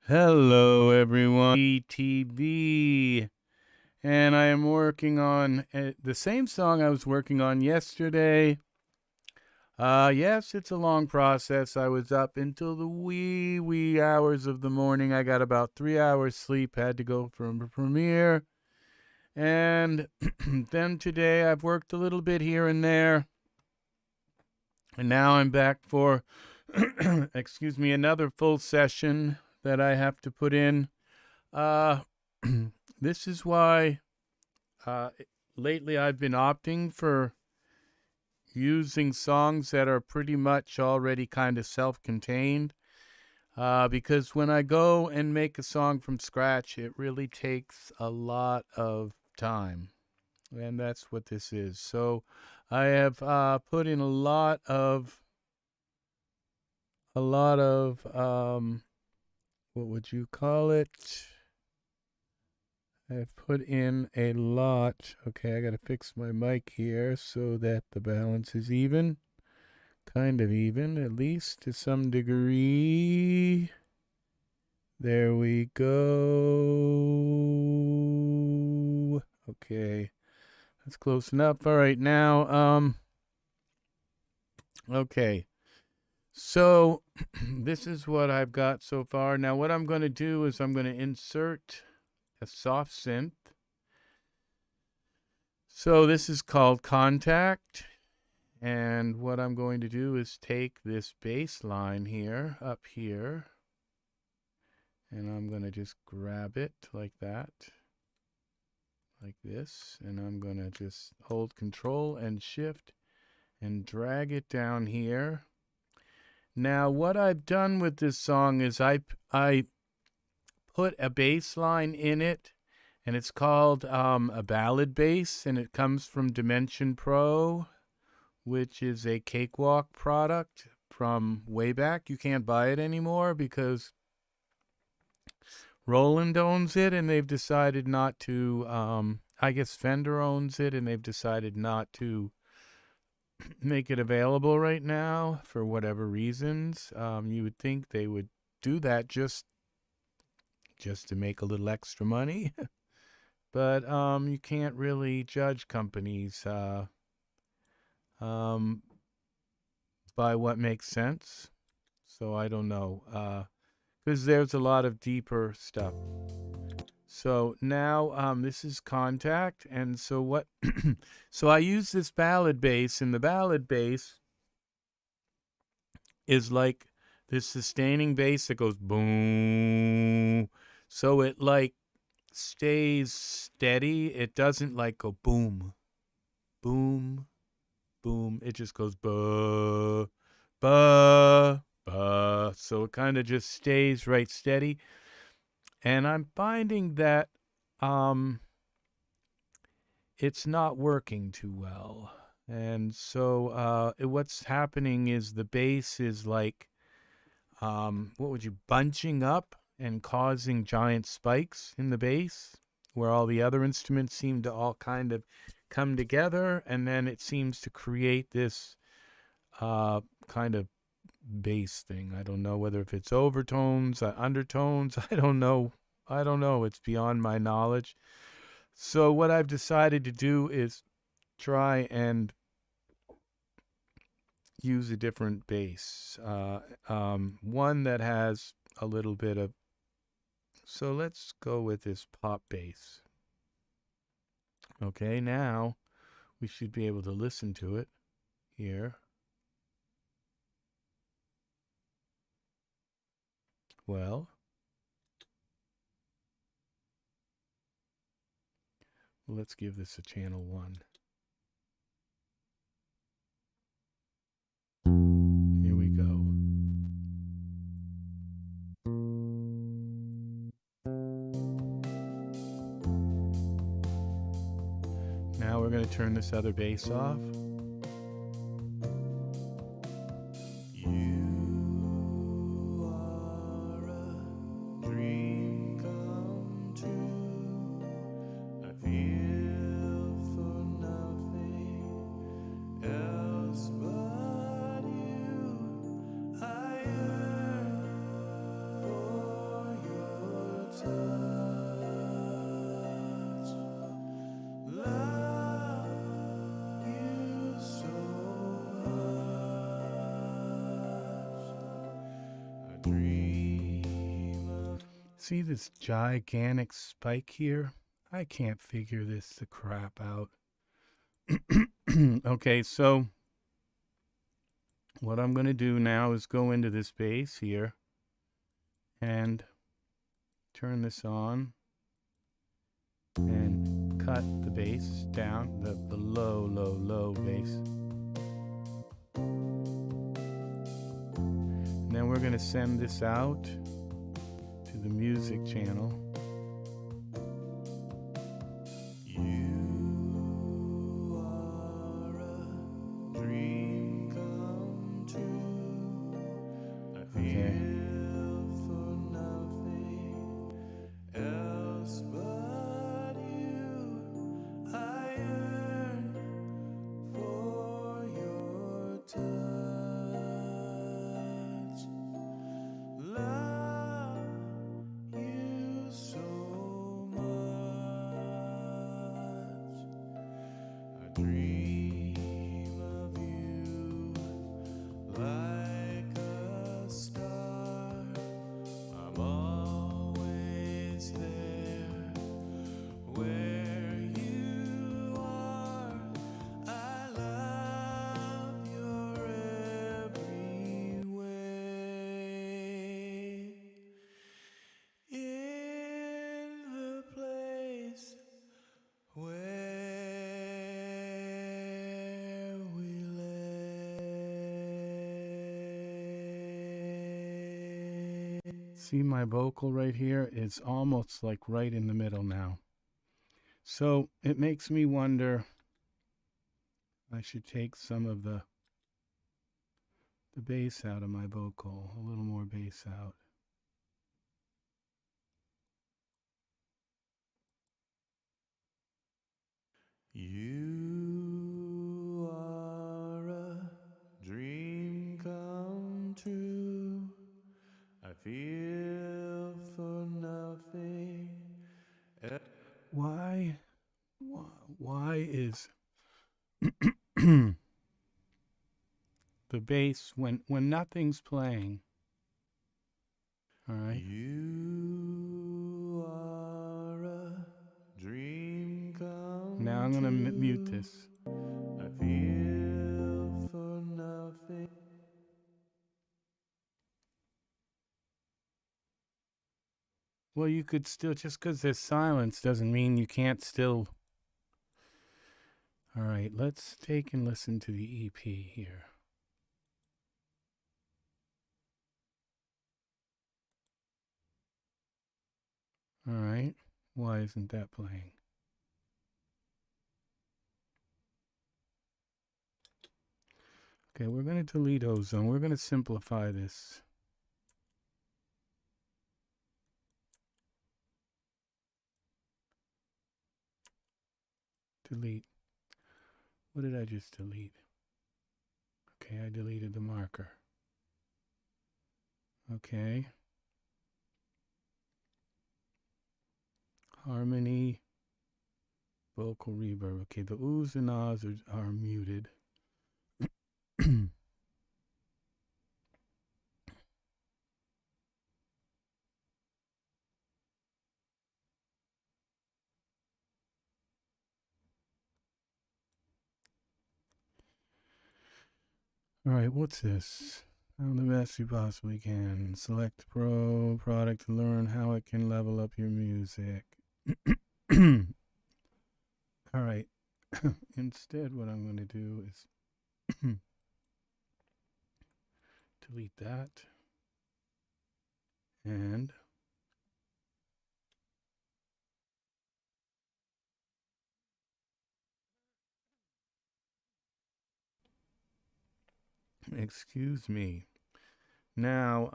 Hello everyone, ETV, and I am working on the same song I was working on yesterday. Yes, it's a long process. I was up until the wee hours of the morning. I got about 3 hours sleep, had to go for a premiere, and then today I've worked a little bit here and there, and now I'm back for, excuse me, another full session that I have to put in. This is why lately I've been opting for using songs that are pretty much already kind of self-contained, because when I go and make a song from scratch, it really takes a lot of time, and that's what this is. So I have put in a lot of what would you call it? I've put in a lot. Okay, I gotta fix my mic here so that the balance is even. Kind of even, at least to some degree. There we go. Okay, that's close enough. All right, now, okay. So this is what I've got so far. Now what I'm going to do is I'm going to insert a soft synth. So this is called Kontakt, and what I'm going to do is take this bass line here, up here, and I'm going to just grab it like that, like this, and I'm going to just hold Control and Shift and drag it down here. Now what I've done with this song is I put a bass line in it, and it's called a ballad bass, and it comes from Dimension Pro, which is a Cakewalk product from way back. You can't buy it anymore because Roland owns it, and they've decided not to, I guess Fender owns it, and they've decided not to make it available right now for whatever reasons. You would think they would do that just to make a little extra money. But you can't really judge companies by what makes sense. So I don't know, because there's a lot of deeper stuff. So now this is Kontakt, and so what? So I use this ballad bass, and the ballad bass is like this sustaining bass that goes boom. So it like stays steady. It doesn't like go boom, boom, boom. It just goes ba, ba, ba. So it kind of just stays right steady. And I'm finding that it's not working too well. And so what's happening is the bass is like, bunching up and causing giant spikes in the bass, where all the other instruments seem to all kind of come together, and then it seems to create this kind of bass thing. I don't know whether if it's overtones, undertones. I don't know. It's beyond my knowledge. So what I've decided to do is try and use a different bass, one that has a little bit of, so let's go with this pop bass. Okay, now we should be able to listen to it here. Well, let's give this a channel 1. Here we go. Now we're going to turn this other bass off. See this gigantic spike here? I can't figure this the crap out. Okay, so what I'm going to do now is go into this bass here and turn this on and cut the bass down, the low, low, low bass. And then we're going to send this out to the music channel. See my vocal right here? It's almost like right in the middle now. So it makes me wonder, I should take some of the bass out of my vocal, a little more bass out. You are a dream come true. I feel for nothing. Why is the bass when nothing's playing? All right. You are a dream come now I'm gonna mute this. I feel for nothing. Well, you could still, just because there's silence doesn't mean you can't still. All right, let's take and listen to the EP here. All right, why isn't that playing? Okay, we're going to delete Ozone. We're going to simplify this. Delete. What did I just delete? Okay, I deleted the marker. Okay. Harmony. Vocal reverb. Okay, the oohs and ahs are muted. All right, what's this? Found the best you possibly can. Select Pro product to learn how it can level up your music. All right. Instead, what I'm going to do is delete that. And excuse me. Now,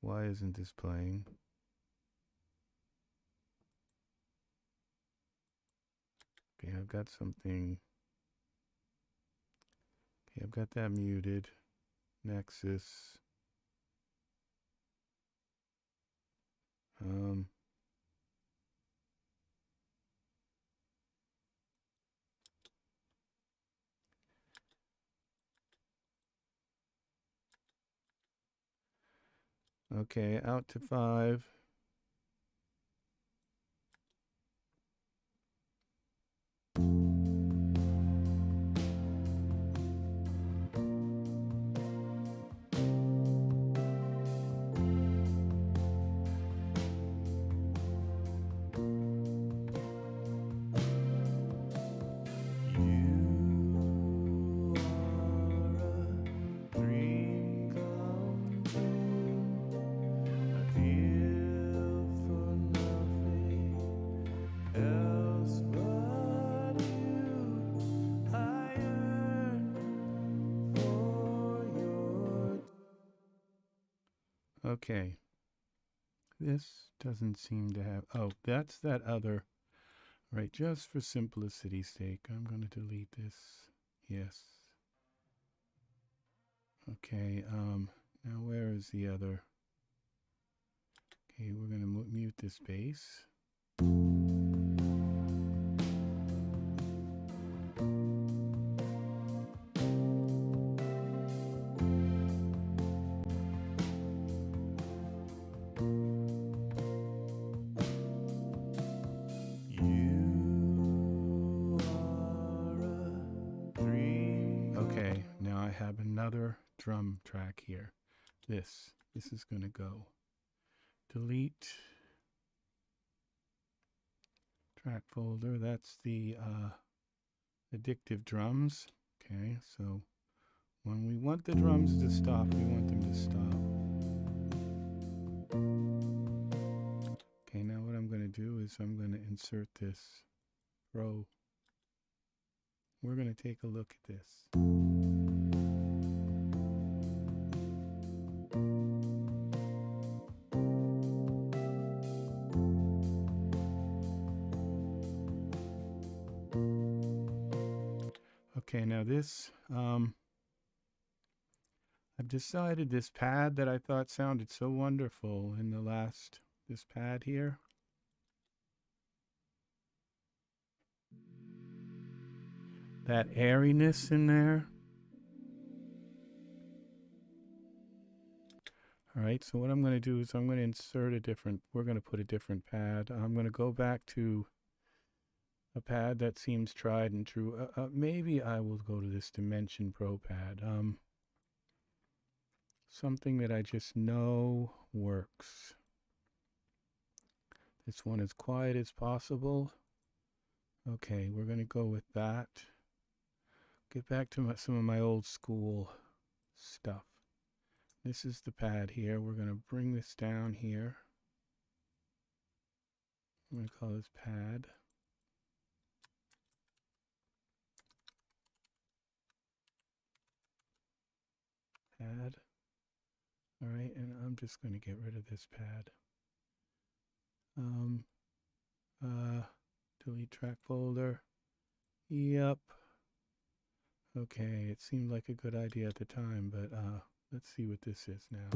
why isn't this playing? Okay, I've got something. Okay, I've got that muted. Nexus. Okay, out to 5. Okay, this doesn't seem to have, oh, that's that other, right, just for simplicity's sake, I'm going to delete this, yes. Okay, now where is the other, okay, we're going to mute this bass. Okay, now I have another drum track here. This is going to go. Delete track folder. That's the Addictive drums. Okay, so when we want the drums to stop, we want them to stop. Okay, now what I'm going to do is I'm going to insert this row. We're going to take a look at this. Okay, now this, I've decided this pad that I thought sounded so wonderful in the last, this pad here. That airiness in there. All right, so what I'm going to do is I'm going to insert a different, we're going to put a different pad. I'm going to go back to a pad that seems tried and true. Maybe I will go to this Dimension Pro pad. Something that I just know works. This one as quiet as possible. Okay, we're going to go with that. Get back to some of my old school stuff. This is the pad here. We're going to bring this down here. I'm going to call this pad. Pad. All right, and I'm just going to get rid of this pad. Delete track folder. Yep. Okay, it seemed like a good idea at the time, but let's see what this is now.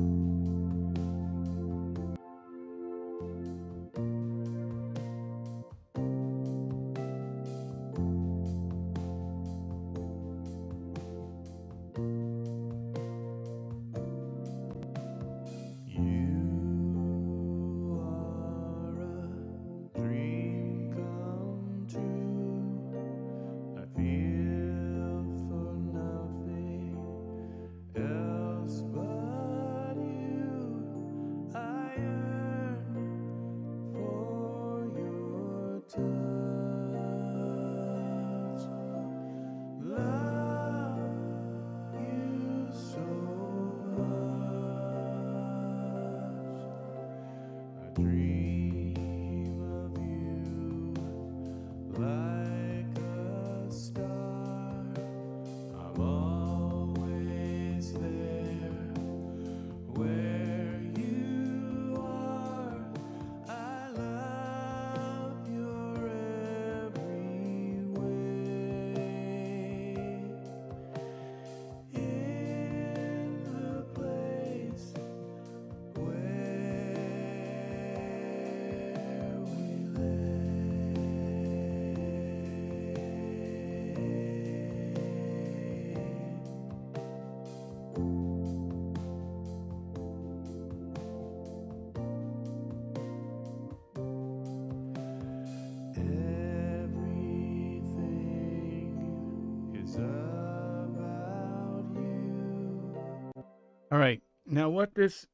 All right. Now what this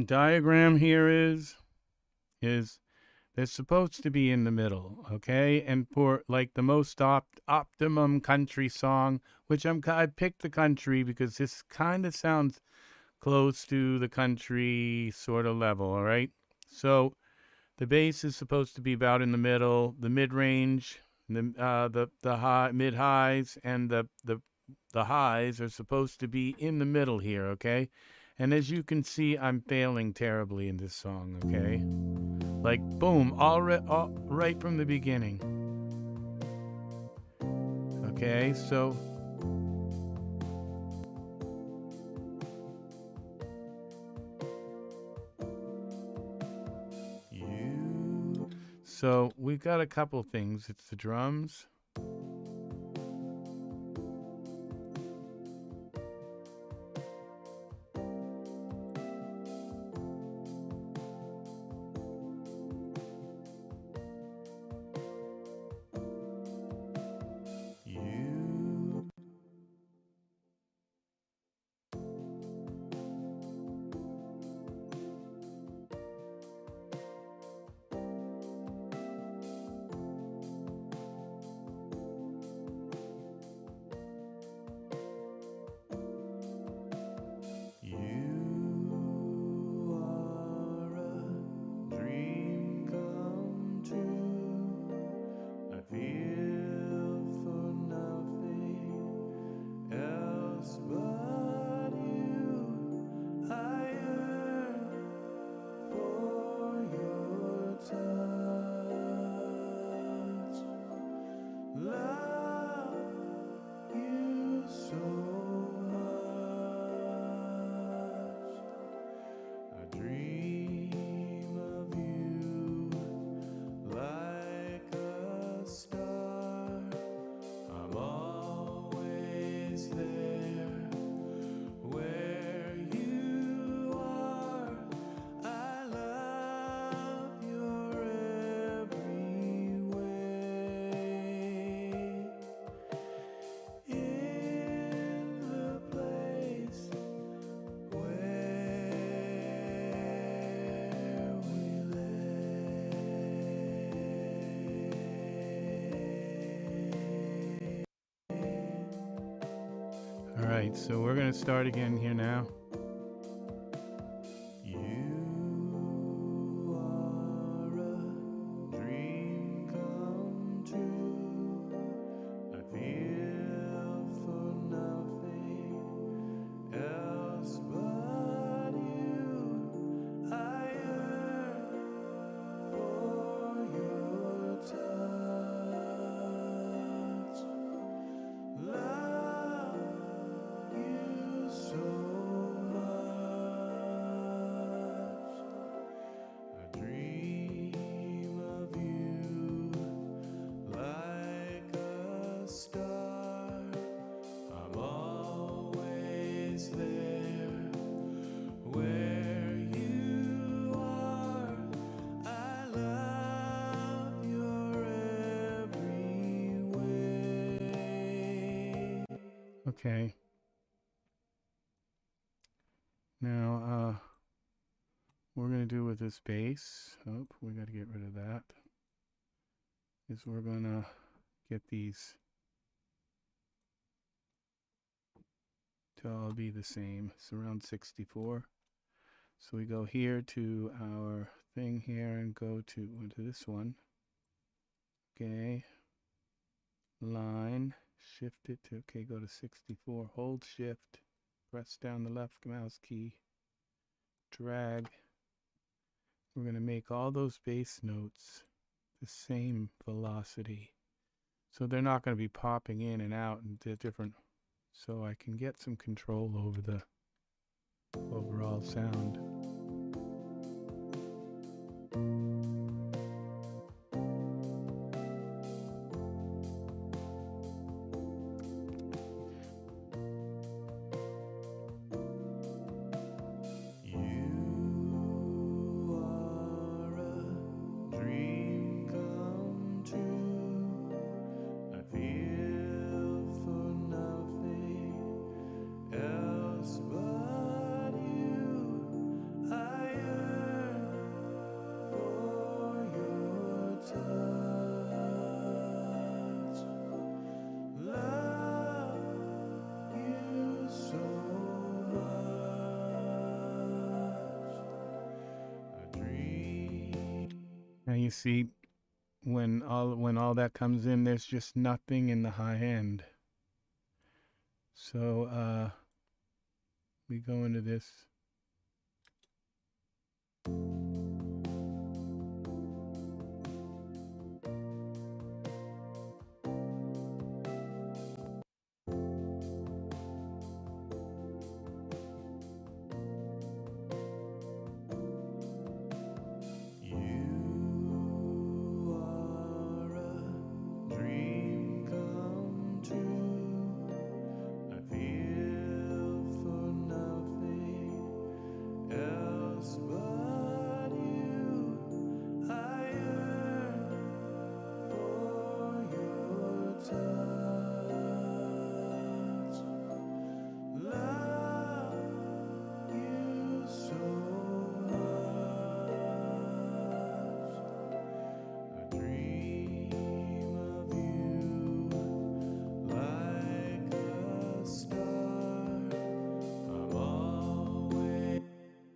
diagram here is they're supposed to be in the middle, okay? And for like the most optimum country song, which I picked the country because this kind of sounds close to the country sort of level, all right? So the bass is supposed to be about in the middle, the mid range, the high mid highs, and the highs are supposed to be in the middle here, okay? And as you can see, I'm failing terribly in this song, okay? Like boom, all right from the beginning. Okay, so we've got a couple things. It's the drums. All right, so we're going to start again here now. Okay. Now, what we're going to do with this bass, oh, we got to get rid of that, is we're going to get these to all be the same. It's around 64. So we go here to our thing here and go to this one. Okay. Line. Shift it to, okay, go to 64. Hold shift. Press down the left mouse key. Drag. We're going to make all those bass notes the same velocity. So they're not going to be popping in and out and different. So I can get some control over the overall sound. Now you see when all that comes in, there's just nothing in the high end. So we go into this.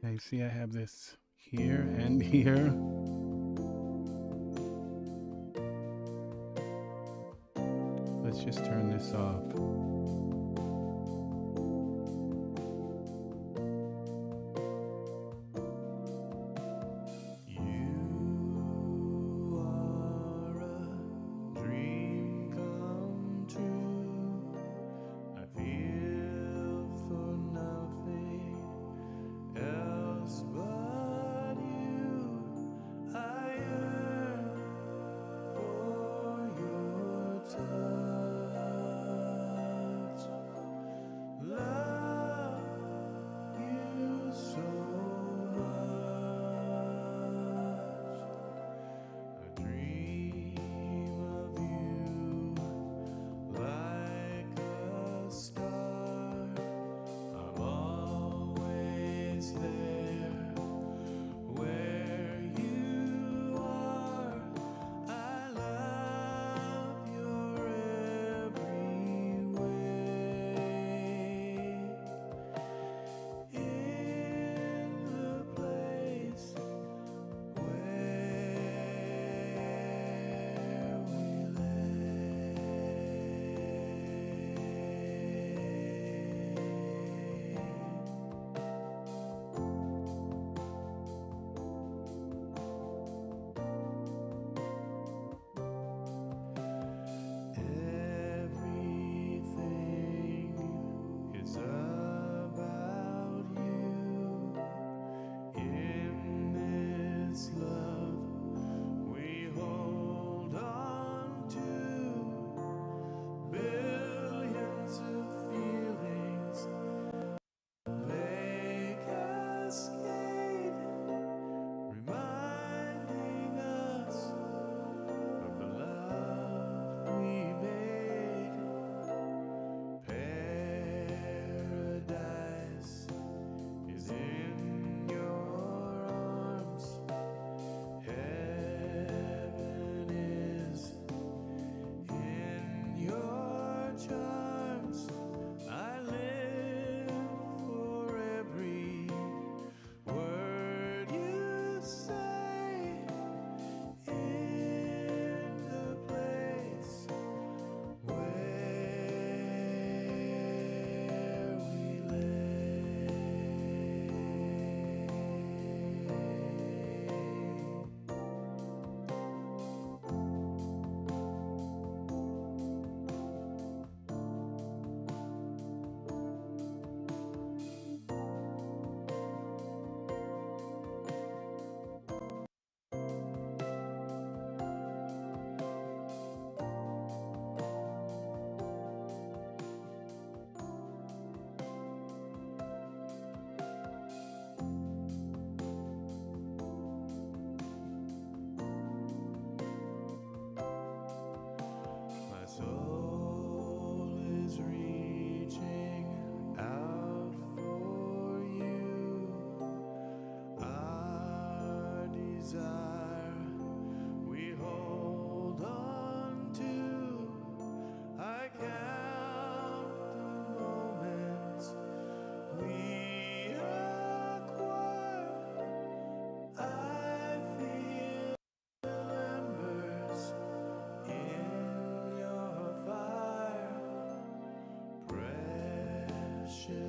Now you see I have this here and here. Let's just turn this off.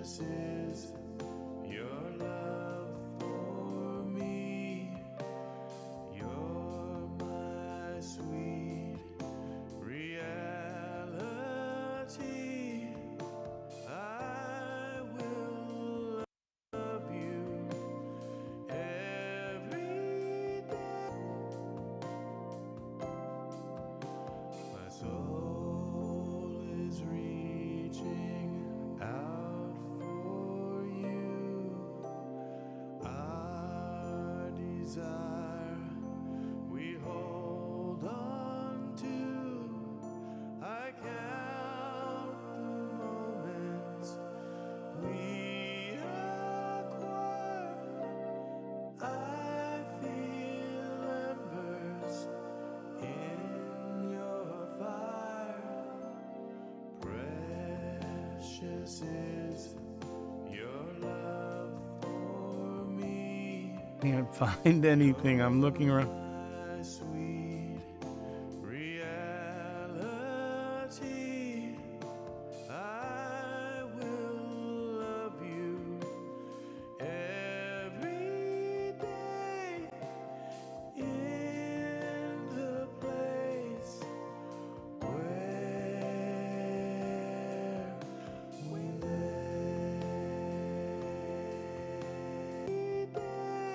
is your love for me. You're my sweet reality. I will love you every day. My soul is reaching out for you. Our desire we hold on to. I count the moments we acquire. I feel embers in your fire. Precious is your love for me. Can't find anything. I'm looking around. My sweet reality. I will love you every day in the place where we live.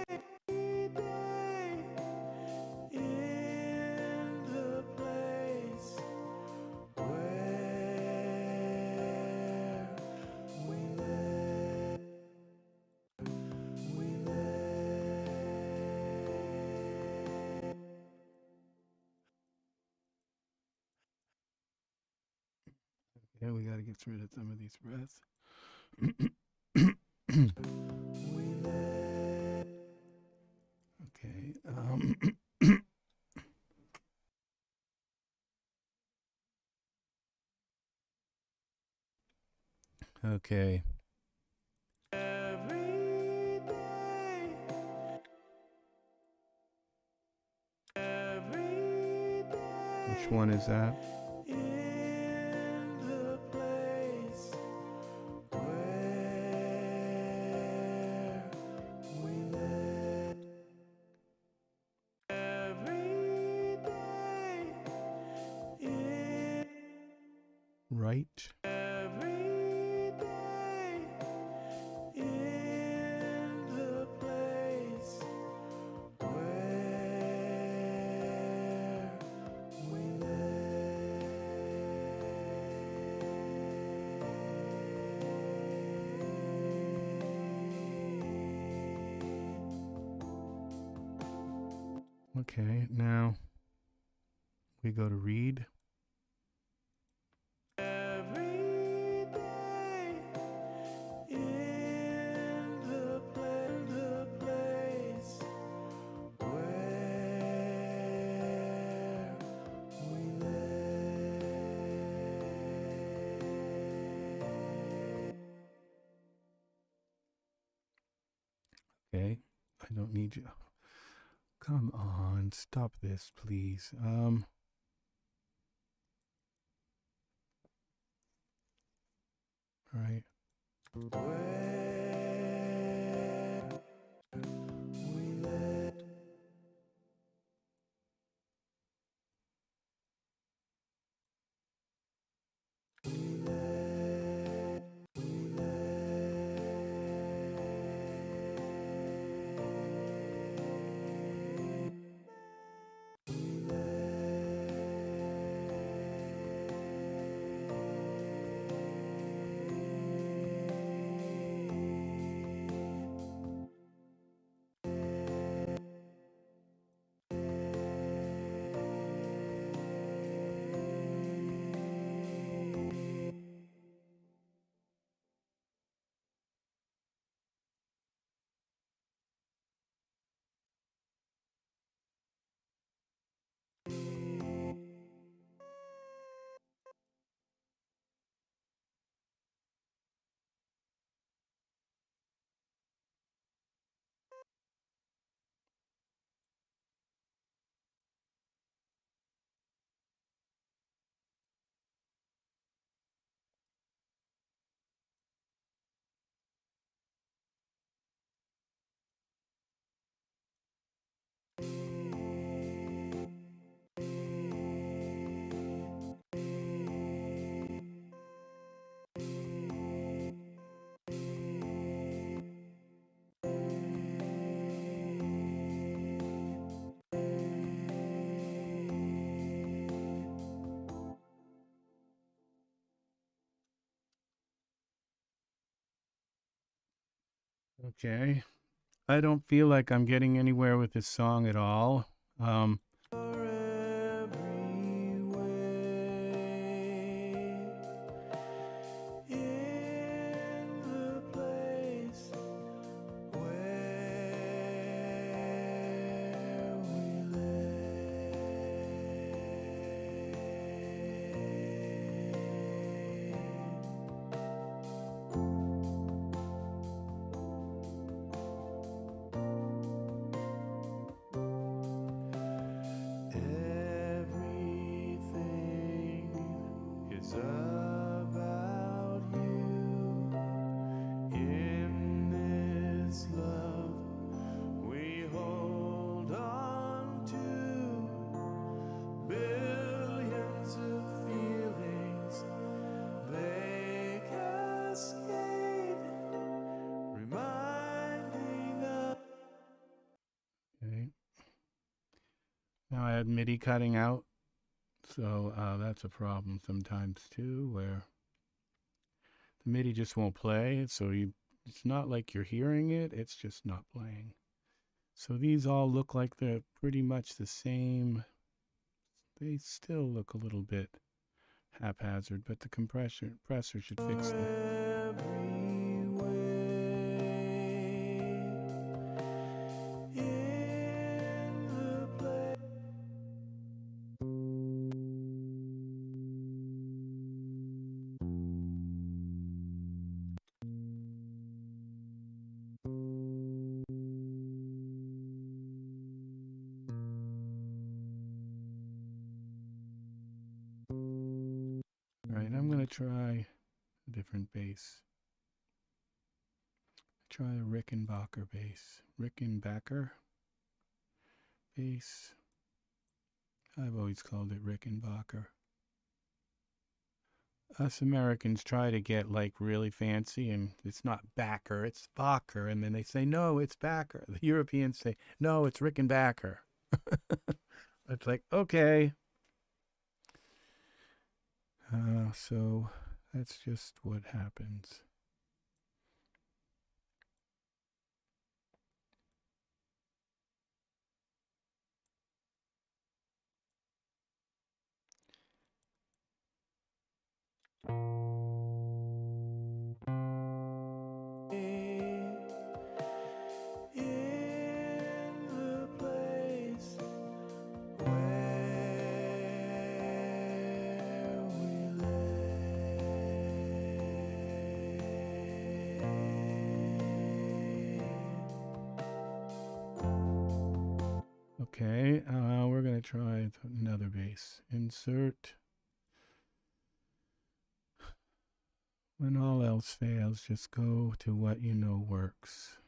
Every day in the place where we live. We live. Yeah, we got to get rid of some of these breaths. Okay. Okay. Every day. Every day. Which one is that? In the place where we live. Every day. Right. Every day in the place where we live. Okay, now we go to read. Every day in the place where we live. Okay, I don't need you. Come on, stop this, please. All right. Where we live. Okay. I don't feel like I'm getting anywhere with this song at all. Okay. Now I had MIDI cutting out, so that's a problem sometimes too, where the MIDI just won't play. So it's not like you're hearing it, it's just not playing. So these all look like they're pretty much the same. They still look a little bit haphazard, but the compressor should fix that. All right, I'm going to try a different bass. Try a Rickenbacker bass. Rickenbacker bass. I've always called it Rickenbacker. Us Americans try to get like really fancy, and it's not Backer, it's Backer, and then they say no, it's Backer. The Europeans say no, it's Rickenbacker. It's like, okay. So that's just what happens. Okay, we're going to try another bass. Insert. When all else fails, just go to what you know works.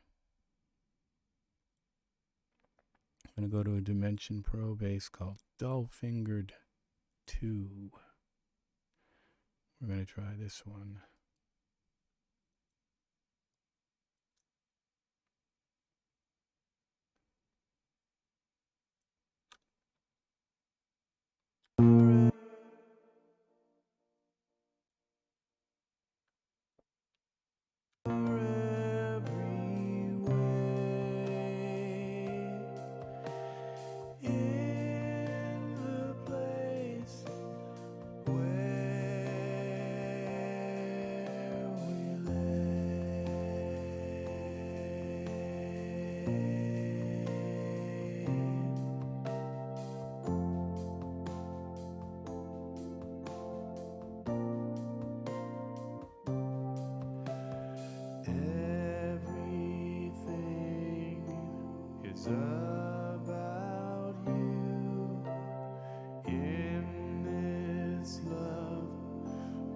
I'm going to go to a Dimension Pro bass called Dull Fingered 2. We're going to try this one. About you in this love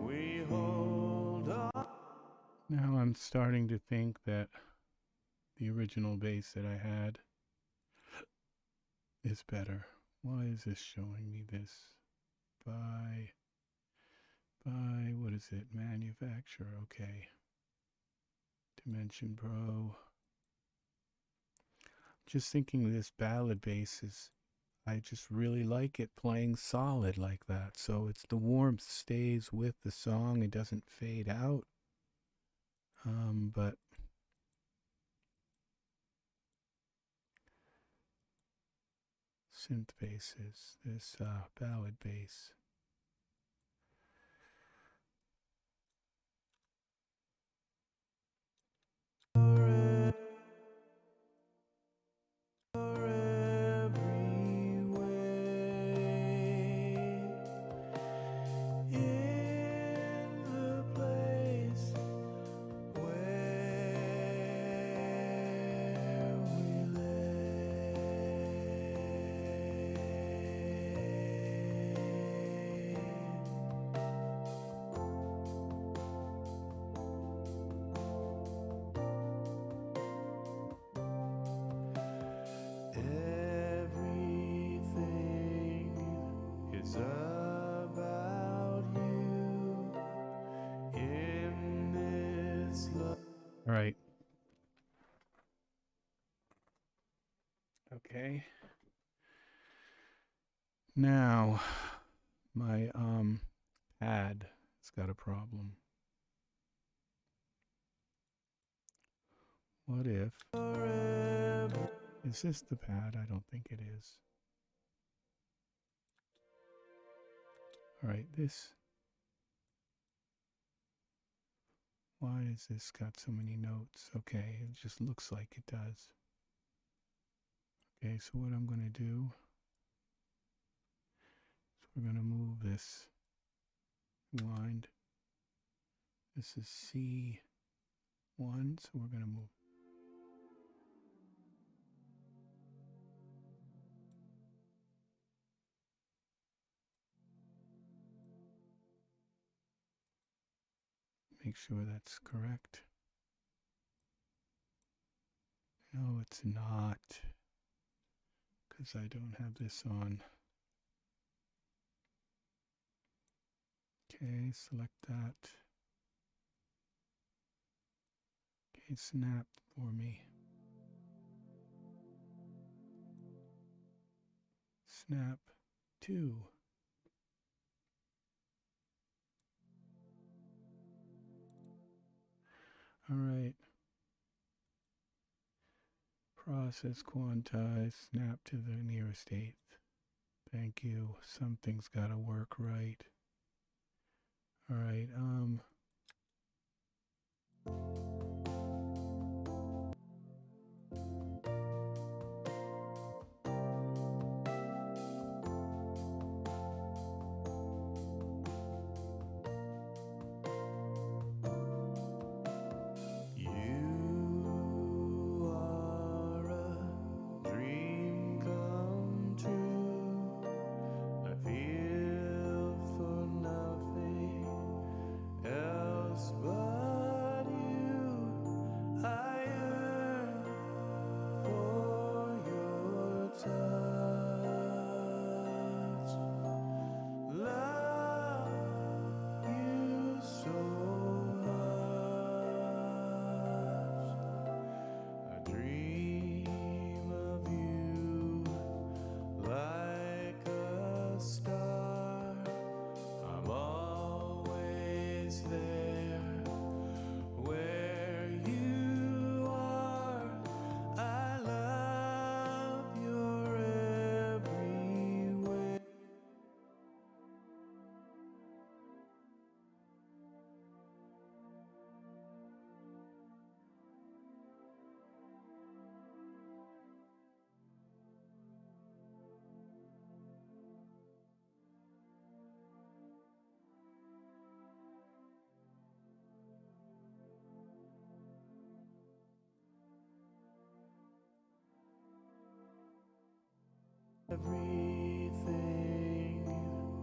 we hold on. Now I'm starting to think that the original bass that I had is better. Why is this showing me this? By what is it? Manufacturer. Okay. Dimension Pro. Just thinking this ballad bass is, I just really like it playing solid like that. So it's the warmth stays with the song, it doesn't fade out. But synth bass is, this ballad bass. All right. Okay. Now, my pad has got a problem. What if... Is this the pad? I don't think it is. All right, this... Why has this got so many notes? Okay, it just looks like it does. Okay, so what I'm going to do is we're going to move this wind. This is C1, so we're going to move. Make sure that's correct. No, it's not, because I don't have this on. Okay, select that. Okay, snap for me. Snap 2. All right. Process, quantize, snap to the nearest eighth. Thank you. Something's got to work right. All right.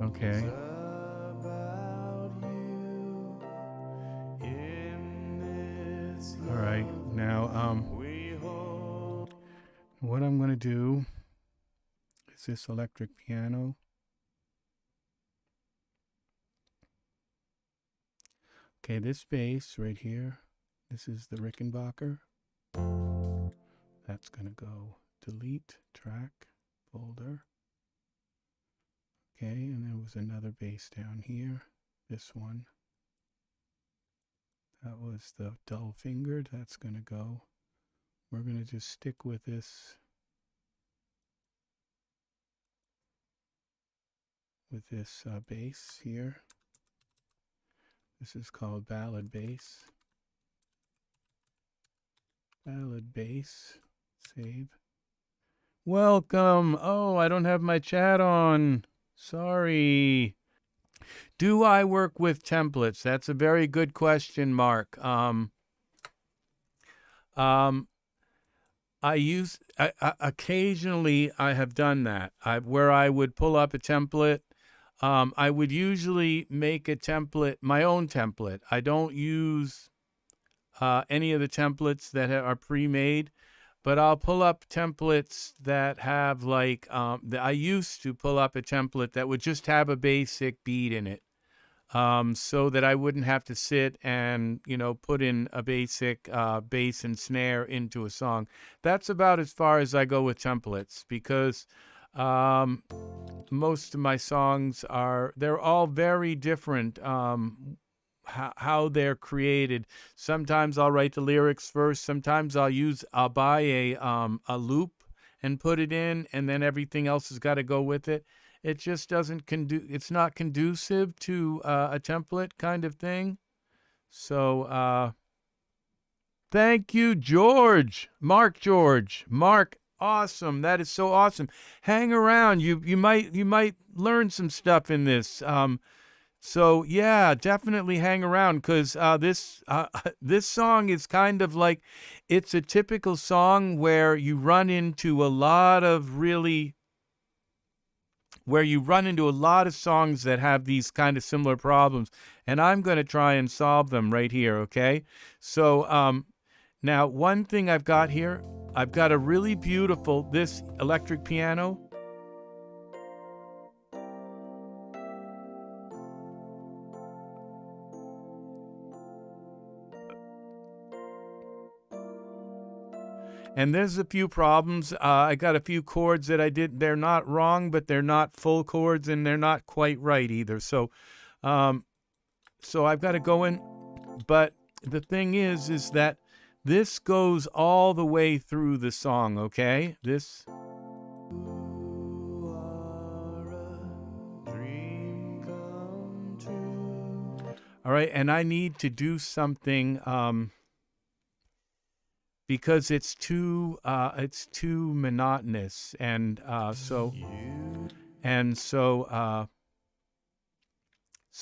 Okay. All right. Now, what I'm going to do is this electric piano. Okay, this bass right here, this is the Rickenbacker. That's going to go delete, track, folder. Okay, and there was another bass down here, this one. That was the dull fingered, that's going to go. We're going to just stick with this with this bass here. This is called ballad bass. Ballad bass. Save. Welcome. Oh, I don't have my chat on. Sorry. Do I work with templates? That's a very good question, Mark. Occasionally I have done that. Where I would pull up a template. I would usually make a template, my own template. I don't use any of the templates that are pre-made, but I'll pull up templates that have like, I used to pull up a template that would just have a basic beat in it. So that I wouldn't have to sit and, put in a basic bass and snare into a song. That's about as far as I go with templates, because most of my songs they're all very different, how they're created. Sometimes I'll write the lyrics first. Sometimes I'll buy a loop and put it in, and then everything else has got to go with it. It just doesn't it's not conducive to a template kind of thing. So, thank you, George. Mark, awesome. That is so awesome. Hang around. You might learn some stuff in this. So yeah, definitely hang around, because this song is kind of like, it's a typical song where you run into a lot of songs that have these kind of similar problems, and I'm going to try and solve them right here, okay? So now one thing I've got here, I've got a really beautiful, this electric piano. And there's a few problems. I got a few chords that I did. They're not wrong, but they're not full chords, and they're not quite right either. So, so I've got to go in. But the thing is that this goes all the way through the song, okay? This. All right, and I need to do something. Because it's too monotonous, and so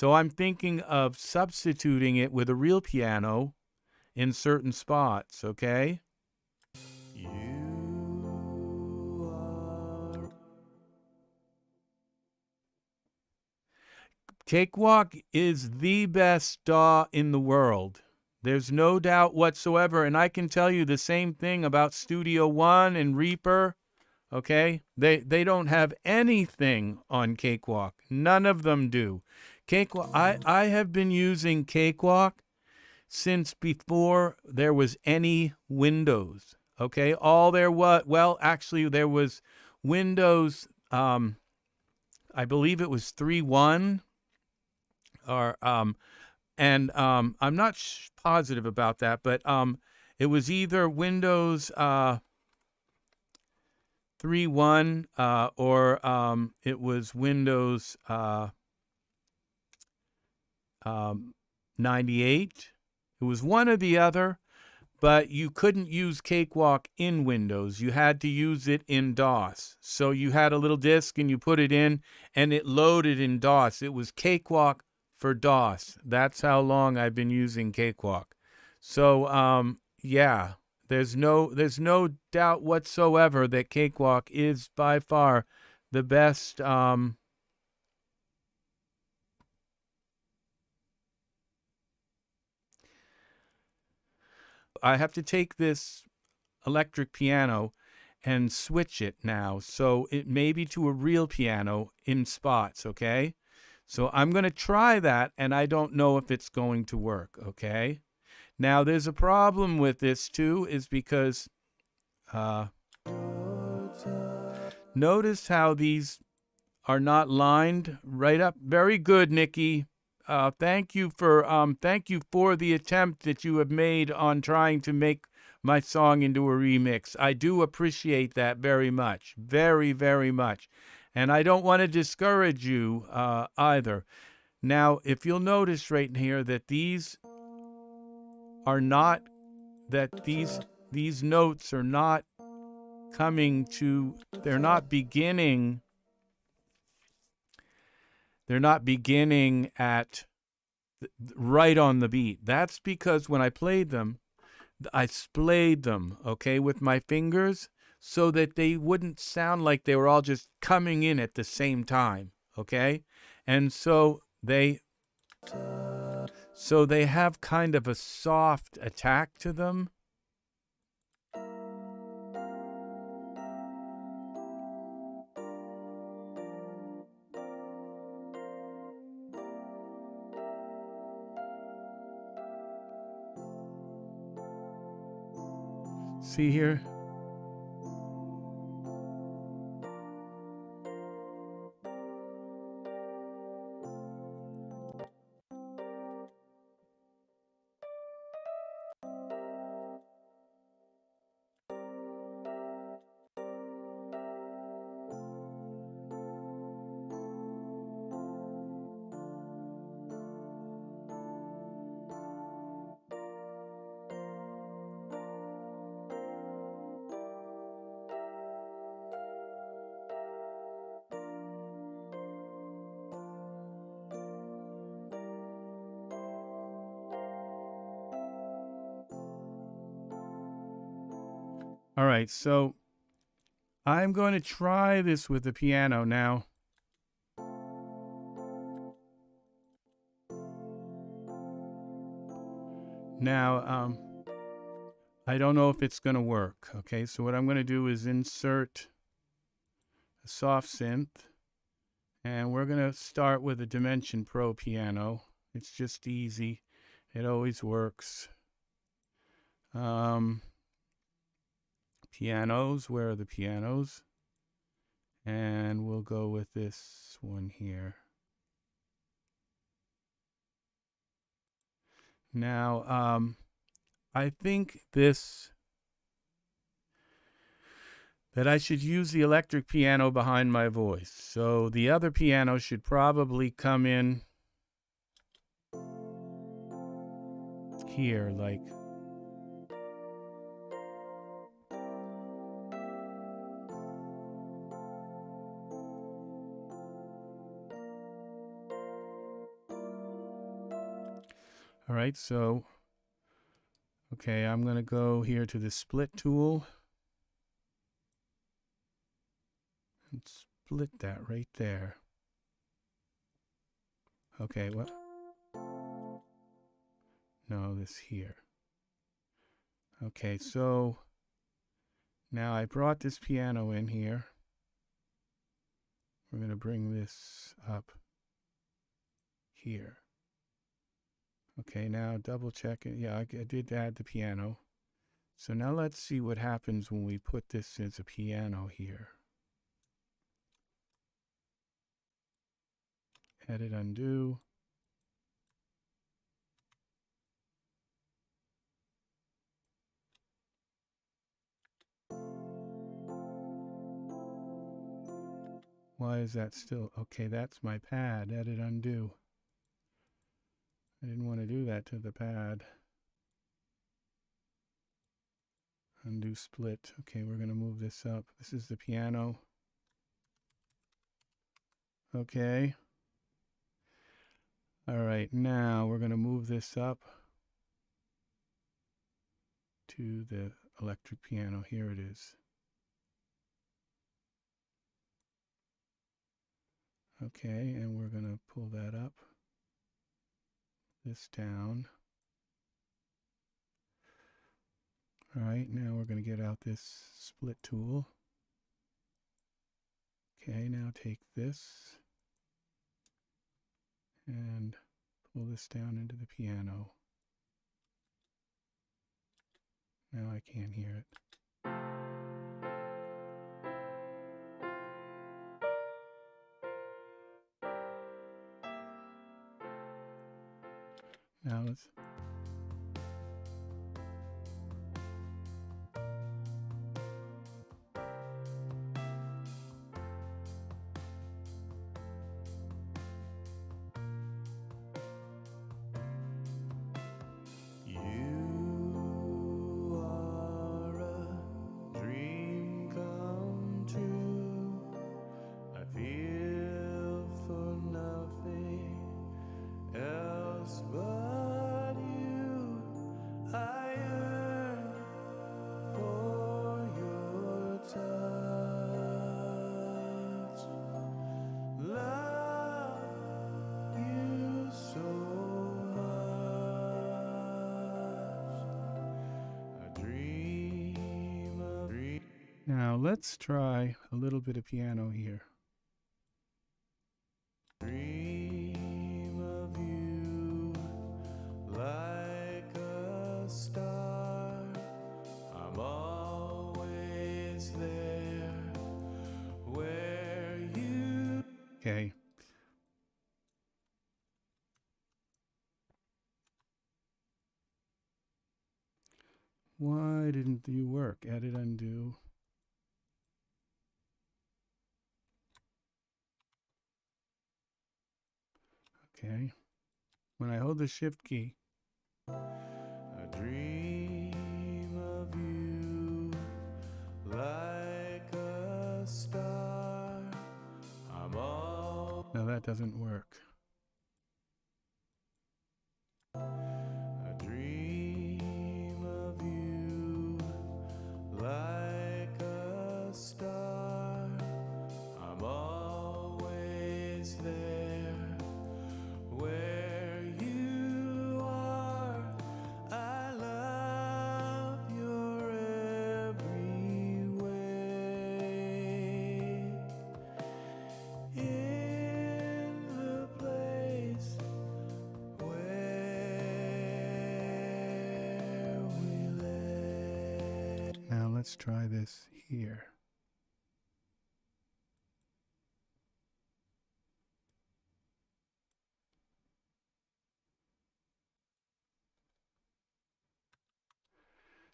I'm thinking of substituting it with a real piano in certain spots. Okay. Cakewalk is the best DAW in the world. There's no doubt whatsoever, and I can tell you the same thing about Studio One and Reaper, okay? They don't have anything on Cakewalk. None of them do. Cakewalk, I have been using Cakewalk since before there was any Windows, okay? All there was, well, actually, there was Windows, I believe it was 3.1, or, and I'm not positive about that, but it was either Windows 3.1 or it was Windows 98. It was one or the other, but you couldn't use Cakewalk in Windows. You had to use it in DOS. So you had a little disk and you put it in, and it loaded in DOS. It was Cakewalk for DOS. That's how long I've been using Cakewalk. So yeah, there's no doubt whatsoever that Cakewalk is by far the best. I have to take this electric piano and switch it now, so it may be to a real piano in spots, okay? So I'm going to try that, and I don't know if it's going to work, okay? Now, there's a problem with this, too, is because notice how these are not lined right up. Very good, Nikki. Thank you for the attempt that you have made on trying to make my song into a remix. I do appreciate that very much, very, very much. And I don't want to discourage you either. Now, if you'll notice right in here that these are not, that these notes are not coming to, they're not beginning at right on the beat. That's because when I played them, I splayed them, okay, with my fingers so that they wouldn't sound like they were all just coming in at the same time, okay? And so they have kind of a soft attack to them. See here? All right, so I'm going to try this with the piano now. Now, I don't know if it's going to work, okay? So what I'm going to do is insert a soft synth, and we're going to start with a Dimension Pro piano. It's just easy. It always works. Pianos, where are the pianos? And we'll go with this one here. Now, I think that I should use the electric piano behind my voice. So the other piano should probably come in here, like. All right, so, okay, I'm going to go here to the split tool and split that right there. Okay, what? No, this here. Okay, so now I brought this piano in here. We're going to bring this up here. Okay, now double check it. Yeah, I did add the piano. So now let's see what happens when we put this as a piano here. Edit, undo. Why is that still? Okay, that's my pad. Edit, undo. I didn't want to do that to the pad. Undo split. Okay, we're going to move this up. This is the piano. Okay. All right, now we're going to move this up to the electric piano. Here it is. Okay, and we're going to pull that up. This down. All right, now we're going to get out this split tool. Okay, now take this and pull this down into the piano. Now I can't hear it. Now let's. Now let's try a little bit of piano here. Dream of you like a star. I'm always there where you. Okay. Why didn't you work? Edit, undo. Okay. When I hold the shift key. A dream of you like a star. I'm all. No, that doesn't work. A dream of you like a star. I'm always there where you are. I love your every way. In the place where we lay. Now let's try this here.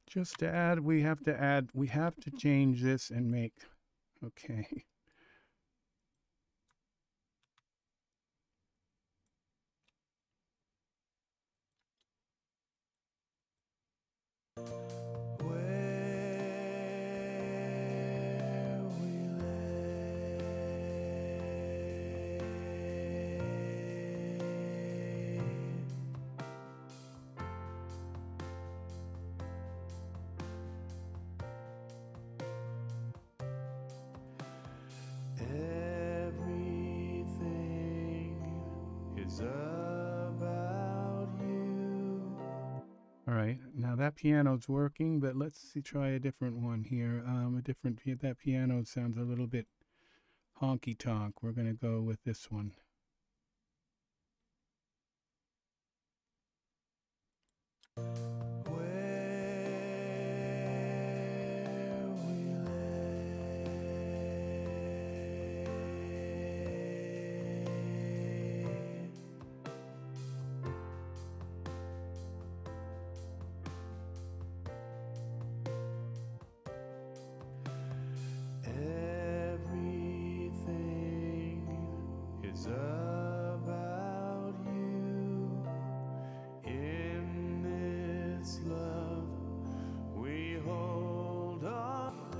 Just to add, we have to change this and make, okay. About you. All right, now that piano's working, but let's see, try a different one here. That piano sounds a little bit honky tonk. We're going to go with this one. About you in this love we hold on.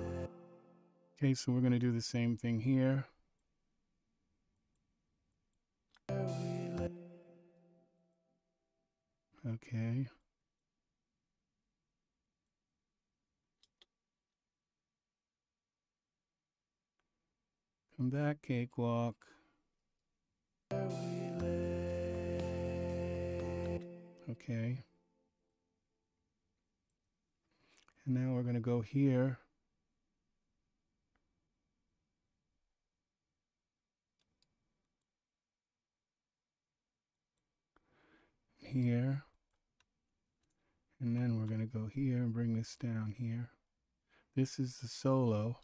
Okay, so we're going to do the same thing here. Okay. Come back, Cakewalk. Okay. And now we're going to go here. Here. And then we're going to go here and bring this down here. This is the solo.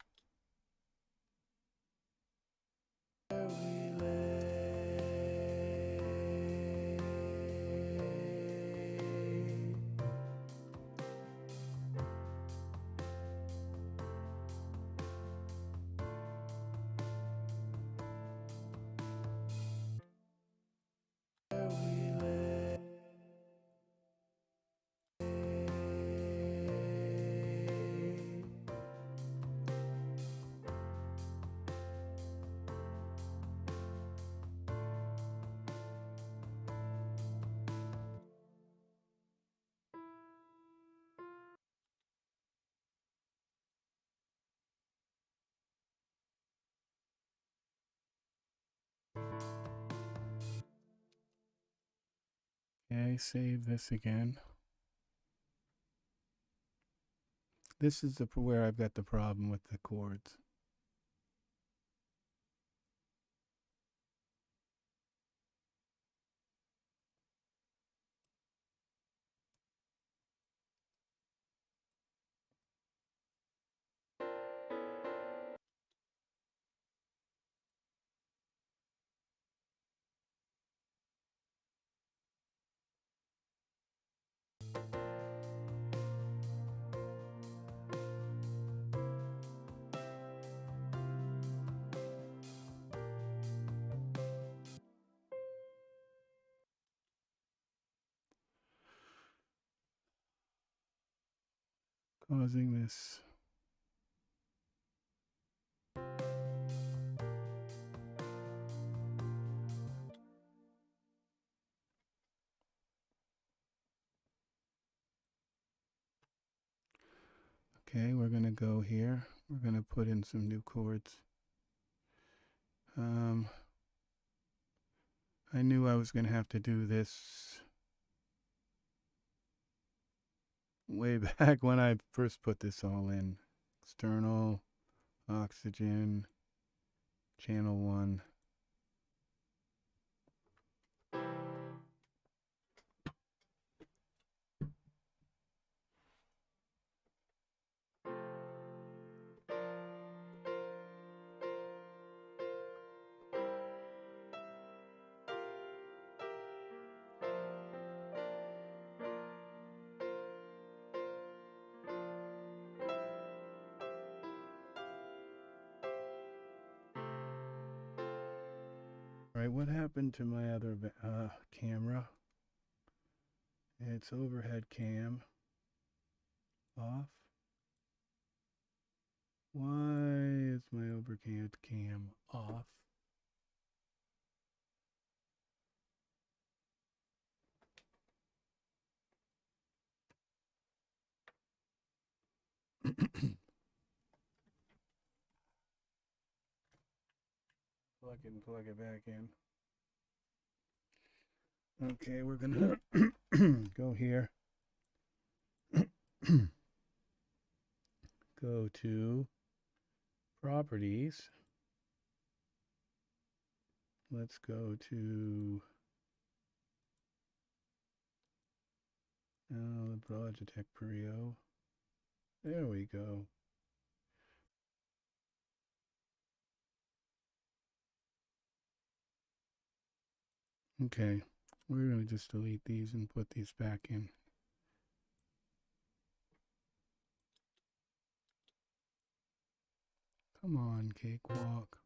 Okay, save this again. This is where I've got the problem with the chords. Causing this. Okay, we're going to go here. We're going to put in some new chords. I knew I was going to have to do this way back when I first put this all in. External, oxygen, channel 1. All right, what happened to my other camera? It's overhead cam off. Why is my overhead cam off? Plug it and plug it back in. Okay, we're gonna go here. Go to properties. Let's go to the Logitech Prio. There we go. Okay, we're going to just delete these and put these back in. Come on, Cakewalk.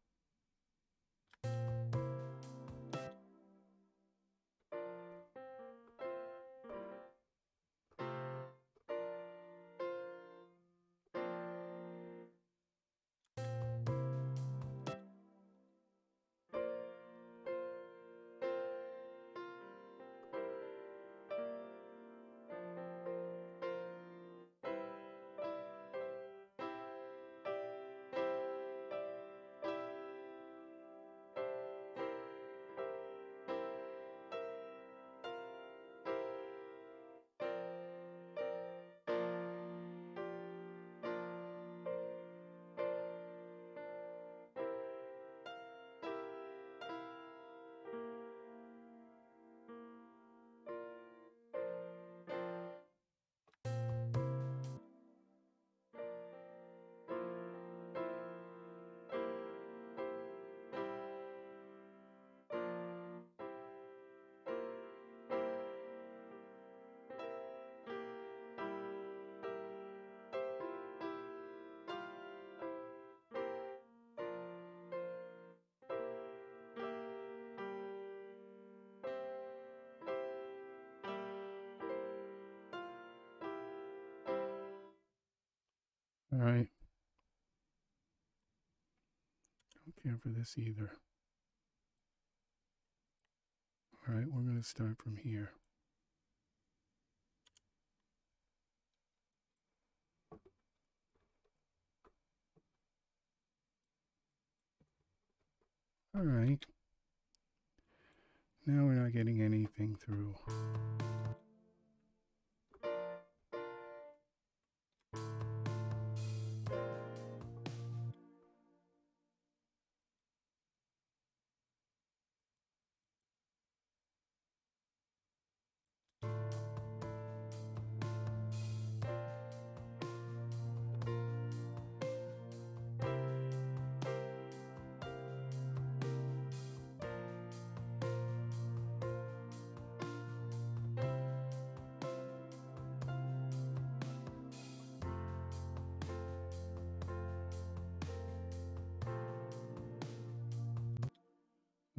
All right. Don't care for this either. All right, we're going to start from here. All right. Now we're not getting anything through.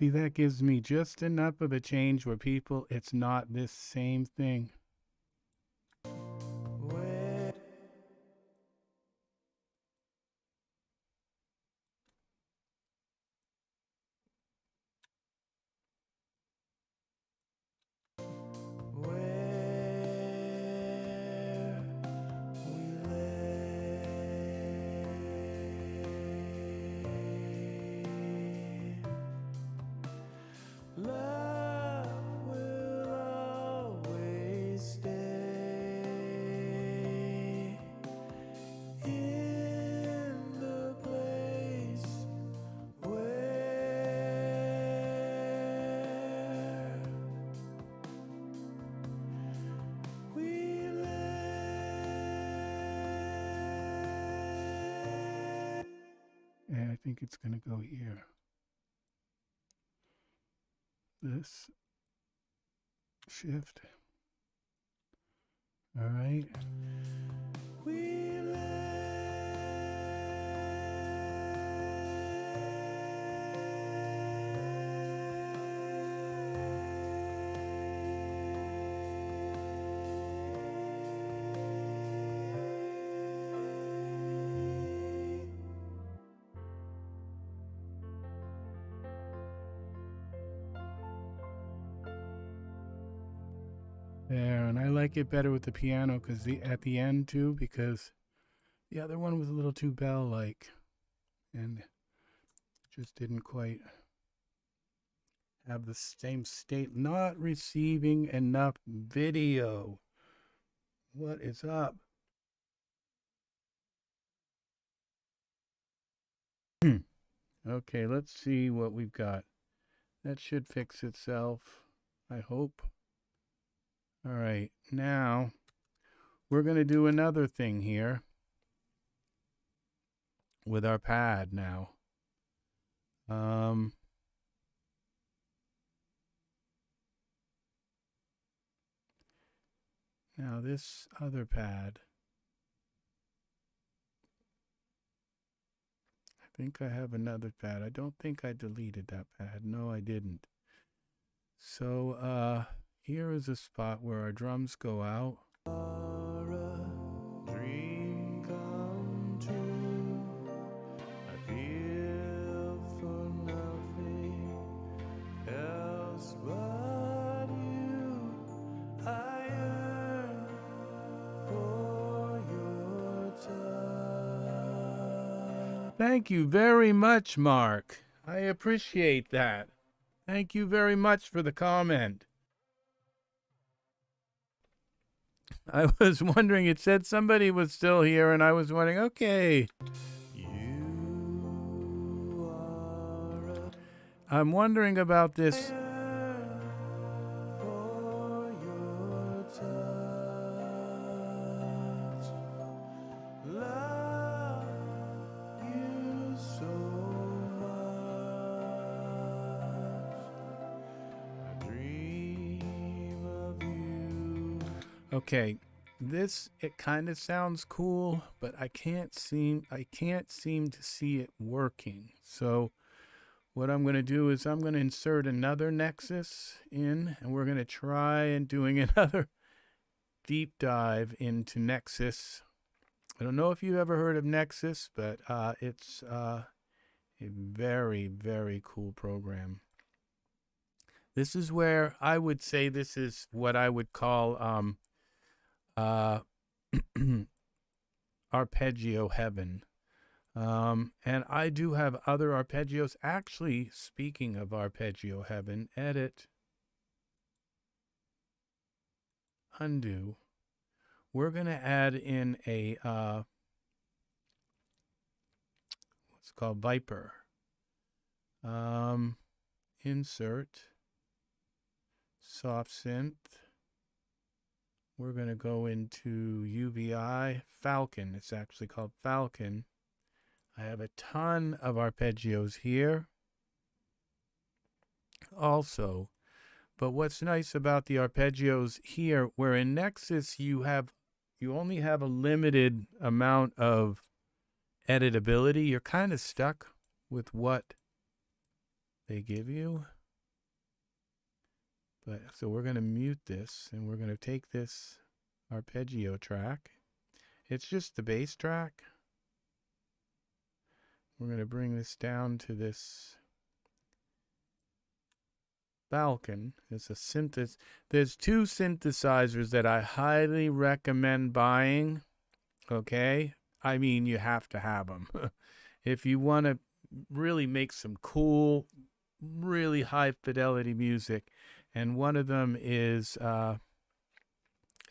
See, that gives me just enough of a change where people, it's not this same thing. And I think it's going to go here. This shift. All right. There, and I like it better with the piano because at the end too, because the other one was a little too bell-like and just didn't quite have the same state. Not receiving enough video. What is up? Okay, let's see what we've got. That should fix itself, I hope. All right, now we're going to do another thing here with our pad now. Now this other pad, I think I have another pad. I don't think I deleted that pad. No, I didn't. So, here is a spot where our drums go out. Dream come true. I feel for nothing else but you. I yearn for your touch. Thank you very much, Mark. I appreciate that. Thank you very much for the comment. I was wondering, it said somebody was still here, and I was wondering, okay. I'm wondering about this. Okay, this, it kind of sounds cool, but I can't seem to see it working. So what I'm going to do is I'm going to insert another Nexus in, and we're going to try and doing another deep dive into Nexus. I don't know if you've ever heard of Nexus, but it's a very, very cool program. This is where I would say this is what I would call arpeggio heaven. And I do have other arpeggios. Actually, speaking of arpeggio heaven, edit, undo. We're going to add in a what's called Viper. Insert, soft synth. We're going to go into UVI Falcon. It's actually called Falcon. I have a ton of arpeggios here also. But what's nice about the arpeggios here, where in Nexus you only have a limited amount of editability. You're kind of stuck with what they give you. But so we're going to mute this, and we're going to take this arpeggio track. It's just the bass track. We're going to bring this down to this Falcon. It's a synthesis. There's two synthesizers that I highly recommend buying. Okay? I mean, you have to have them. If you want to really make some cool, really high fidelity music. And one of them is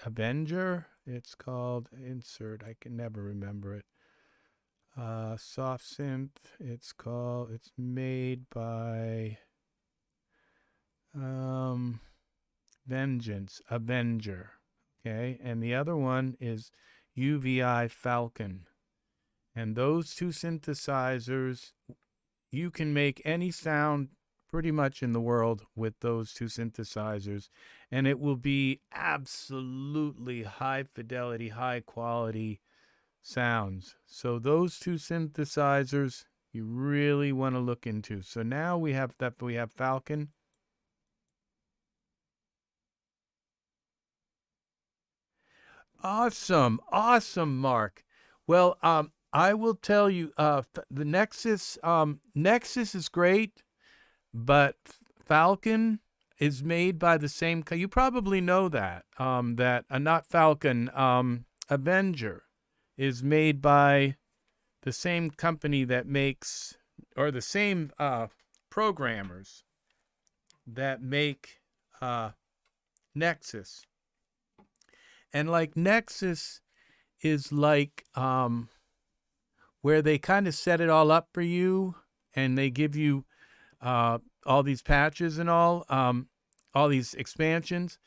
Avenger. It's called Insert. I can never remember it. Soft synth. It's made by Avenger. Okay. And the other one is UVI Falcon. And those two synthesizers, you can make any sound pretty much in the world with those two synthesizers, and it will be absolutely high fidelity, high quality sounds. So those two synthesizers you really want to look into. So now we have Falcon. Awesome, Mark. Well, I will tell you, the Nexus is great, but Falcon is made by the same. You probably know that. Not Falcon. Avenger is made by the same company that makes, or the same programmers that make Nexus. And like Nexus is like where they kind of set it all up for you, and they give you all these patches and all these expansions.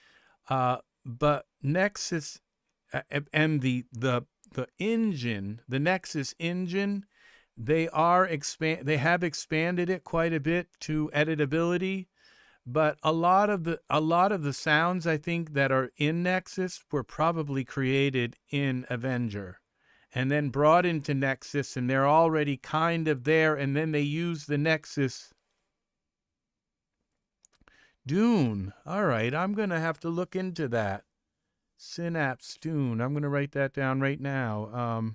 But Nexus and the engine, the Nexus engine, they have expanded it quite a bit to editability. But a lot of the sounds, I think, that are in Nexus were probably created in Avenger and then brought into Nexus, and they're already kind of there, and then they use the Nexus. Dune. All right, I'm going to have to look into that. Synapse Dune. I'm going to write that down right now.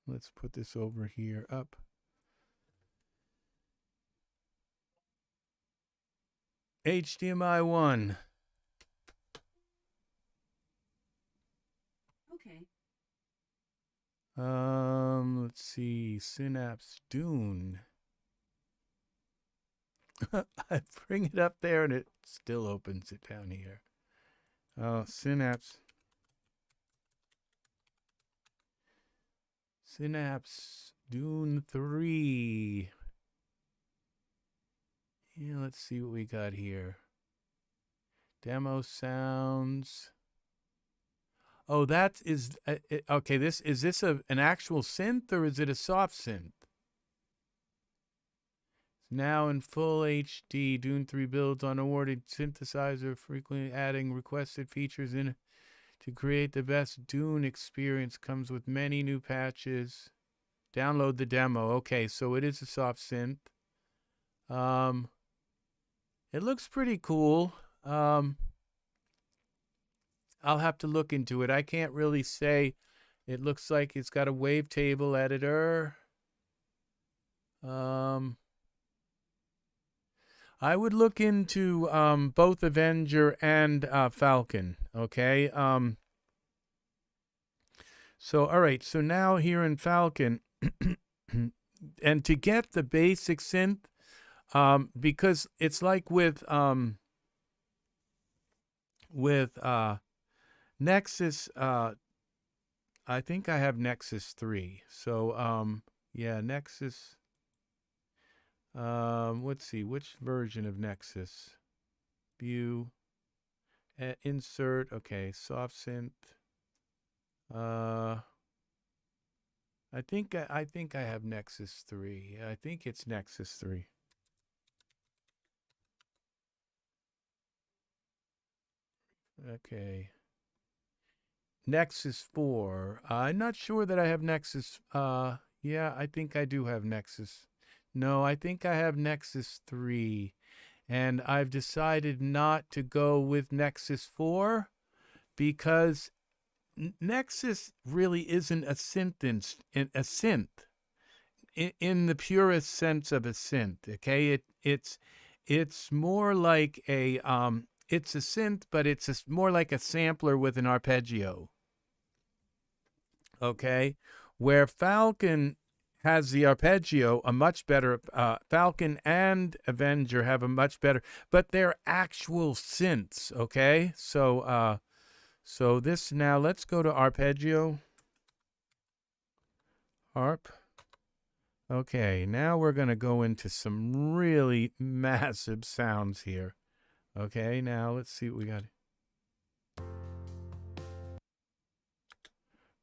Let's put this over here up. HDMI 1. Okay. Let's see. Synapse Dune. I bring it up there and it still opens it down here. Oh, Synapse Dune 3. Yeah, let's see what we got here. Demo sounds. Oh, that is okay. Is this an actual synth, or is it a soft synth? Now in full HD, Dune 3 builds on awarded synthesizer, frequently adding requested features in to create the best Dune experience. Comes with many new patches. Download the demo. Okay, so it is a soft synth. It looks pretty cool. I'll have to look into it. I can't really say. It looks like it's got a wavetable editor. I would look into both Avenger and Falcon. Okay. So all right. So now here in Falcon, and to get the basic synth, because it's like with Nexus, I think I have Nexus 3. So yeah, Nexus. Let's see, which version of Nexus? View, insert. Okay, soft synth. I think I have Nexus 3. I think it's Nexus 3. Okay. Nexus 4. I'm not sure that I have Nexus. Yeah, Yeah, I think I do have Nexus. No, I think I have Nexus 3. And I've decided not to go with Nexus 4 because Nexus really isn't a synth in the purest sense of a synth. Okay, it's more like a it's a synth, but it's more like a sampler with an arpeggio. Okay, where Falcon has the arpeggio, a much better Falcon and Avenger have a much better, but they're actual synths. Okay, so so this now let's go to arpeggio. Arp. Okay, now we're going to go into some really massive sounds here. Okay, now let's see what we got.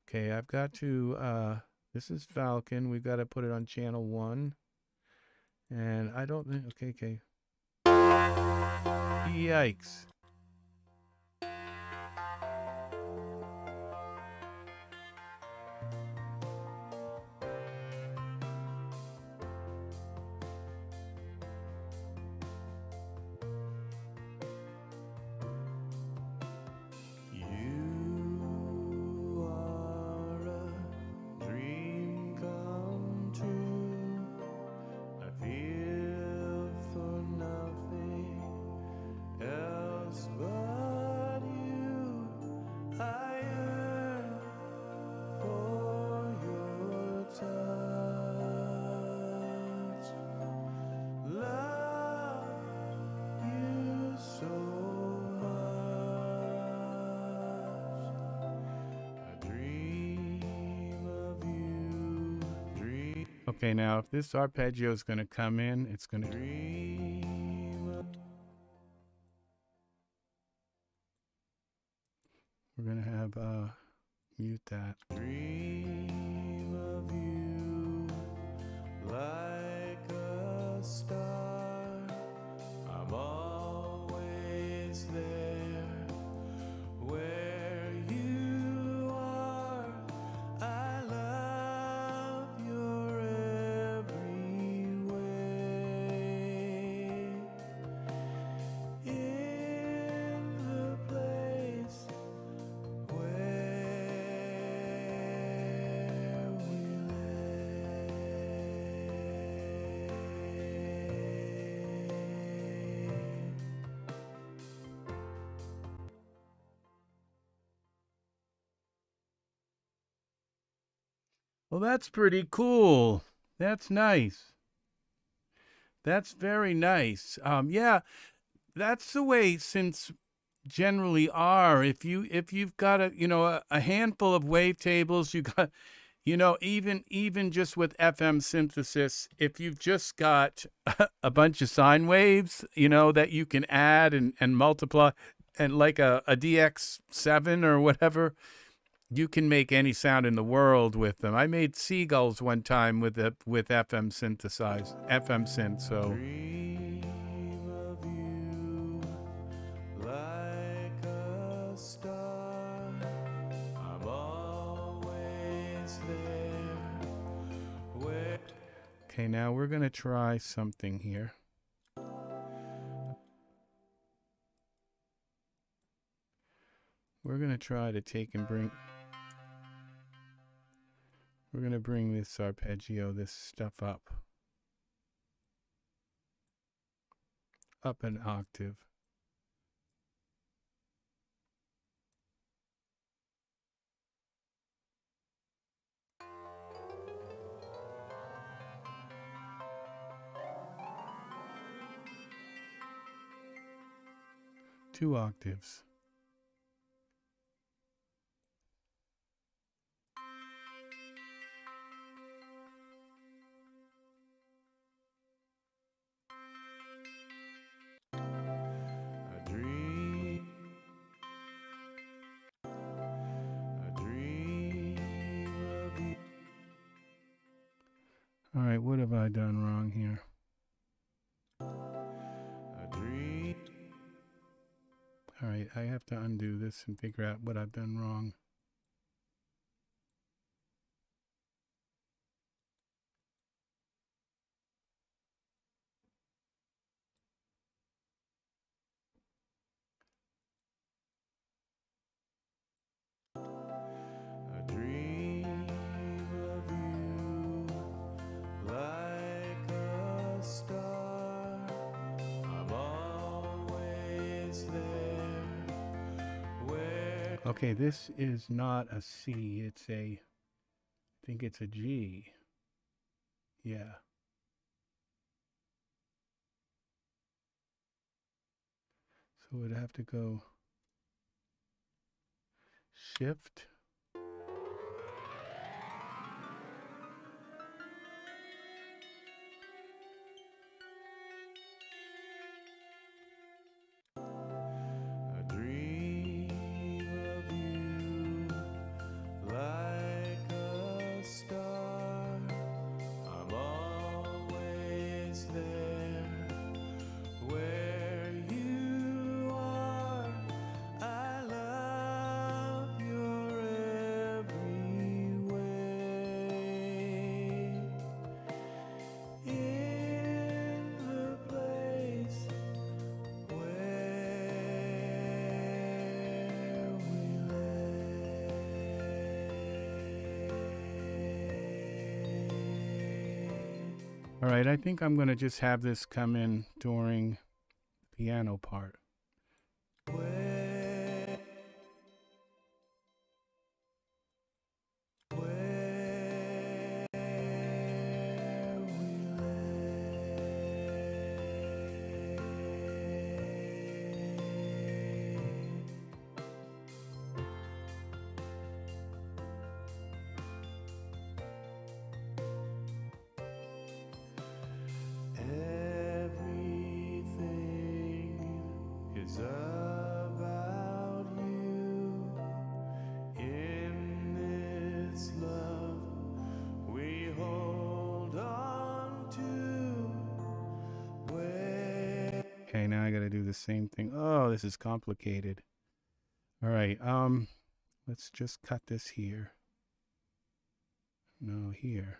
Okay, I've got to, this is Falcon. We've got to put it on channel 1. And I don't think, okay. Yikes. Okay, now if this arpeggio is going to come in, it's going to... We're going to have, mute that. Dream of you like a star. I'm always there where you are. I love your every way. In the place where we lay. Well, that's pretty cool. That's nice. That's very nice. Yeah, that's the way synths generally are. If you've got a handful of wavetables, you got, even just with FM synthesis, if you've just got a bunch of sine waves, that you can add and multiply, and like a DX7 or whatever, you can make any sound in the world with them. I made seagulls one time with FM synth. So like a star, I'm always there. Okay, now we're going to try something here. We're going to try to take and bring... We're going to bring this arpeggio, this stuff up an octave. Two octaves. All right, what have I done wrong here? All right, I have to undo this and figure out what I've done wrong. Okay, this is not a C, it's a, I think it's a G. Yeah. So we'd have to go Shift. All right, I think I'm going to just have this come in during the piano part. Okay, now I got to do the same thing. Oh, this is complicated. All right, let's just cut this here. No, here.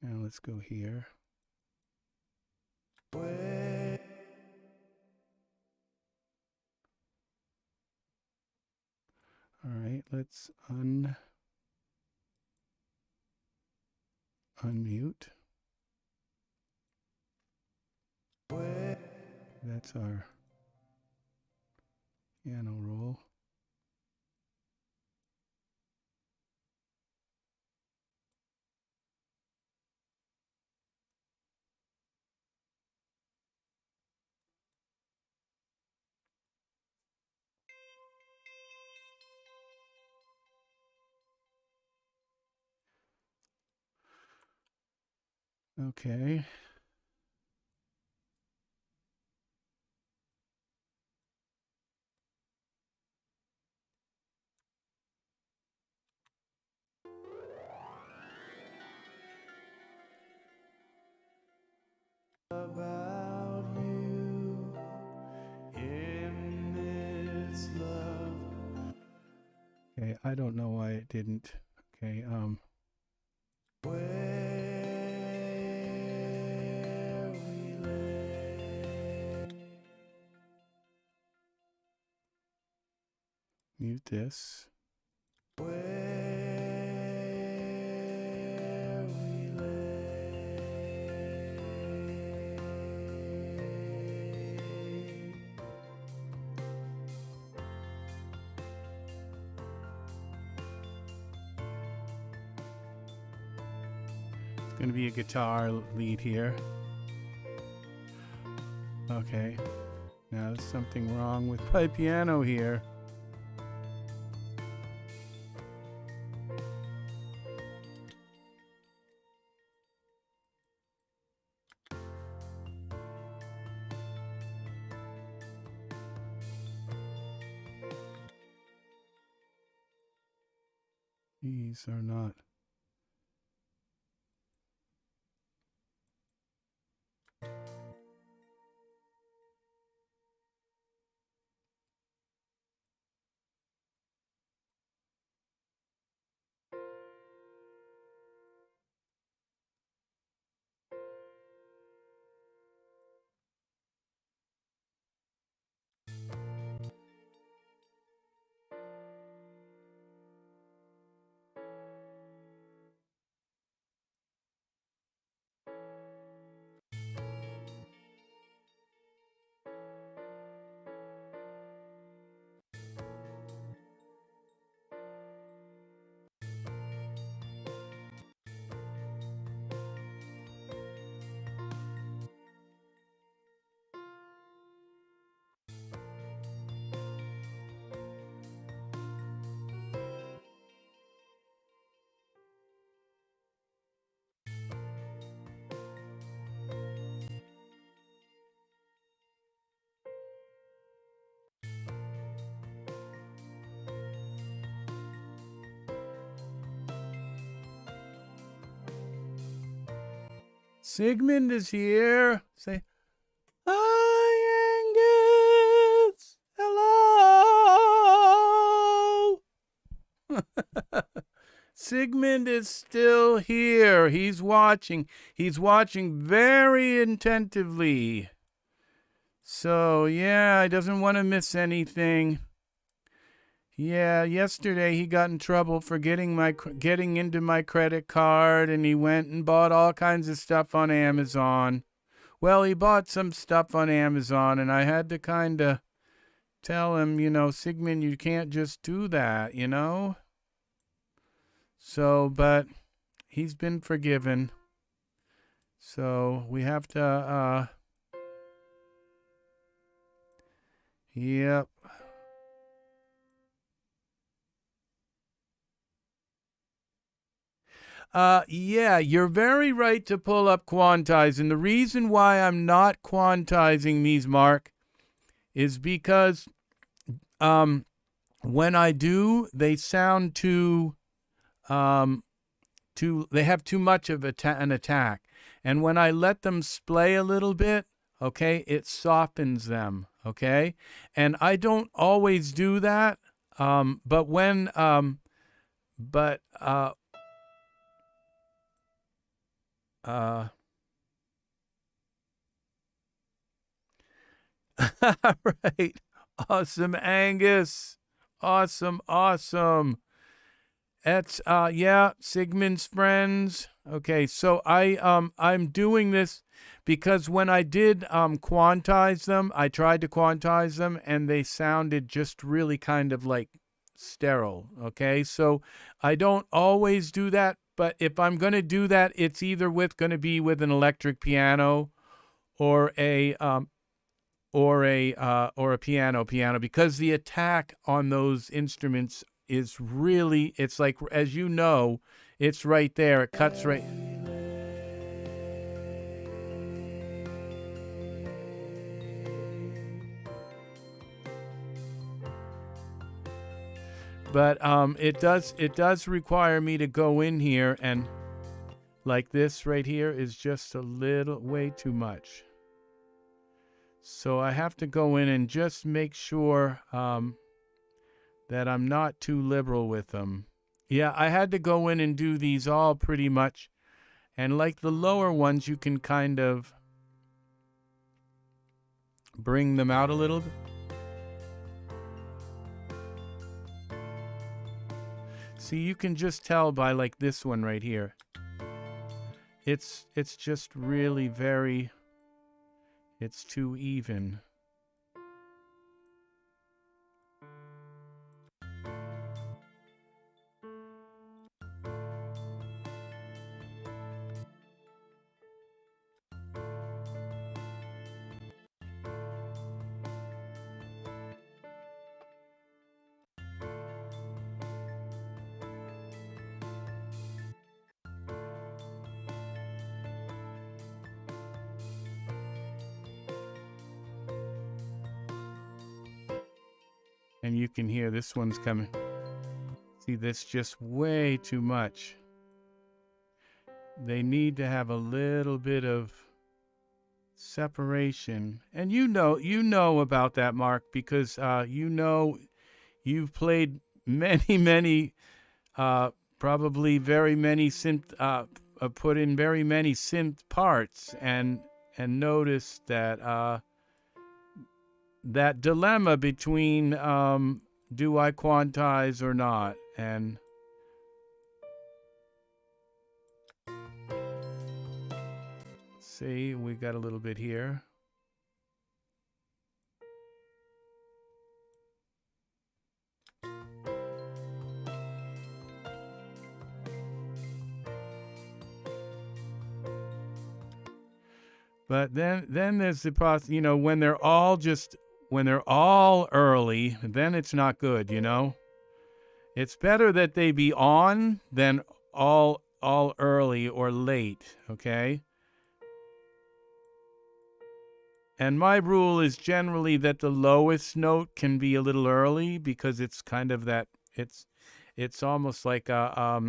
Now let's go here. All right, let's unmute. That's our piano roll. Okay. About you in this love. Okay, I don't know why it didn't. Okay, where we lay. Mute this. Going to be a guitar lead here. Okay, now there's something wrong with my piano here. These are not. Sigmund is here. Say, hi, Angus. Hello. Sigmund is still here. He's watching. He's watching very attentively. So, yeah, he doesn't want to miss anything. Yeah, yesterday he got in trouble for getting into my credit card, and he went and bought all kinds of stuff on Amazon. Well, he bought some stuff on Amazon, and I had to kind of tell him, you know, Sigmund, you can't just do that, you know? So, but he's been forgiven. So we have to, yep. Yeah, you're very right to pull up quantize. And the reason why I'm not quantizing these, Mark, is because when I do, they sound too they have too much of an attack. And when I let them splay a little bit, okay, it softens them, okay? And I don't always do that, but when, right. Awesome, Angus. Awesome, awesome. That's yeah, Sigmund's friends. Okay, so I'm doing this because when I did quantize them, I tried to quantize them and they sounded just really kind of like sterile. Okay, so I don't always do that, but if I'm going to do that, it's either going to be with an electric piano or a piano because the attack on those instruments is really, it's like, as you know, it's right there. It cuts right. But it does require me to go in here, and like this right here is just a little way too much. So I have to go in and just make sure that I'm not too liberal with them. Yeah, I had to go in and do these all pretty much. And like the lower ones, you can kind of bring them out a little bit. See, you can just tell by like this one right here. It's just really very, it's too even. And you can hear this one's coming. See, this just way too much. They need to have a little bit of separation. And you know about that, Mark, because you know you've played many, probably very many synth, put in very many synth parts, and noticed that that dilemma between do I quantize or not, and see, we got a little bit here. But then there's the process, you know, when they're all early, then it's not good, you know. It's better that they be on than all early or late, okay? And my rule is generally that the lowest note can be a little early because it's kind of that, it's almost like a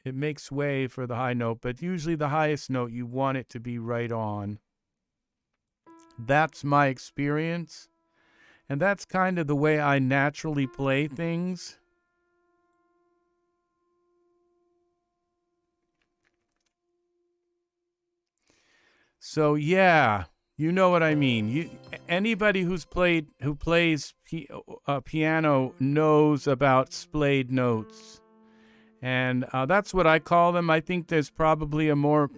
it makes way for the high note, but usually the highest note, you want it to be right on. That's my experience. And that's kind of the way I naturally play things. So yeah, you know what I mean. Anybody who plays piano knows about splayed notes, and that's what I call them. I think there's probably a more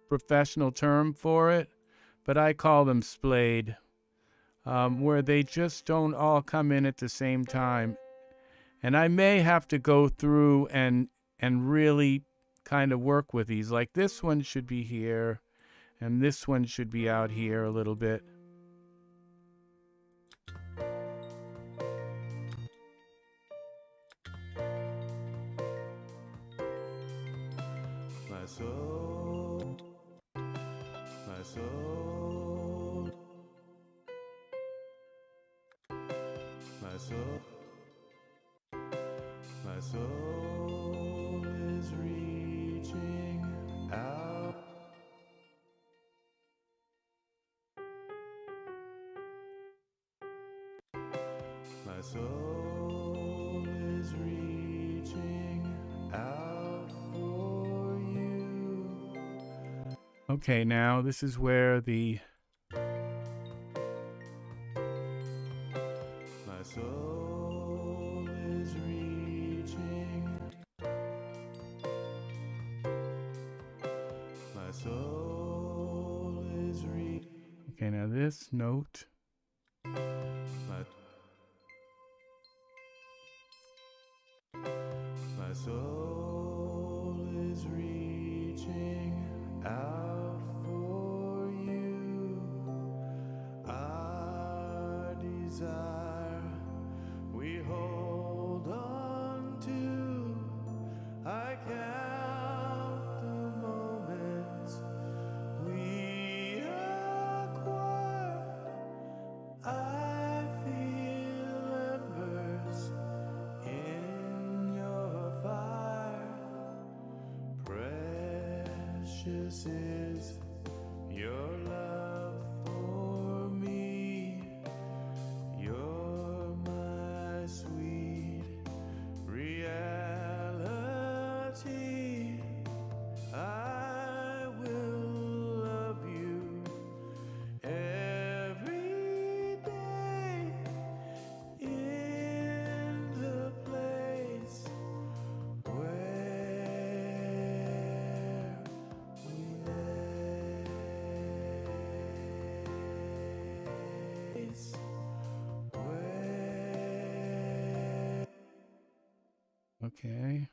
professional term for it, but I call them splayed, where they just don't all come in at the same time. And I may have to go through and really kind of work with these. Like this one should be here. And this one should be out here a little bit. My soul, my soul, my soul, my soul is reaching out. My soul is reaching out for you. Okay, now this is where the my soul is reaching. My soul is okay, now this note. My soul is reaching out for you. Our desire we hold on to. I count the moments we acquire. I feel embers in your fire. Precious is your love for me. You're my sweet reality. I will love you every day in the place where we lay. Okay.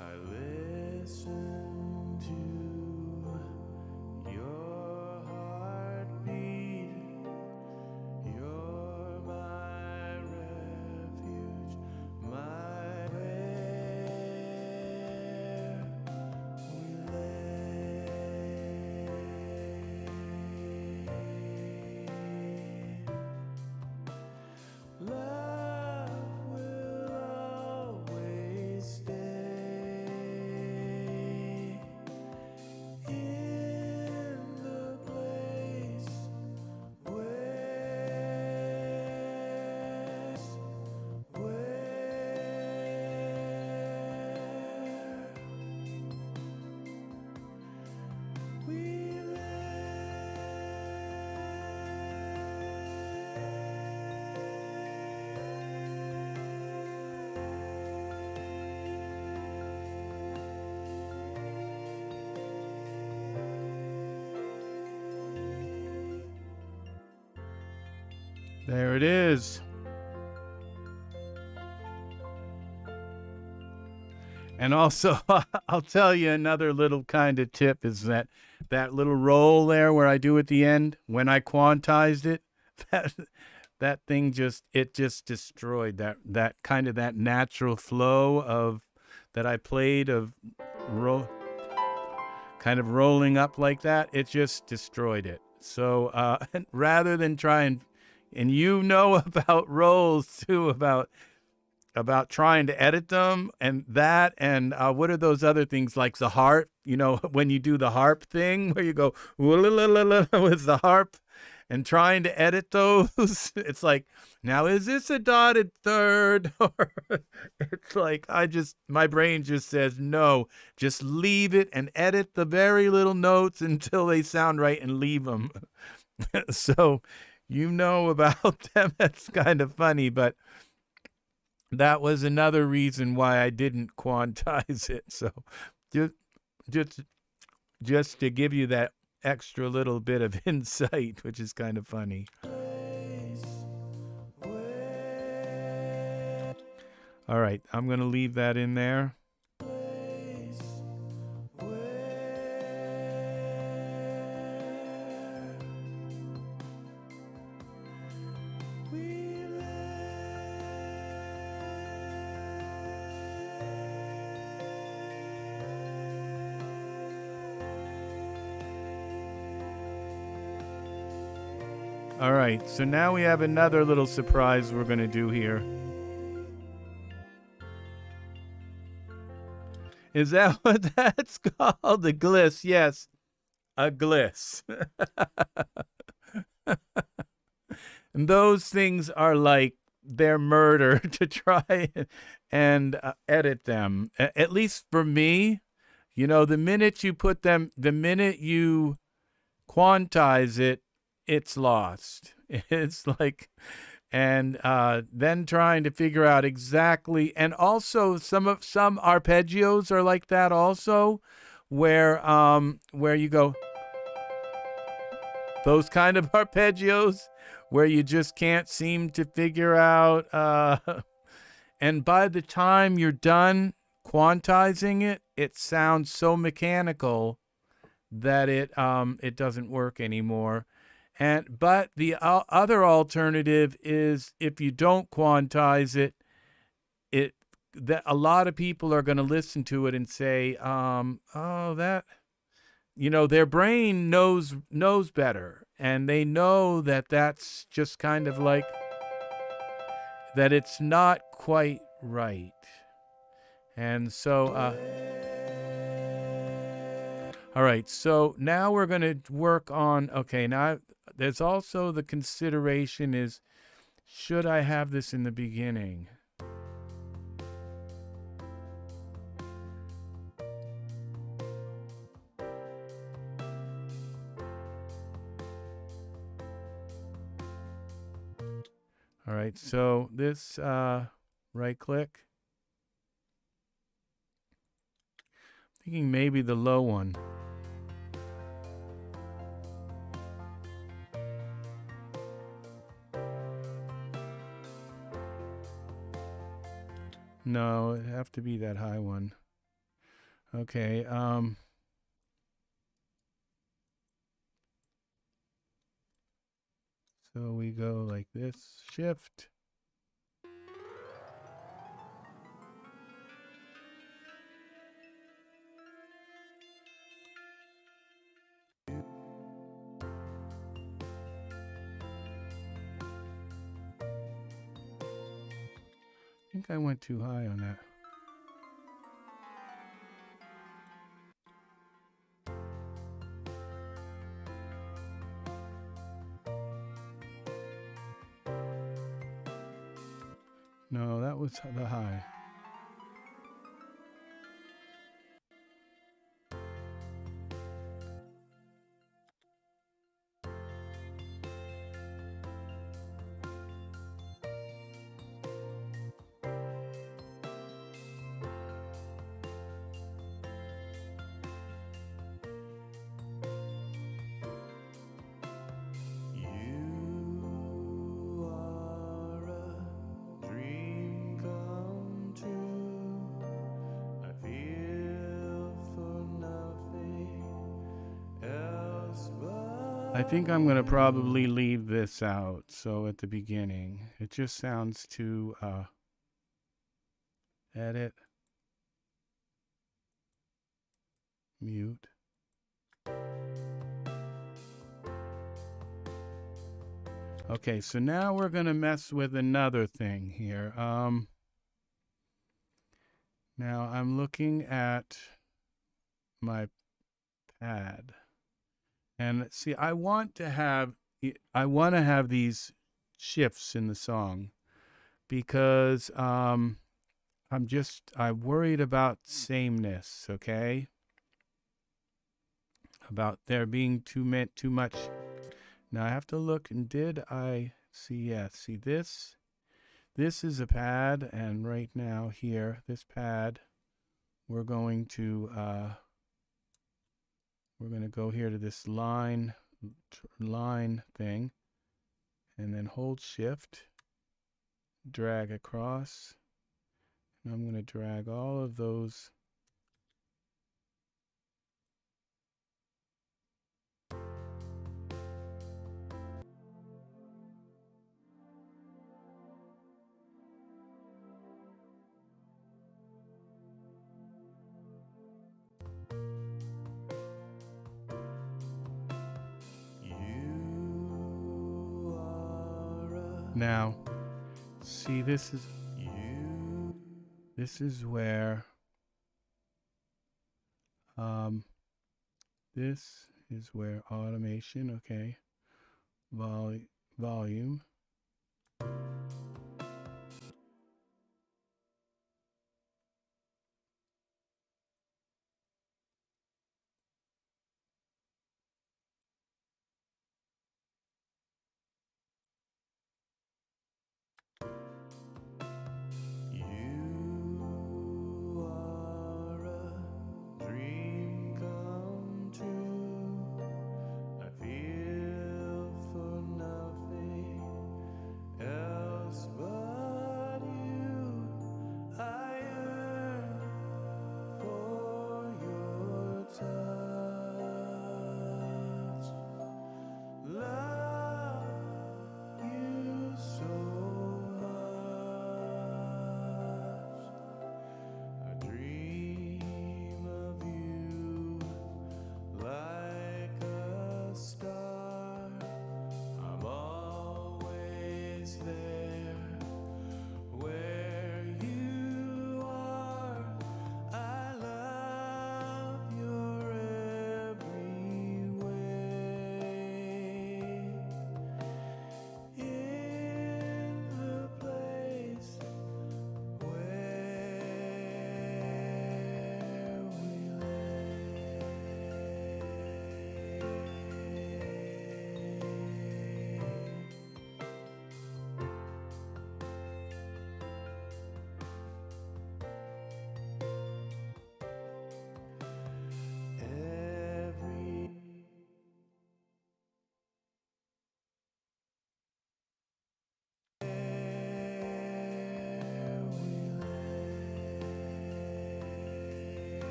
I listen to your heartbeat. You're my refuge, my where we lay. Love will always stay in the place we There it is. And also, I'll tell you another little kind of tip is that little roll there where I do at the end, when I quantized it, that that thing just destroyed that kind of that natural flow of that I played of kind of rolling up like that. It just destroyed it. So rather than try and you know about rolls too, about trying to edit them and that, and what are those other things like the harp, you know, when you do the harp thing where you go with the harp and trying to edit those. It's like, now is this a dotted third? Or it's like, my brain just says, no, just leave it and edit the very little notes until they sound right and leave them. So, you know about them. That's kind of funny, but that was another reason why I didn't quantize it. So just to give you that extra little bit of insight, which is kind of funny. All right, I'm going to leave that in there. All right, so now we have another little surprise we're going to do here. Is that what that's called? A gliss, yes, a gliss. And those things are like, they're murder to try and edit them. At least for me, you know, the minute you quantize it, it's lost. It's like, and then trying to figure out exactly, and also some arpeggios are like that also, where you go, those kind of arpeggios where you just can't seem to figure out, and by the time you're done quantizing it, it sounds so mechanical that it doesn't work anymore. But the other alternative is, if you don't quantize it, that a lot of people are going to listen to it and say, oh, that, you know, their brain knows better, and they know that that's just kind of like, that it's not quite right. And so, all right, so now we're going to work on, okay, now there's also the consideration is, should I have this in the beginning? All right, so this, right click. Thinking maybe the low one. No, it'd have to be that high one. Okay, so we go like this, shift. I think I went too high on that. No, that was the high. I think I'm going to probably leave this out. So at the beginning, it just sounds too, edit, mute. Okay, so now we're going to mess with another thing here. Now I'm looking at my pad. And see, I want to have these shifts in the song because I'm worried about sameness, okay? About there being too much. Now I have to look, and did I see? Yes, see this is a pad, and right now here, this pad, we're going to go here to this line thing, and then hold shift, drag across, and I'm going to drag all of those now. See, this is where this is where automation, okay, volume.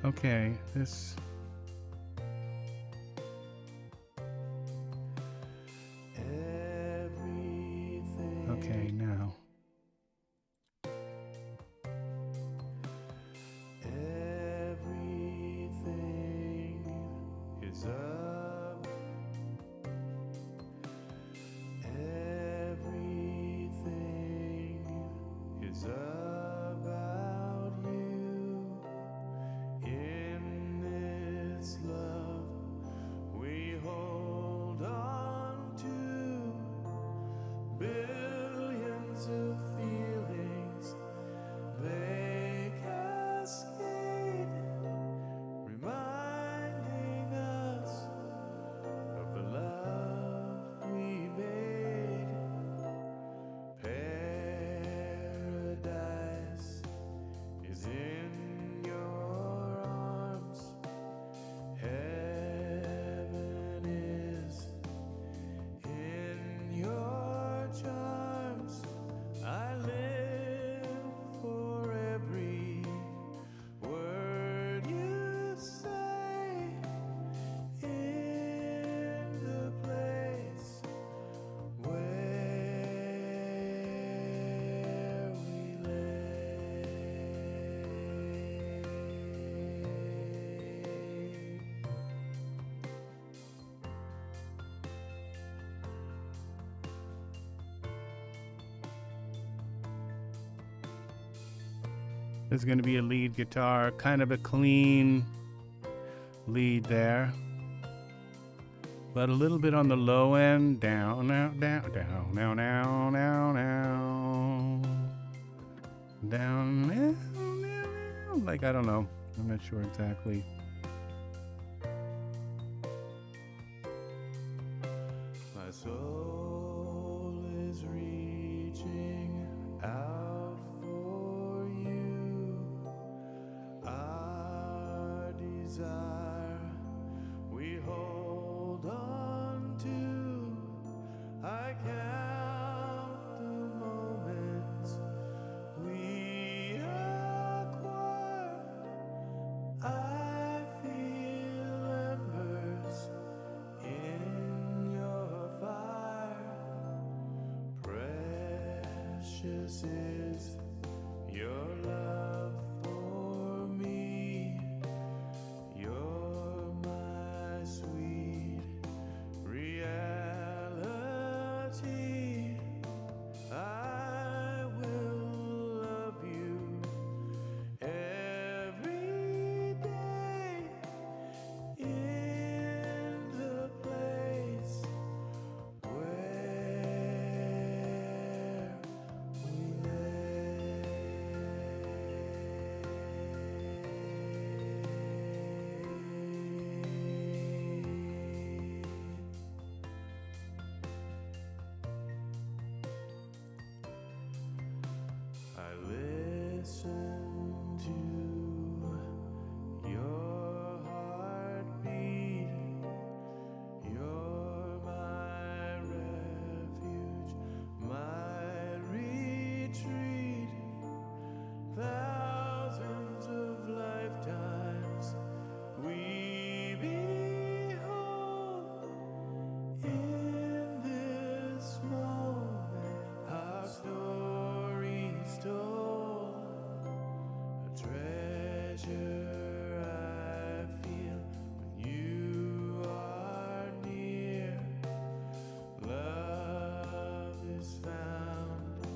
Okay, this. Okay, now. Everything is up. Everything is about you. In this love we hold on to, billions of feelings, they cascade, reminding us of the love we made. Paradise is in your arms. Heaven is in your child. There's going to be a lead guitar, kind of a clean lead there, but a little bit on the low end. Down, down, down, down, down, down, down, down, down, down. Like, I don't know. I'm not sure exactly. My soul is reaching out for you. Our desire we hold on to. I count the moments we acquire. I feel embers in your fire. Precious is your love for me. You're my sweet reality. I will love you every day in the place where we lay. I listen to your heartbeat. You're my refuge, my retreat. Thousands of lifetimes we behold in this moment. Our stories told, a treasure I feel when you are near. Love is found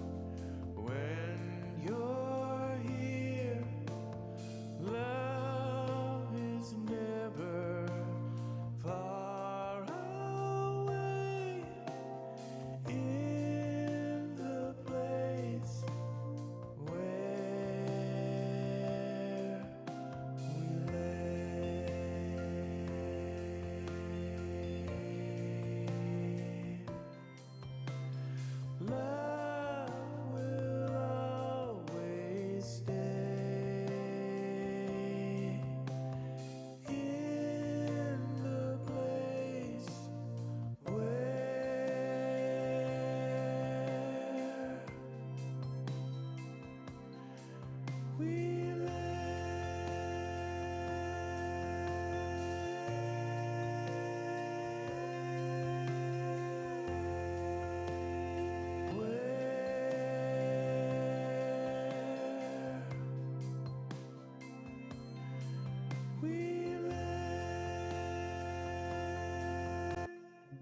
when you're here. Love is never far away in the place where we lay. Love will always stay in the place where we lay.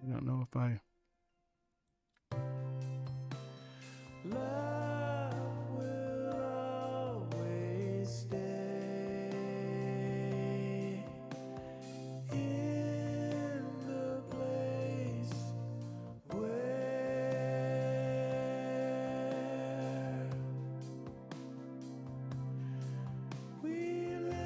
I don't know if I. Love will always stay in the place where we lay.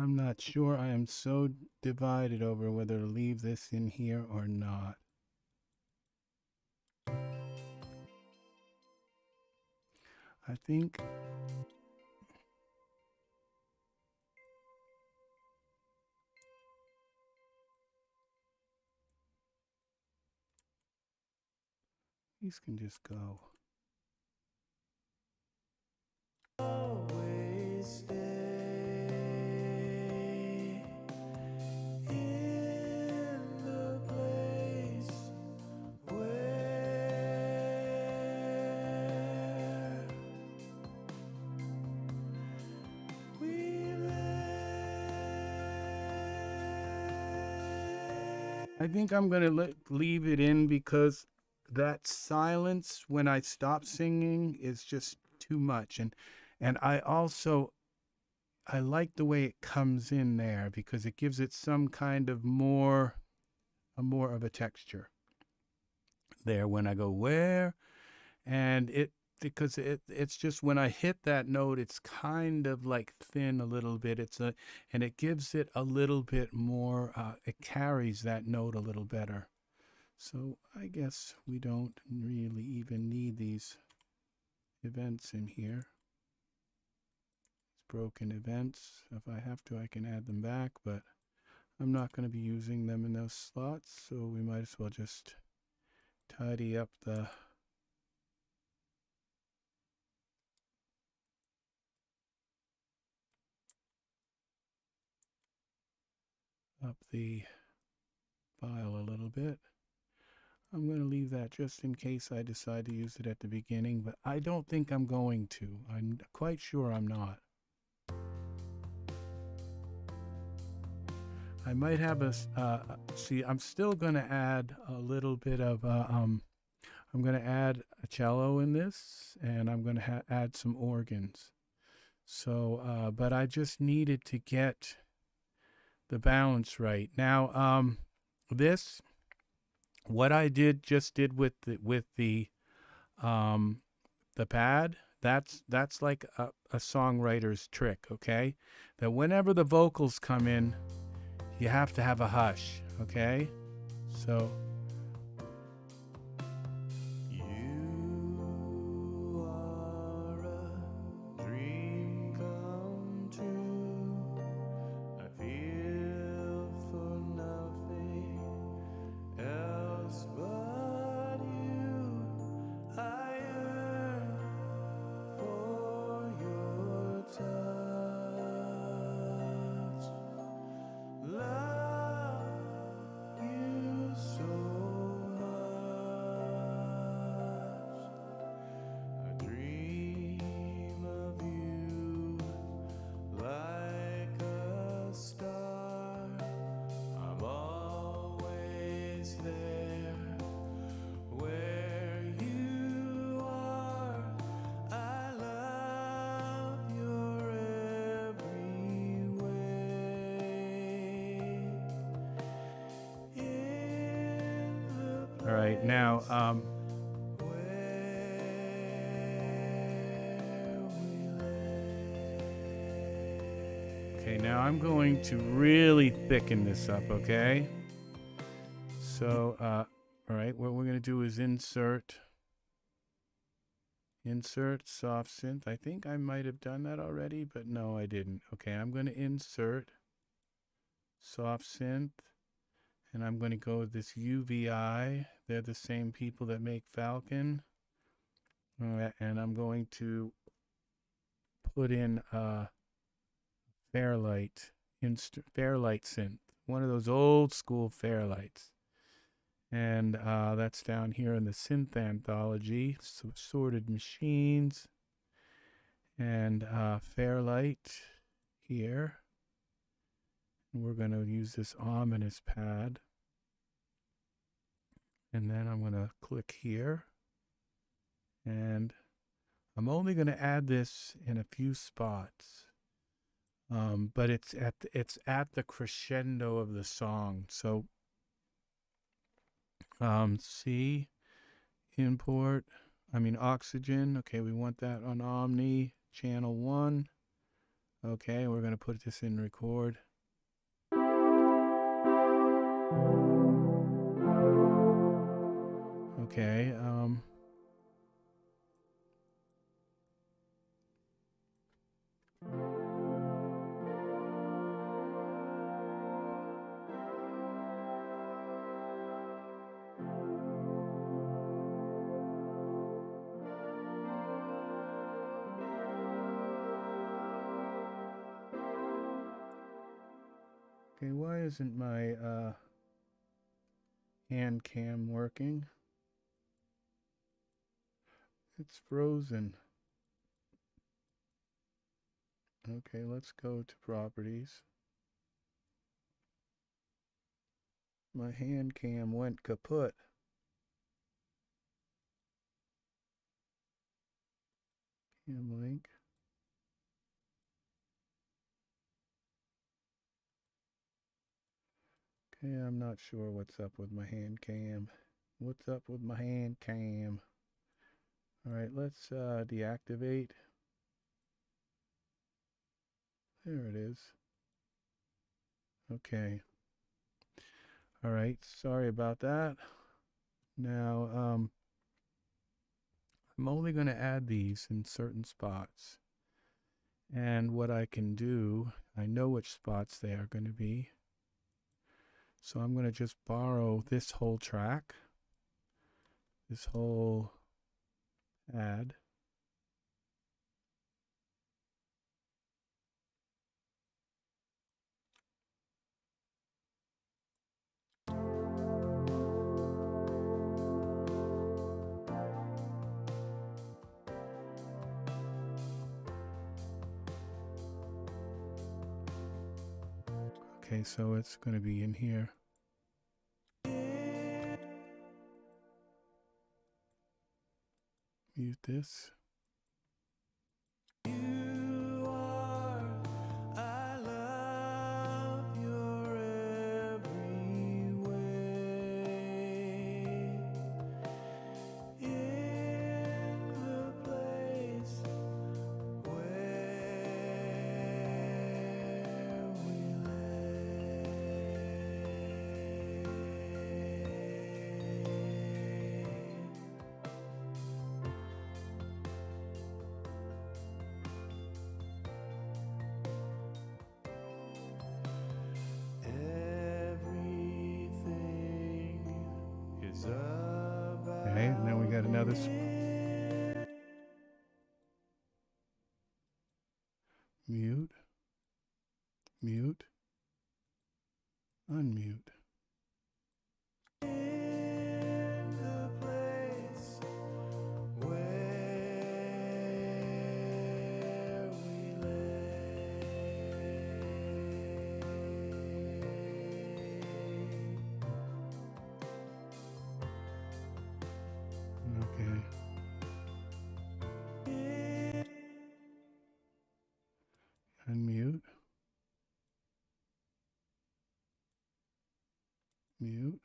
I'm not sure. I am so divided over whether to leave this in here or not. I think these can just go. Always stay in the place where we live. I think I'm going to leave it in because that silence when I stop singing is just too much. And I also, I like the way it comes in there because it gives it some kind of more of a texture there when I go where, and because it's just when I hit that note, it's kind of like thin a little bit. And it gives it a little bit more, it carries that note a little better. So I guess we don't really even need these events in here. Broken events. If I have to, I can add them back, but I'm not going to be using them in those slots, so we might as well just tidy up the file a little bit. I'm going to leave that just in case I decide to use it at the beginning, but I don't think I'm going to. I'm quite sure I'm not. I might have a, see, I'm still going to add a little bit of, I'm going to add a cello in this, and I'm going to add some organs. So, but I just needed to get the balance right. Now, this, what I just did with the pad, that's like a songwriter's trick, okay? That whenever the vocals come in, you have to have a hush, okay? So you are a dream come true. I feel for nothing else but you. I yearn for your touch. Love you so much. I dream of you like a star. I'm always there where you are. I love your every way. All right, now okay, now I'm going to really thicken this up, okay? So, all right, what we're going to do is insert soft synth. I think I might have done that already, but no, I didn't. Okay, I'm going to insert soft synth, and I'm going to go with this UVI. They're the same people that make Falcon. And I'm going to put in Fairlight synth, one of those old school Fairlights. And that's down here in the synth anthology, so sorted machines, and Fairlight here. And we're going to use this ominous pad. And then I'm going to click here. And I'm only going to add this in a few spots. But it's at the crescendo of the song. So C, import, oxygen. Okay, we want that on Omni, channel 1. Okay, we're going to put this in record. Okay, okay, why isn't my hand cam working? It's frozen. Okay, let's go to properties. My hand cam went kaput. Cam link. Okay, I'm not sure what's up with my hand cam. What's up with my hand cam? Alright, let's deactivate. There it is. Okay. Alright, sorry about that. Now, I'm only going to add these in certain spots. And what I can do, I know which spots they are going to be. So I'm going to just borrow this whole track, this whole add. Okay, so it's going to be in here. Mute this. Okay, and then we got another mute, mute, unmute. Okay. Unmute. Mute.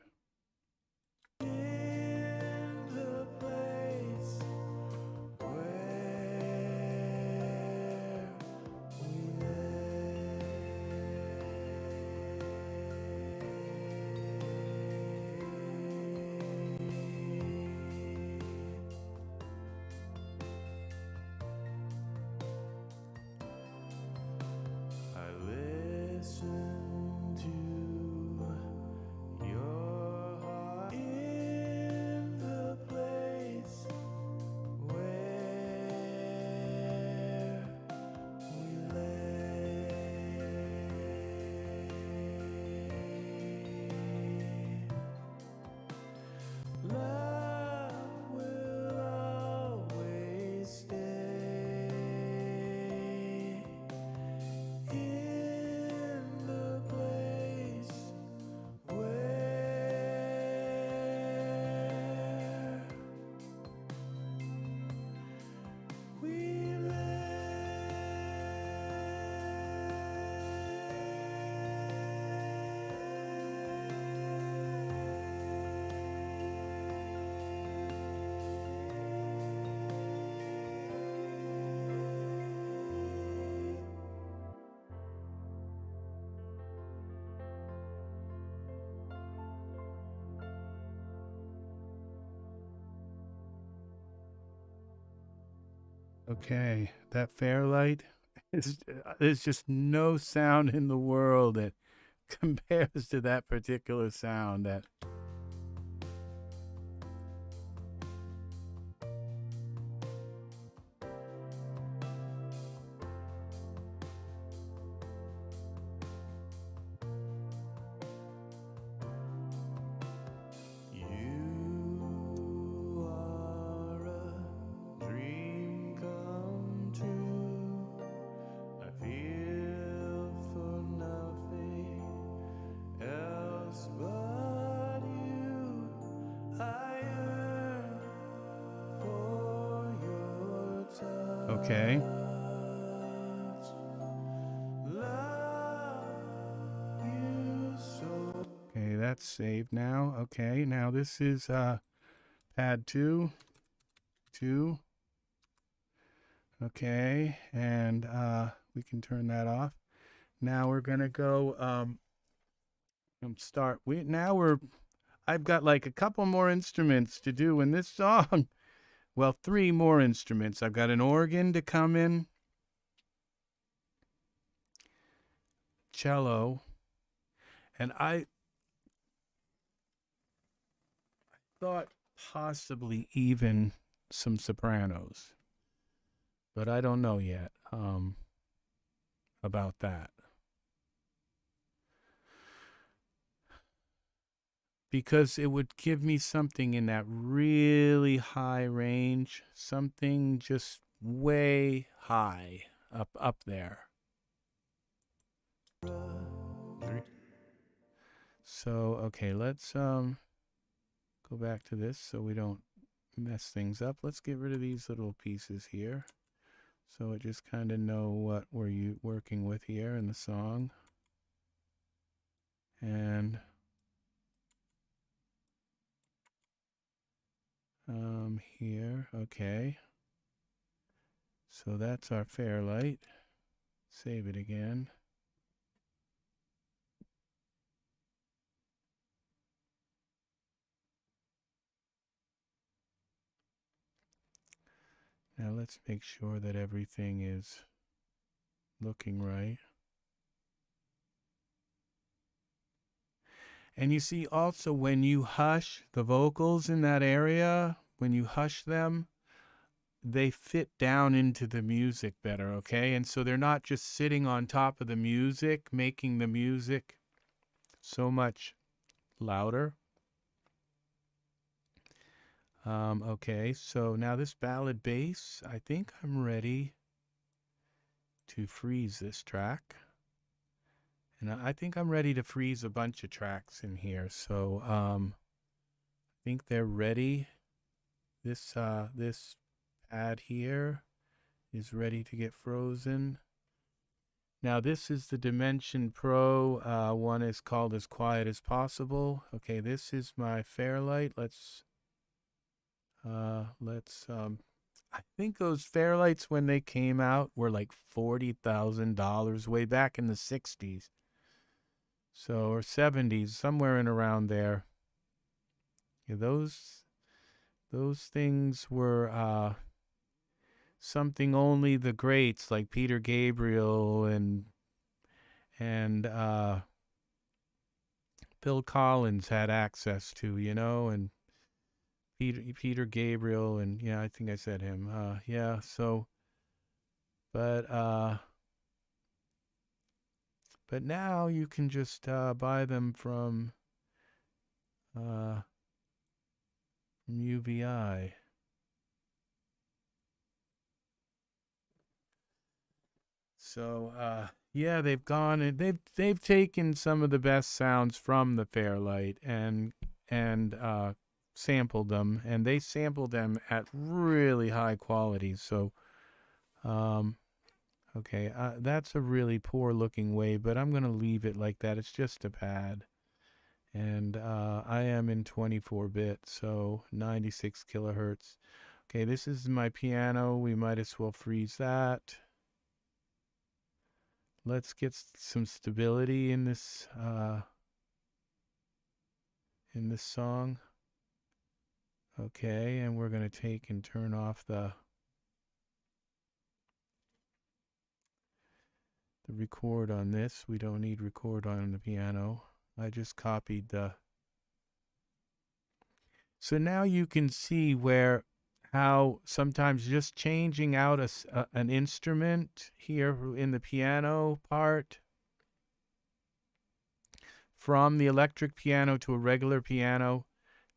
Okay, that Fairlight is, there's just no sound in the world that compares to that particular sound. That okay. Okay, that's saved now. Okay, now this is pad 2. Okay, and we can turn that off. Now we're gonna go start. I've got like a couple more instruments to do in this song. Well, 3 more instruments. I've got an organ to come in, cello, and I thought possibly even some sopranos, but I don't know yet about that. Because it would give me something in that really high range, something just way high up there. So, okay, let's go back to this so we don't mess things up. Let's get rid of these little pieces here. So it just kind of know what we're working with here in the song. And here, okay. So that's our Fairlight. Save it again. Now let's make sure that everything is looking right. And you see also when you hush the vocals in that area, when you hush them, they fit down into the music better, okay? And so they're not just sitting on top of the music, making the music so much louder. Okay, so now this ballad bass, I think I'm ready to freeze this track. And I think I'm ready to freeze a bunch of tracks in here. So I think they're ready. This pad here is ready to get frozen. Now this is the Dimension Pro. One is called As Quiet as Possible. Okay, this is my Fairlight. I think those Fairlights when they came out were like $40,000 way back in the 60s. So, or 70s, somewhere in around there. Yeah, those things were something only the greats like Peter Gabriel and Bill Collins had access to, you know, and Peter Gabriel, and yeah, I think I said him. Yeah, so but now you can just buy them from UVI. So yeah, they've gone and they've taken some of the best sounds from the Fairlight and sampled them, and they sampled them at really high quality. So okay, that's a really poor looking wave, but I'm gonna leave it like that. It's just a pad. And I am in 24-bit, so 96 kilohertz. Okay, this is my piano. We might as well freeze that. Let's get some stability in this song. Okay, and we're going to take and turn off the record on this. We don't need record on the piano. I just copied the... So now you can see how sometimes just changing out an instrument here in the piano part from the electric piano to a regular piano,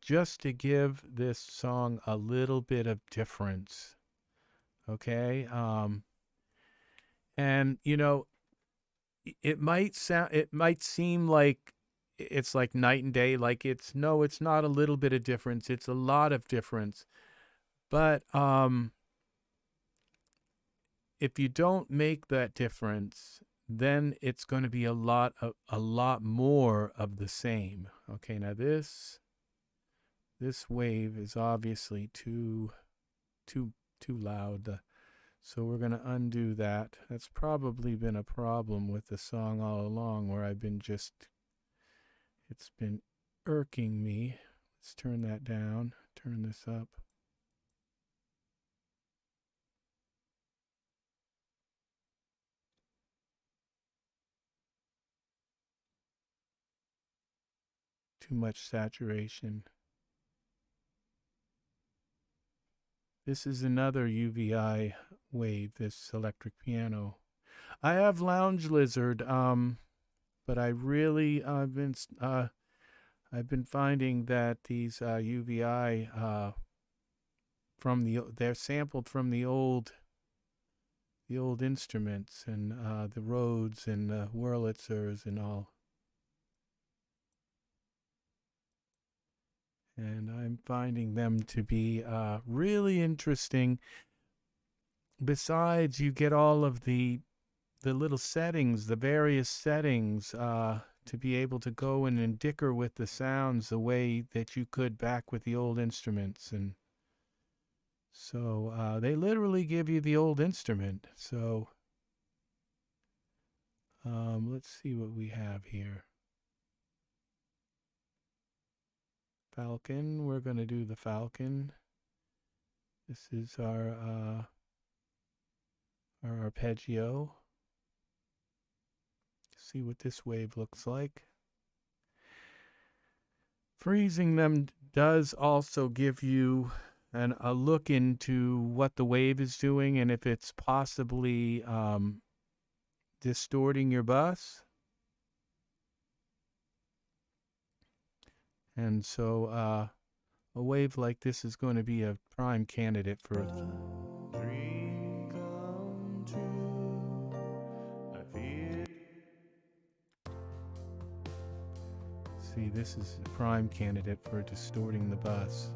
just to give this song a little bit of difference. Okay? And you know, it might seem like it's like night and day, like it's not a little bit of difference, it's a lot of difference. But if you don't make that difference, then it's going to be a lot more of the same. Okay, now this wave is obviously too loud. So we're going to undo that. That's probably been a problem with the song all along, where I've been it's been irking me. Let's turn that down, turn this up. Too much saturation. This is another UVI wave, this electric piano. I have Lounge Lizard, but I really I've been finding that these UVI they're sampled from the old instruments, and the Rhodes and the Wurlitzers and all. And I'm finding them to be really interesting. Besides, you get all of the little settings, the various settings, to be able to go in and dicker with the sounds the way that you could back with the old instruments. And so they literally give you the old instrument. So let's see what we have here. Falcon, we're going to do the Falcon. This is our arpeggio. See what this wave looks like. Freezing them does also give you a look into what the wave is doing, and if it's possibly distorting your bus. And so a wave like this is going to be a prime candidate for a dream come true. I feel. See, this is a prime candidate for distorting the bus.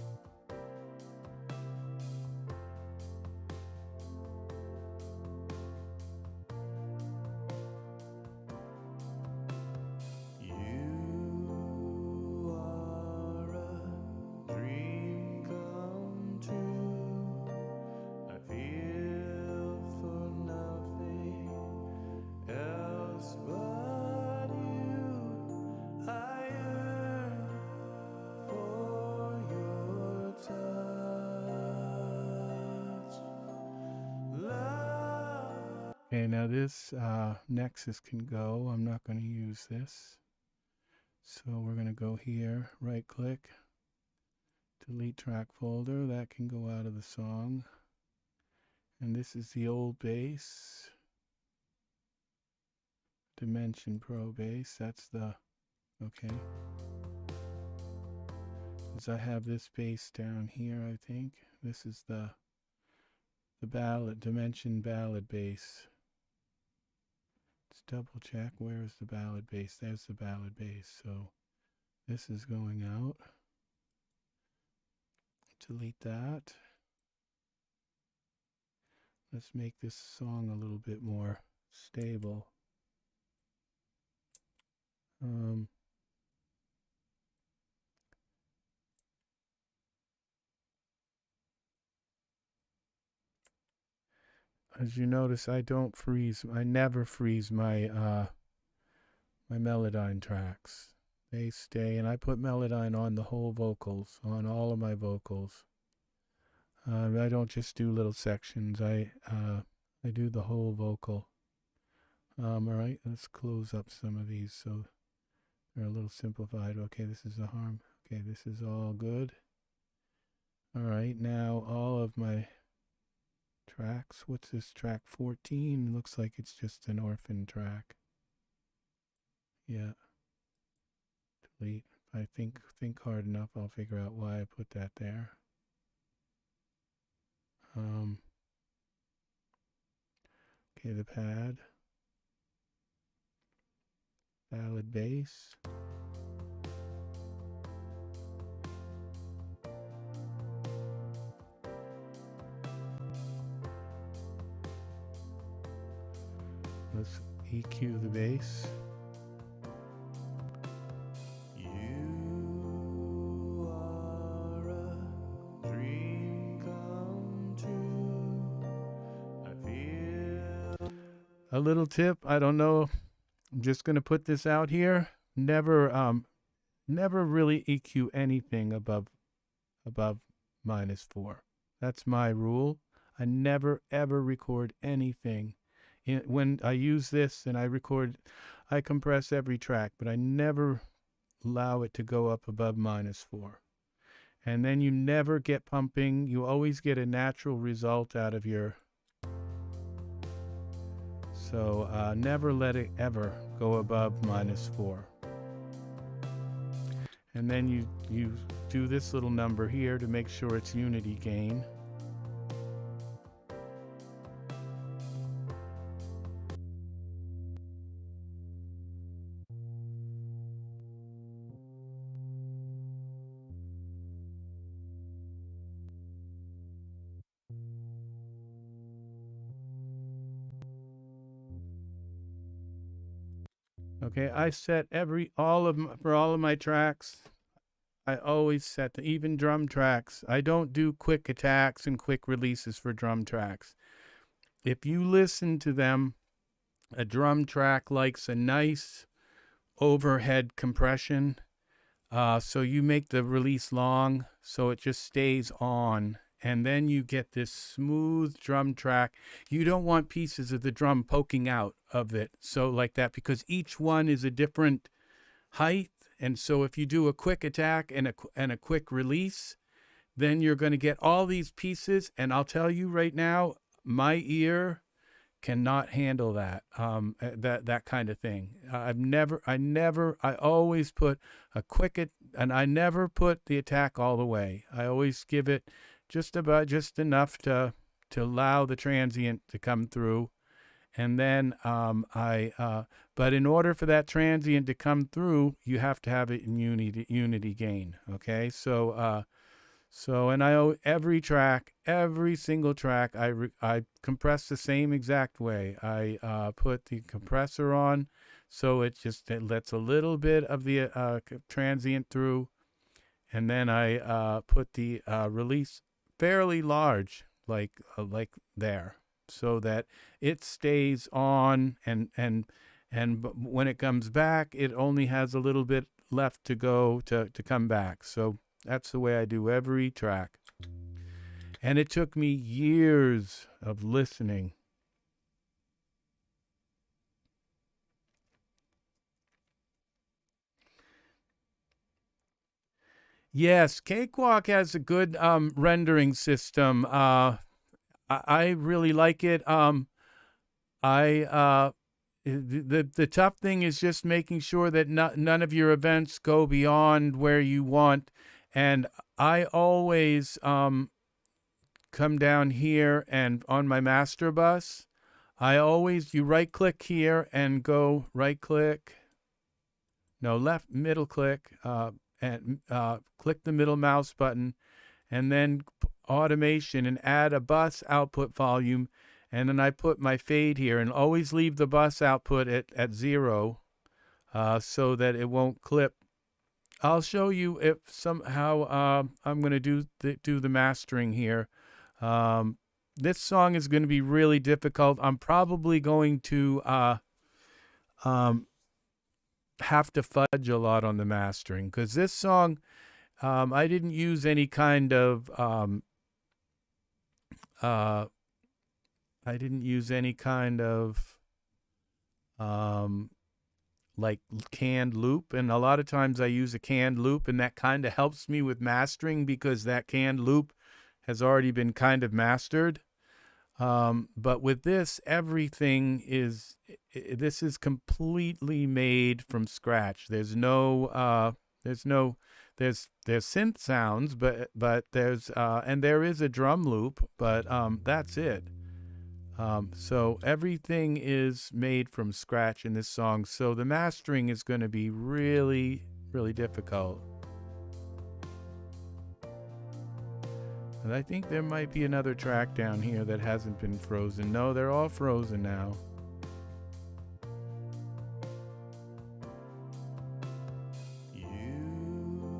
Okay, now this Nexus can go. I'm not going to use this. So we're going to go here, right click, delete track folder. That can go out of the song. And this is the old bass. Dimension Pro bass. That's the, okay. Because I have this bass down here, I think. This is the ballad, Dimension ballad bass. Let's double check. Where's the ballad bass? There's the ballad bass. So this is going out. Delete that. Let's make this song a little bit more stable. As you notice, I never freeze my my Melodyne tracks. They stay, and I put Melodyne on the whole vocals, on all of my vocals. I don't just do little sections. I do the whole vocal All right, let's close up some of these so they're a little simplified. Okay, this is the harm. Okay, this is all good. All right, now all of my tracks. What's this track 14? Looks like it's just an orphan track. Yeah. Delete. If I think hard enough, I'll figure out why I put that there. Okay, the pad. Valid bass. Let's EQ the bass. You are a dream come true. I feel. A little tip, I don't know. I'm just going to put this out here. Never really EQ anything above -4. That's my rule. I never ever record anything. When I use this and I record, I compress every track, but I never allow it to go up above -4. And then you never get pumping. You always get a natural result out of your. So never let it ever go above -4. And then you do this little number here to make sure it's unity gain. Okay, I set for all of my tracks. I always set even drum tracks. I don't do quick attacks and quick releases for drum tracks. If you listen to them, a drum track likes a nice overhead compression. So you make the release long so it just stays on. And then you get this smooth drum track. You don't want pieces of the drum poking out of it. So like that, because each one is a different height. And so if you do a quick attack and a quick release, then you're going to get all these pieces. And I'll tell you right now, my ear cannot handle that, that kind of thing. I always put a quick, and I never put the attack all the way. I always give it just enough to allow the transient to come through. And then but in order for that transient to come through, you have to have it in unity gain. Okay, so and every single track, I compress the same exact way. I put the compressor on, so it lets a little bit of the transient through, and then I put the release fairly large, like there, so that it stays on, and when it comes back, it only has a little bit left to go to come back. So that's the way I do every track. And it took me years of listening. Yes, Cakewalk has a good rendering system. I really like it. The tough thing is just making sure that none of your events go beyond where you want. And I always come down here, and on my master bus, you right click here and go right click, no, left middle click, and click the middle mouse button, and then automation, and add a bus output volume. And then I put my fade here, and always leave the bus output at 0 so that it won't clip. I'll show you if somehow I'm going to do the mastering here. This song is going to be really difficult. I'm probably going to have to fudge a lot on the mastering, because this song, I didn't use any kind of like canned loop, and a lot of times I use a canned loop, and that kind of helps me with mastering because that canned loop has already been kind of mastered. But with this, everything is, this is completely made from scratch. There's synth sounds, but there's, and there is a drum loop, but, that's it. So everything is made from scratch in this song. So the mastering is going to be really, really difficult. And I think there might be another track down here that hasn't been frozen. No, they're all frozen now.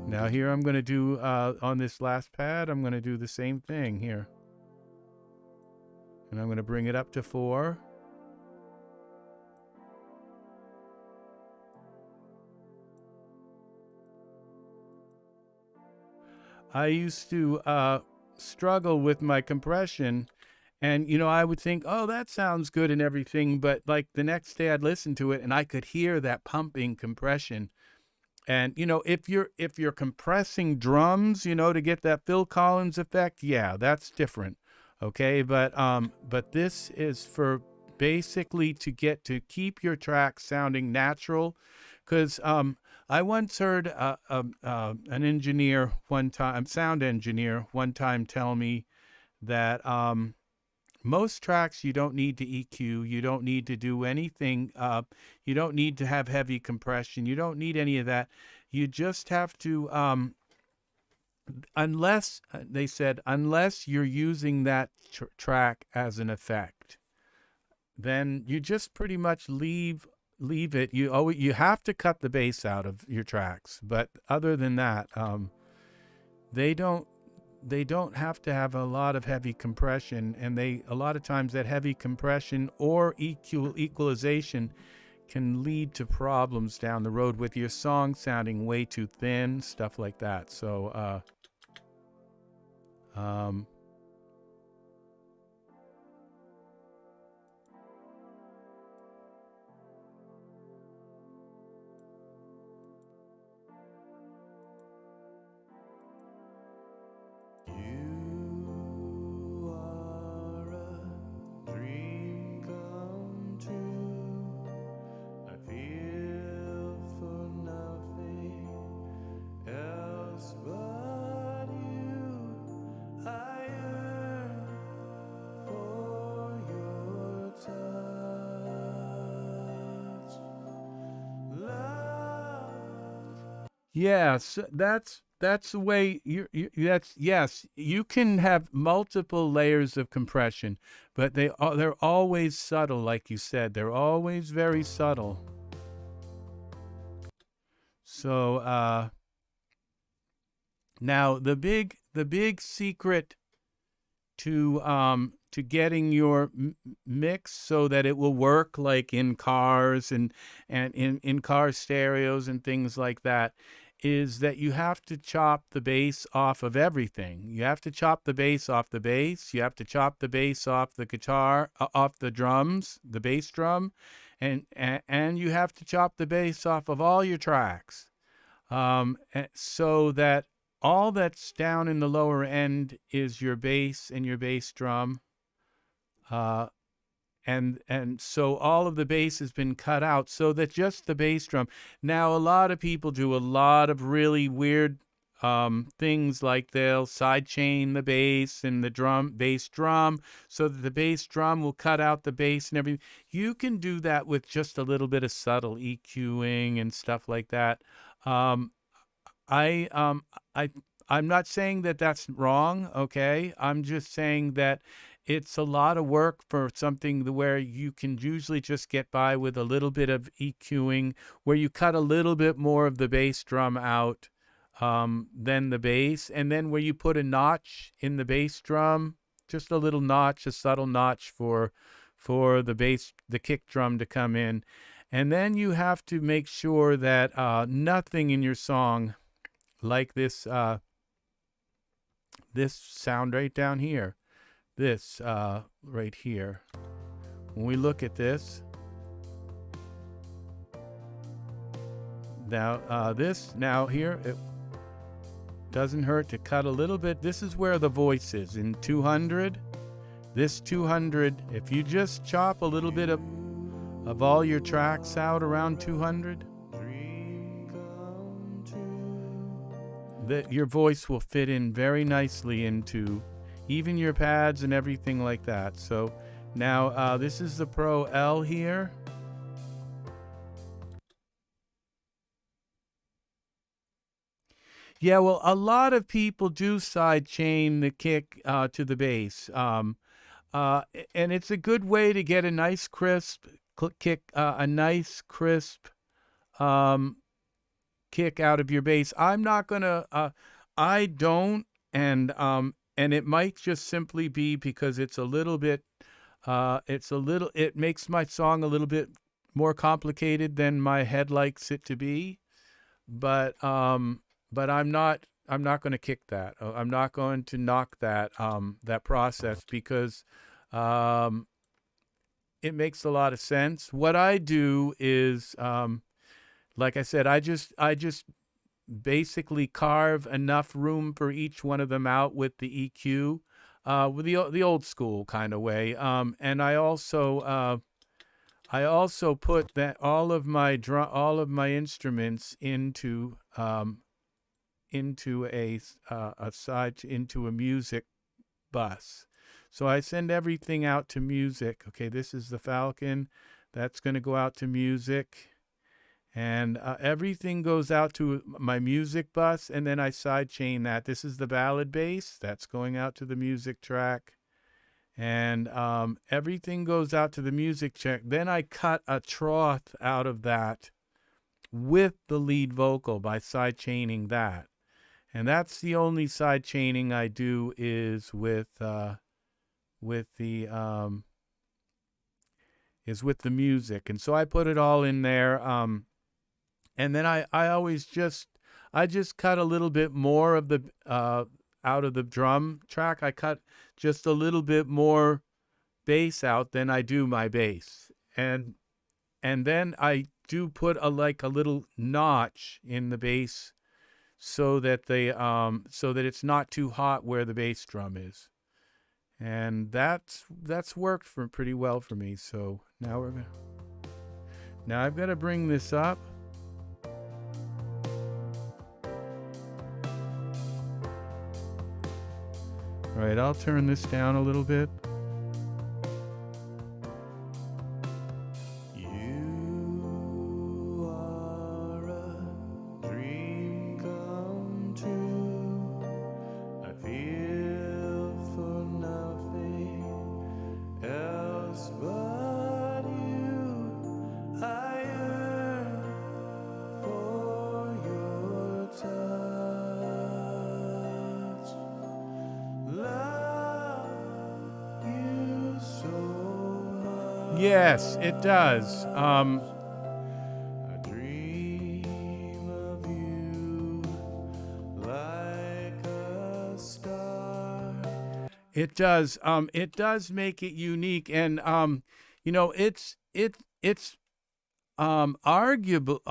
Now here I'm going to do, on this last pad, I'm going to do the same thing here. And I'm going to bring it up to 4. I used to struggle with my compression, and you know, I would think, oh, that sounds good and everything, but like the next day I'd listen to it and I could hear that pumping compression. And you know, if you're compressing drums, you know, to get that Phil Collins effect, yeah, that's different. Okay, but this is for basically to keep your track sounding natural, because I once heard an engineer one time, sound engineer one time, tell me that most tracks you don't need to EQ, you don't need to do anything, you don't need to have heavy compression, you don't need any of that. You just have to, unless, they said, unless you're using that track as an effect, then you just pretty much leave it. You have to cut the bass out of your tracks, but other than that, they don't have to have a lot of heavy compression, and a lot of times that heavy compression or equalization can lead to problems down the road with your song sounding way too thin, stuff like that. So yes, that's the way that's, yes, you can have multiple layers of compression, but they're always subtle, like you said. They're always very subtle. So now the big secret to getting your mix so that it will work like in cars and in car stereos and things like that is that you have to chop the bass off of everything. You have to chop the bass off the bass. You have to chop the bass off the guitar, off the drums, the bass drum, and you have to chop the bass off of all your tracks, so that all that's down in the lower end is your bass and your bass drum. And so all of the bass has been cut out so that just the bass drum. Now, a lot of people do a lot of really weird things, like they'll sidechain the bass and the bass drum, so that the bass drum will cut out the bass and everything. You can do that with just a little bit of subtle EQing and stuff like that. I'm not saying that that's wrong, okay? I'm just saying that it's a lot of work for something where you can usually just get by with a little bit of EQing, where you cut a little bit more of the bass drum out than the bass, and then where you put a notch in the bass drum, just a little notch, a subtle notch for the kick drum to come in. And then you have to make sure that nothing in your song, like this sound right down here, this right here, when we look at this, Now here, it doesn't hurt to cut a little bit. This is where the voice is in 200. This 200, if you just chop a little bit of all your tracks out around 200, that your voice will fit in very nicely into even your pads and everything like that. So now this is the Pro L here. Yeah, well, a lot of people do sidechain the kick to the bass, and it's a good way to get a nice crisp kick, a nice crisp kick out of your bass. I'm not gonna, I don't, and it might just simply be because it's a little bit, it makes my song a little bit more complicated than my head likes it to be, but I'm not going to kick that. I'm not going to knock that that process because it makes a lot of sense. What I do is, like I said, I just basically carve enough room for each one of them out with the EQ, with the old school kind of way. And I also put that all of my instruments into a music bus. So I send everything out to music. Okay, this is the Falcon. That's going to go out to music. And everything goes out to my music bus, and then I sidechain that. This is the ballad bass. That's going out to the music track. And everything goes out to the music track. Then I cut a trough out of that with the lead vocal by sidechaining that. And that's the only sidechaining I do is with the music. And so I put it all in there. And then I always just cut a little bit more of the out of the drum track. I cut just a little bit more bass out than I do my bass. And then I do put a little notch in the bass so that it's not too hot where the bass drum is. And that's worked for pretty well for me. So now I've got to bring this up. All right, I'll turn this down a little bit. Yes, it does. I dream of you like a star. It does. It does make it unique, and it's arguable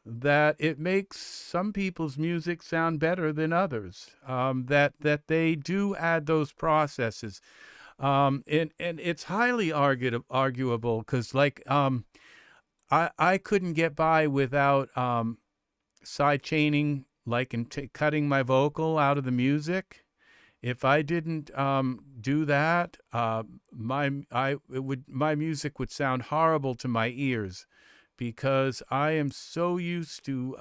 that it makes some people's music sound better than others. That they do add those processes. And it's highly arguable because I couldn't get by without sidechaining, like cutting my vocal out of the music. If I didn't do that, my music would sound horrible to my ears because I am so used to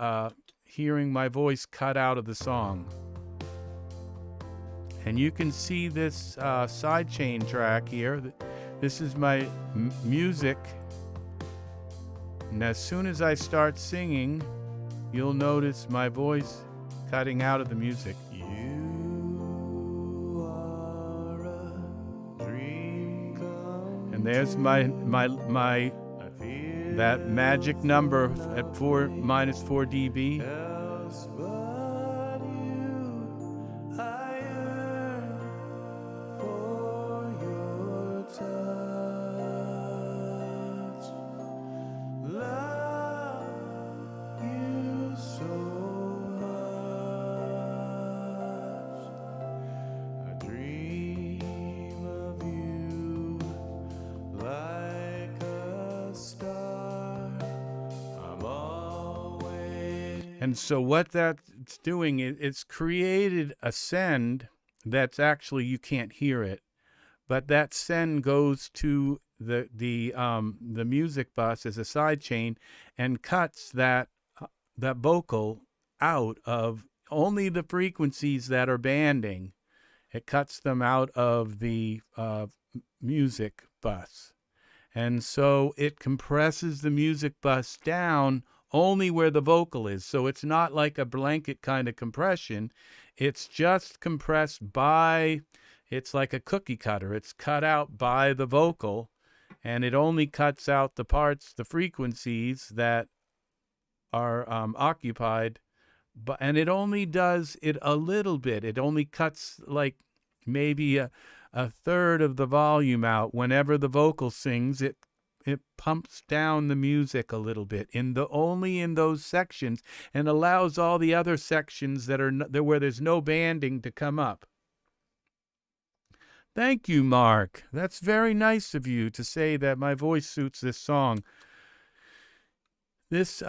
hearing my voice cut out of the song. And you can see this sidechain track here. This is my music. And as soon as I start singing, you'll notice my voice cutting out of the music. You are a dream come and there's that magic number at -4 dB. And so what that's doing is it's created a send that's actually, you can't hear it, but that send goes to the music bus as a sidechain and cuts that vocal out of only the frequencies that are banding. It cuts them out of the music bus. And so it compresses the music bus down only where the vocal is. So it's not like a blanket kind of compression. It's just compressed by, it's like a cookie cutter. It's cut out by the vocal, and it only cuts out the parts, the frequencies that are occupied. And it only does it a little bit. It only cuts like maybe a third of the volume out. Whenever the vocal sings, it pumps down the music a little bit only in those sections, and allows all the other sections that are where there's no banding to come up. Thank you, Mark. That's very nice of you to say that my voice suits this song. This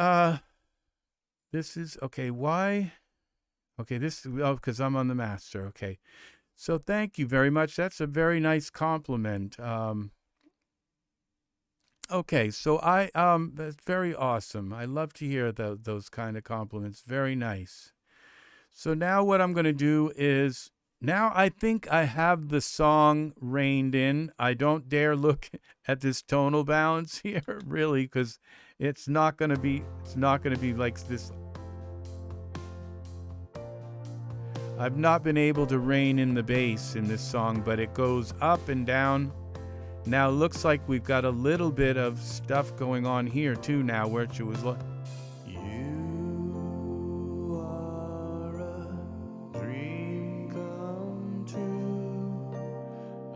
is okay. Why? Okay, because I'm on the master. Okay. So thank you very much. That's a very nice compliment. Okay, so that's very awesome. I love to hear those kind of compliments. Very nice. So now what I'm going to do is, now I think I have the song reined in. I don't dare look at this tonal balance here, really, because it's not going to be like this. I've not been able to rein in the bass in this song, but it goes up and down. Now it looks like we've got a little bit of stuff going on here too now, where it was like, you are a dream come true.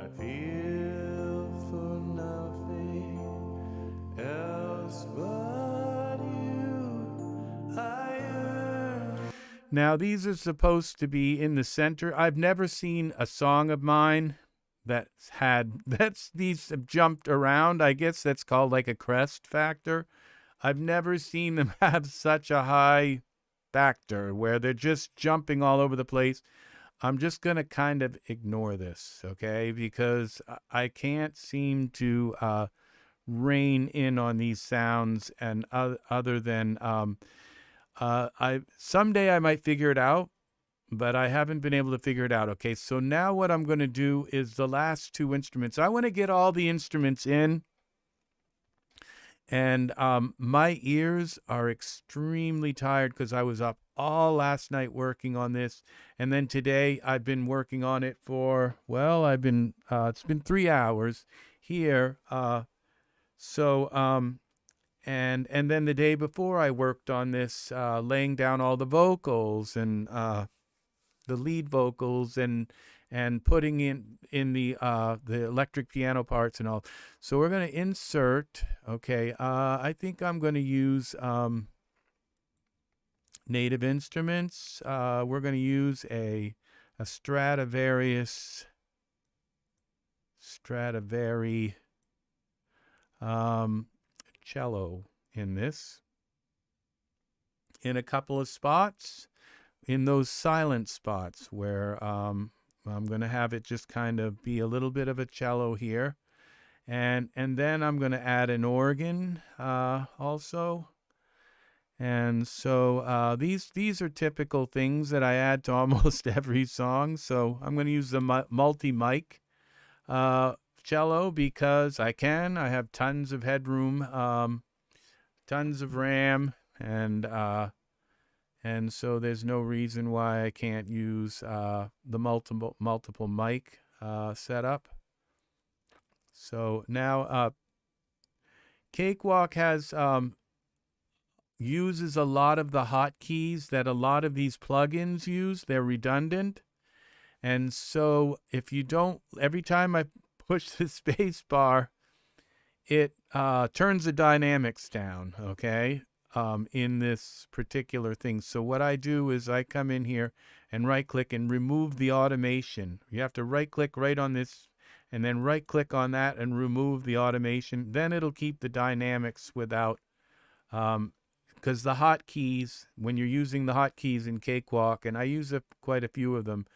I feel for nothing else but you. Now these are supposed to be in the center. I've never seen a song of mine these have jumped around. I guess that's called like a crest factor. I've never seen them have such a high factor where they're just jumping all over the place. I'm just going to kind of ignore this, okay? Because I can't seem to rein in on these sounds, and other than someday I might figure it out, but I haven't been able to figure it out. Okay, so now what I'm going to do is the last two instruments. I want to get all the instruments in, and my ears are extremely tired because I was up all last night working on this, and then today I've been working on it for, well, it's been 3 hours here. And then the day before I worked on this, laying down all the vocals and the lead vocals and putting in the electric piano parts and all. So we're going to insert. Okay, I think I'm going to use native instruments. We're going to use a Stradivari cello in this, in a couple of spots, in those silent spots where I'm going to have it just kind of be a little bit of a cello here, and then I'm going to add an organ also. And so these are typical things that I add to almost every song. So I'm going to use the multi-mic cello because I can. I have tons of headroom, tons of RAM, and so there's no reason why I can't use the multiple mic setup. So now Cakewalk uses a lot of the hotkeys that a lot of these plugins use. They're redundant. And so if you don't, every time I push the space bar, it turns the dynamics down, okay? In this particular thing. So what I do is I come in here and right click and remove the automation. You have to right click right on this and then right click on that and remove the automation. Then it'll keep the dynamics without because the hotkeys, when you're using the hotkeys in Cakewalk, and I use quite a few of them,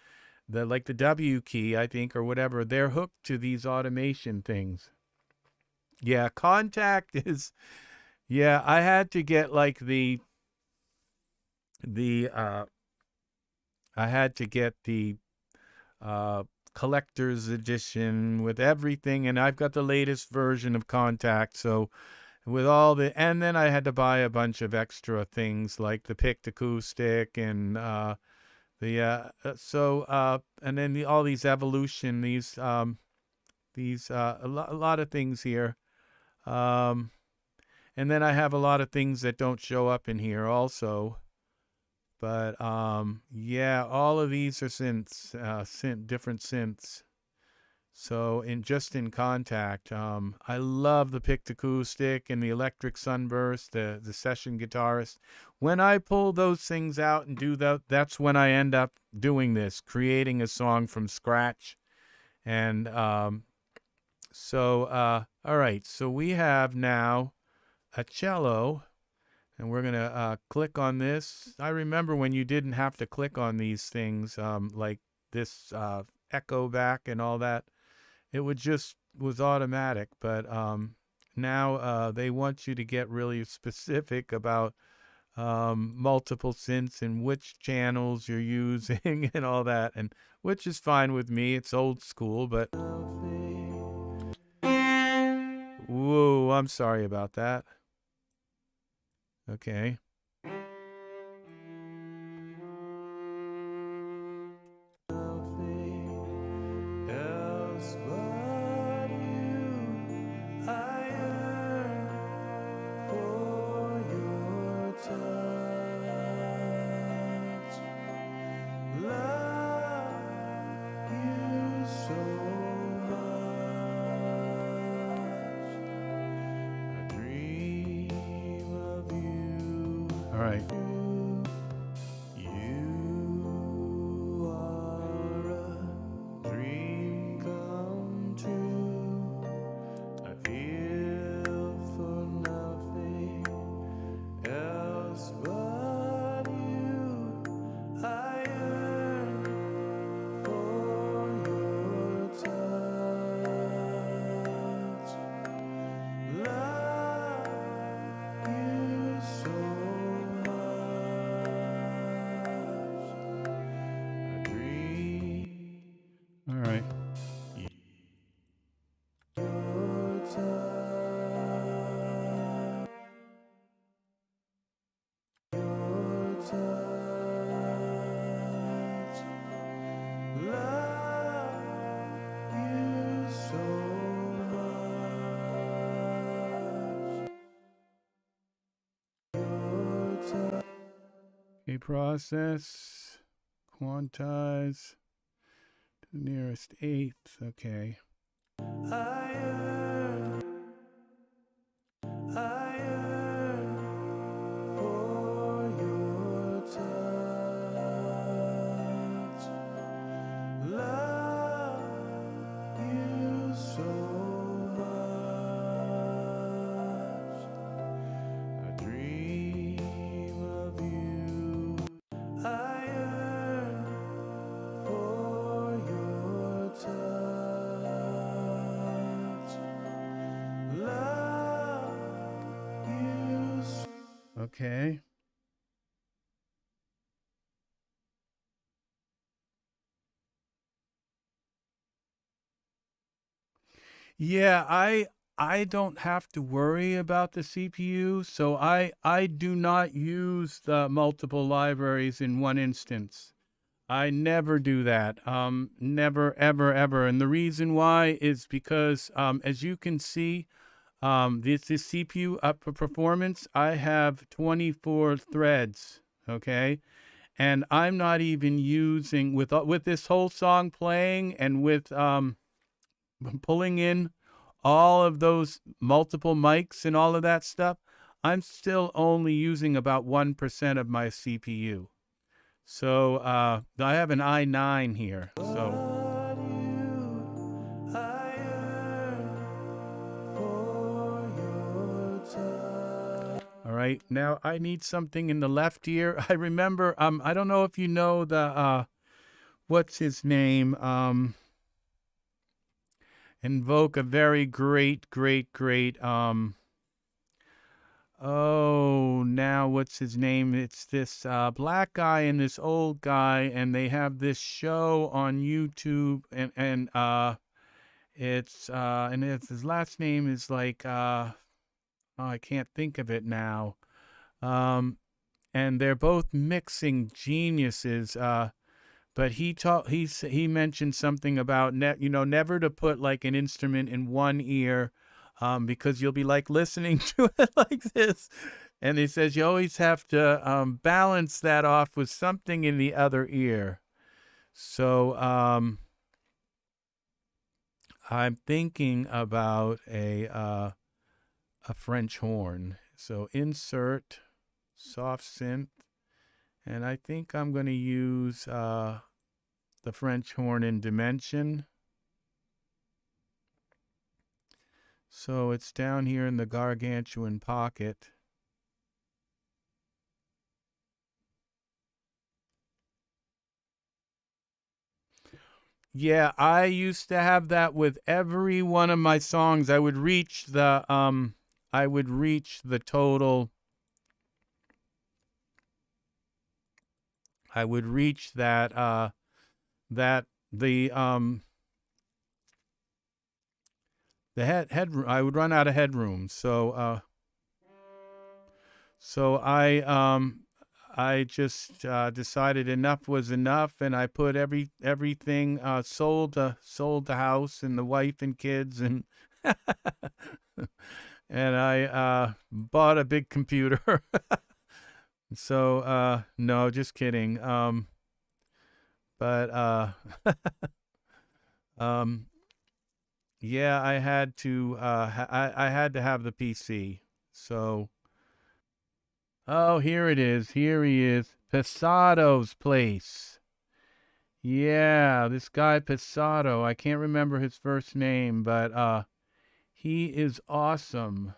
like the W key, I think, or whatever, they're hooked to these automation things. Yeah, Kontakt is, yeah, I had to get like I had to get the collector's edition with everything, and I've got the latest version of Kontakt, so with all the, and then I had to buy a bunch of extra things like the picked acoustic and and then all these evolution, a lot of things here, and then I have a lot of things that don't show up in here also. But yeah, all of these are synths, different synths. So just in Kontakt, I love the picked acoustic and the electric sunburst, the session guitarist. When I pull those things out and do that, that's when I end up doing this, creating a song from scratch. And all right, so we have now a cello. And we're going to click on this. I remember when you didn't have to click on these things, like this echo back and all that. It was automatic. But now they want you to get really specific about multiple synths and which channels you're using and all that. And which is fine with me. It's old school, but... Whoa, I'm sorry about that. Okay. All right. All right. Okay, process, quantize to the nearest eighth. Okay. Okay. Yeah, I don't have to worry about the CPU, so I do not use the multiple libraries in one instance. I never do that. Never, ever, ever. And the reason why is because, as you can see, this CPU up for performance, I have 24 threads, okay? And I'm not even using, with this whole song playing and with pulling in all of those multiple mics and all of that stuff, I'm still only using about 1% of my CPU. So I have an i9 here. So all right, now I need something in the left ear. I remember, I don't know if you know the, what's his name? Invoke a very great, oh, now what's his name? It's this black guy and this old guy, and they have this show on YouTube, and it's his last name is like oh, I can't think of it now. And they're both mixing geniuses. But he mentioned something about never to put like an instrument in one ear, because you'll be like listening to it like this. And he says you always have to balance that off with something in the other ear. So I'm thinking about a French horn. So insert soft synth, and I think I'm going to use the French horn in Dimension. So it's down here in the gargantuan pocket. Yeah, I used to have that with every one of my songs. I would reach the total. I would reach that the head I would run out of headroom. So I just decided enough was enough, and I put everything, sold the house and the wife and kids, and and I bought a big computer. So no, just kidding. But yeah, I had to I had to have the PC. So oh, here it is. Here he is. Pesado's place. Yeah, this guy Pesado. I can't remember his first name, but he is awesome.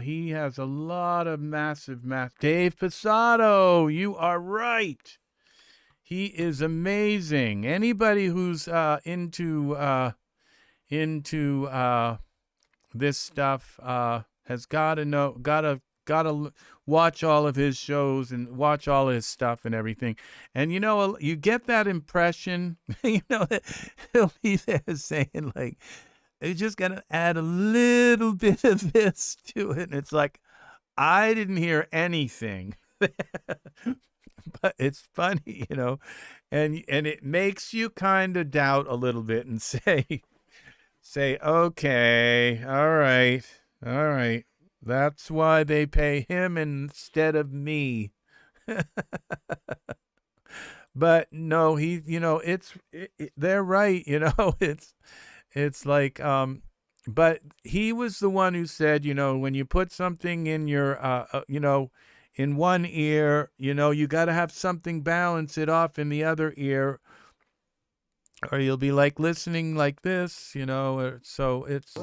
He has a lot of massive Dave Pesado, you are right. He is amazing. Anybody who's into this stuff has got to watch all of his shows and watch all his stuff and everything. And you get that impression, he'll be there saying like, "You just gotta add a little bit of this to it," and it's like, I didn't hear anything. But it's funny, and it makes you kind of doubt a little bit and say, okay, all right, that's why they pay him instead of me. But no, they're right, it's like, but he was the one who said, when you put something in your, in one ear, you got to have something balance it off in the other ear, or you'll be like listening like this, so it's.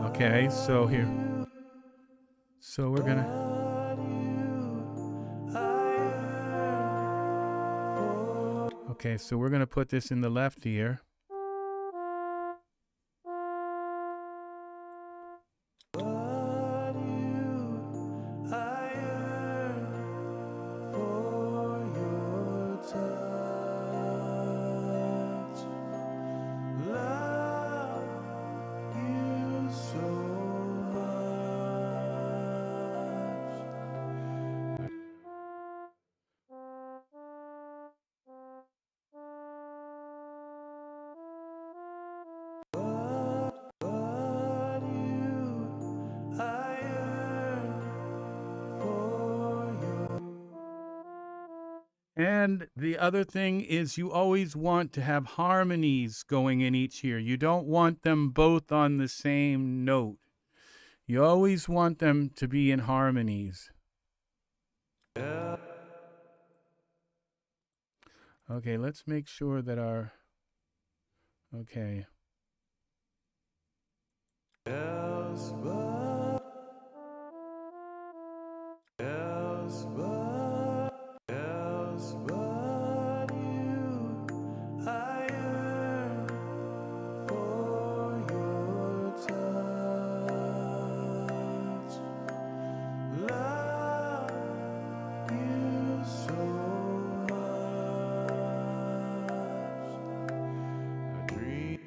Okay, so here. So we're gonna. Okay, so we're gonna put this in the left ear. And the other thing is you always want to have harmonies going in each ear. You don't want them both on the same note. You always want them to be in harmonies. Okay, let's make sure that our, okay. Else but you, I yearn for your touch. Love you so much. I dream.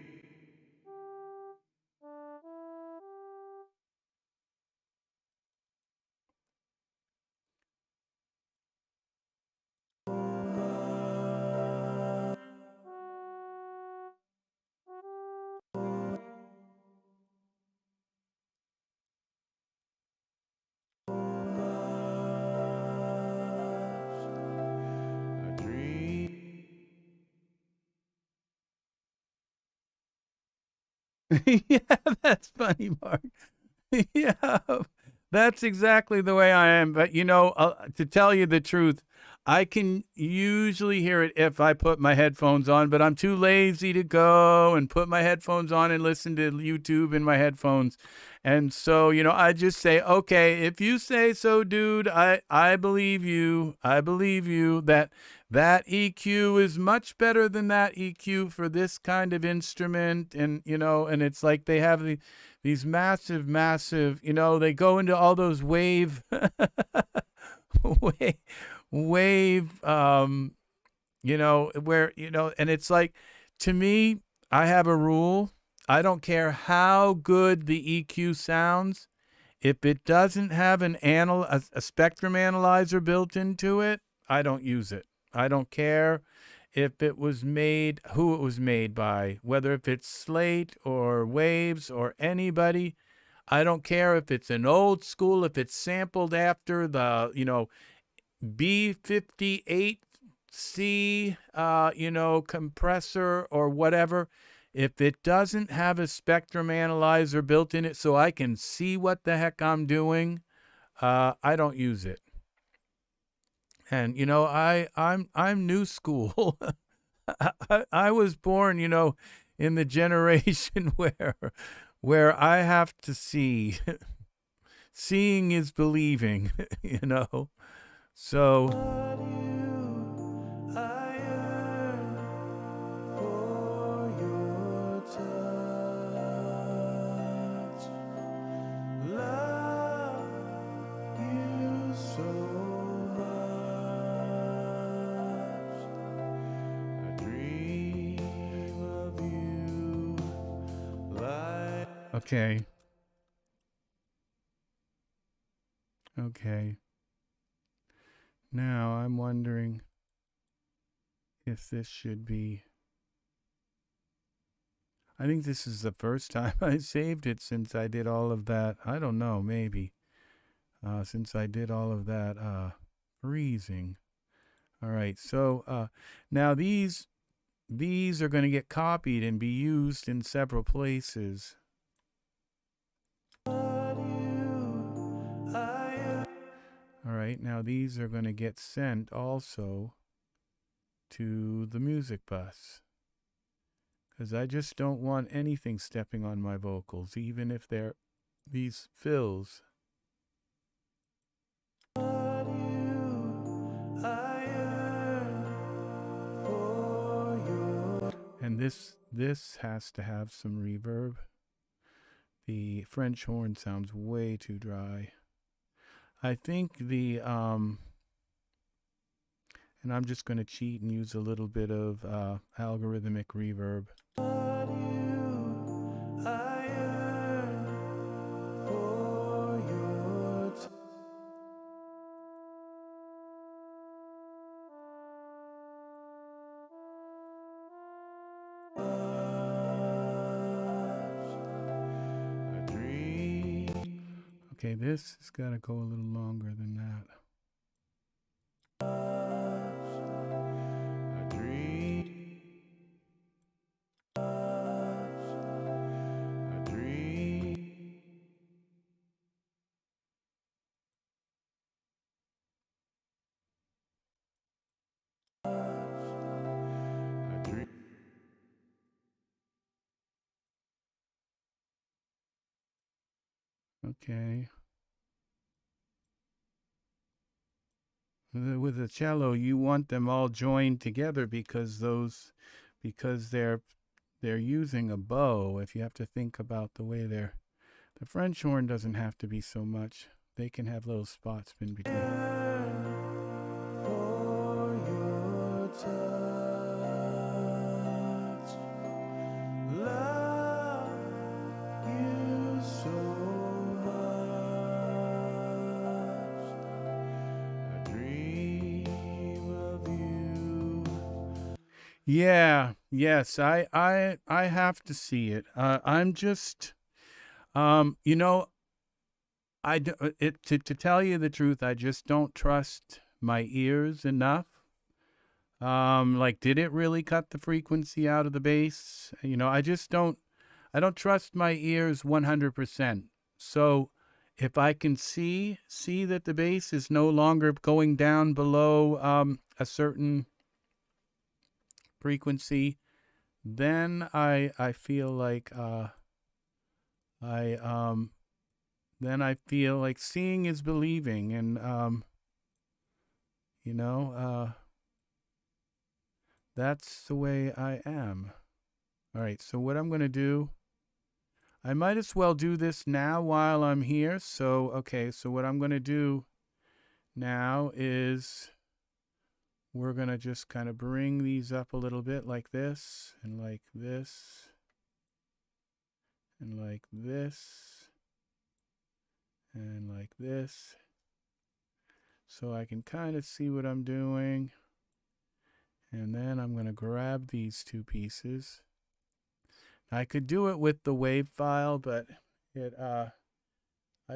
Yeah, that's funny, Mark. Yeah, that's exactly the way I am. But you know, to tell you the truth, I can usually hear it if I put my headphones on, but I'm too lazy to go and put my headphones on and listen to YouTube in my headphones. And so, you know, I just say, okay, if you say so, dude, I believe you. I believe you that EQ is much better than that EQ for this kind of instrument. And, you know, and it's like they have these massive, you know, they go into all those wave, wave, you know, where, you know, and it's like, to me, I have a rule. I don't care how good the EQ sounds. If it doesn't have a spectrum analyzer built into it, I don't use it. I don't care if it was made, who it was made by, whether if it's Slate or Waves or anybody. I don't care if it's an old school, if it's sampled after the, you know, B58C, you know, compressor or whatever. If it doesn't have a spectrum analyzer built in it so I can see what the heck I'm doing, I don't use it. And you know, I'm new school. I was born, you know, in the generation where I have to see. Seeing is believing, you know. So okay. Okay. Now I'm wondering if this should be. I think this is the first time I saved it since I did all of that. I don't know, maybe. Since I did all of that freezing. All right, so now these are going to get copied and be used in several places. All right, now these are going to get sent also to the music bus. Because I just don't want anything stepping on my vocals, even if they're these fills. And this has to have some reverb. The French horn sounds way too dry. I think the and I'm just going to cheat and use a little bit of algorithmic reverb. Okay, this has got to go a little longer than that. Okay. With the cello, you want them all joined together because they're using a bow. If you have to think about the way the French horn doesn't have to be so much. They can have little spots in between. For your touch, love you so much. I dream of you. Yeah, yes, I have to see it. I'm just, you know, to tell you the truth, I just don't trust my ears enough. Like, did it really cut the frequency out of the bass? You know, I don't trust my ears 100%. So if I can see that the bass is no longer going down below a certain frequency, then I feel like then I feel like seeing is believing, and you know, that's the way I am. All right, so what I'm going to do, I might as well do this now while I'm here. So, okay, so what I'm going to do now is we're going to just kind of bring these up a little bit like this, and like this, and like this, and like this, so I can kind of see what I'm doing. And then I'm going to grab these two pieces. I could do it with the wave file, but I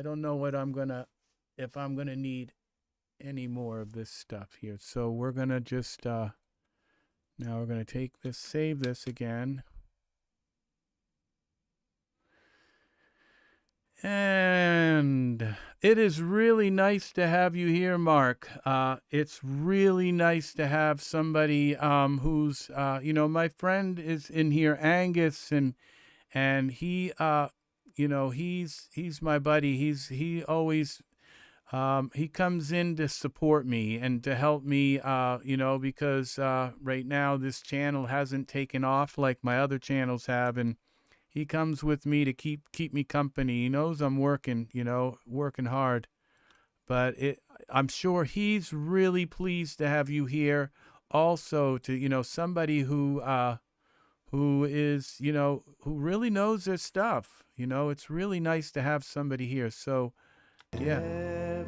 don't know what if I'm gonna need any more of this stuff here. So we're gonna just now we're gonna take this, save this again. And it is really nice to have you here, Mark. It's really nice to have somebody who's, you know, my friend is in here, Angus, and he, you know, he's my buddy. He always he comes in to support me and to help me, you know, because right now this channel hasn't taken off like my other channels have, and he comes with me to keep me company. He knows I'm working, you know, working hard. But I'm sure he's really pleased to have you here. Also, to, you know, somebody who is, you know, who really knows their stuff. You know, it's really nice to have somebody here. So, yeah,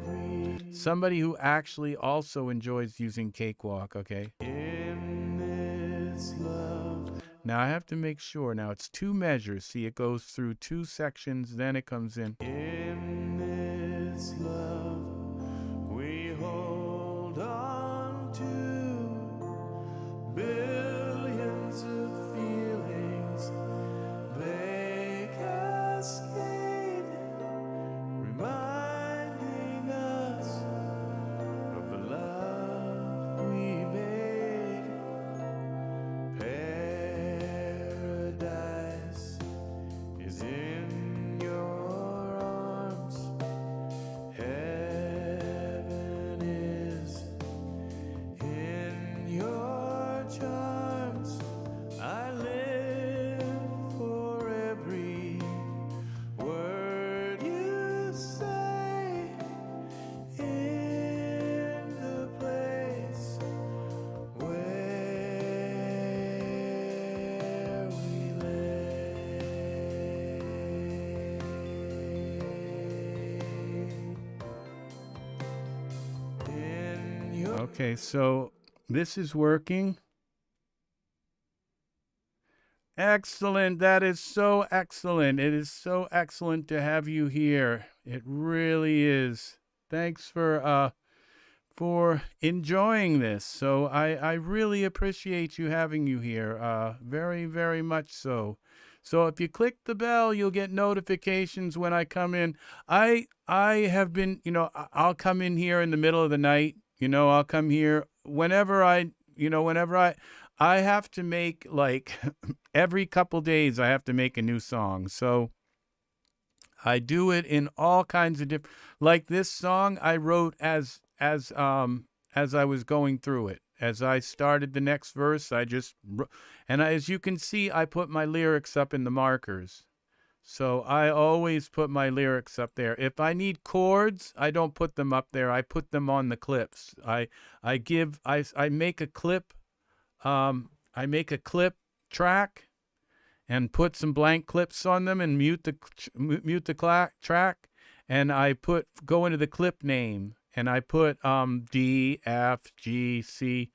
somebody who actually also enjoys using Cakewalk. Okay. In this love. Now I have to make sure. Now it's 2 measures. See, it goes through 2 sections, then it comes in. In this love, we hold on to billions of feelings. They cascade, reminding us of the love we made. Paradise is in your arms. Heaven is in your charms. I live for every word you say in the place where we lay. Okay, so this is working. Excellent. That is so excellent. It is so excellent to have you here. It really is. Thanks for enjoying this. So I really appreciate you having you here. Very, very much so. So if you click the bell, you'll get notifications when I come in. I have been, you know, I'll come in here in the middle of the night. You know, I'll come here whenever I have to make, like, every couple days I have to make a new song. So I do it in all kinds of different, like this song I wrote as I was going through it. As I started the next verse, and as you can see, I put my lyrics up in the markers. So I always put my lyrics up there. If I need chords, I don't put them up there. I put them on the clips. I make a clip. I make a clip track and put some blank clips on them and mute the track. And I go into the clip name and I put D, F, G, C.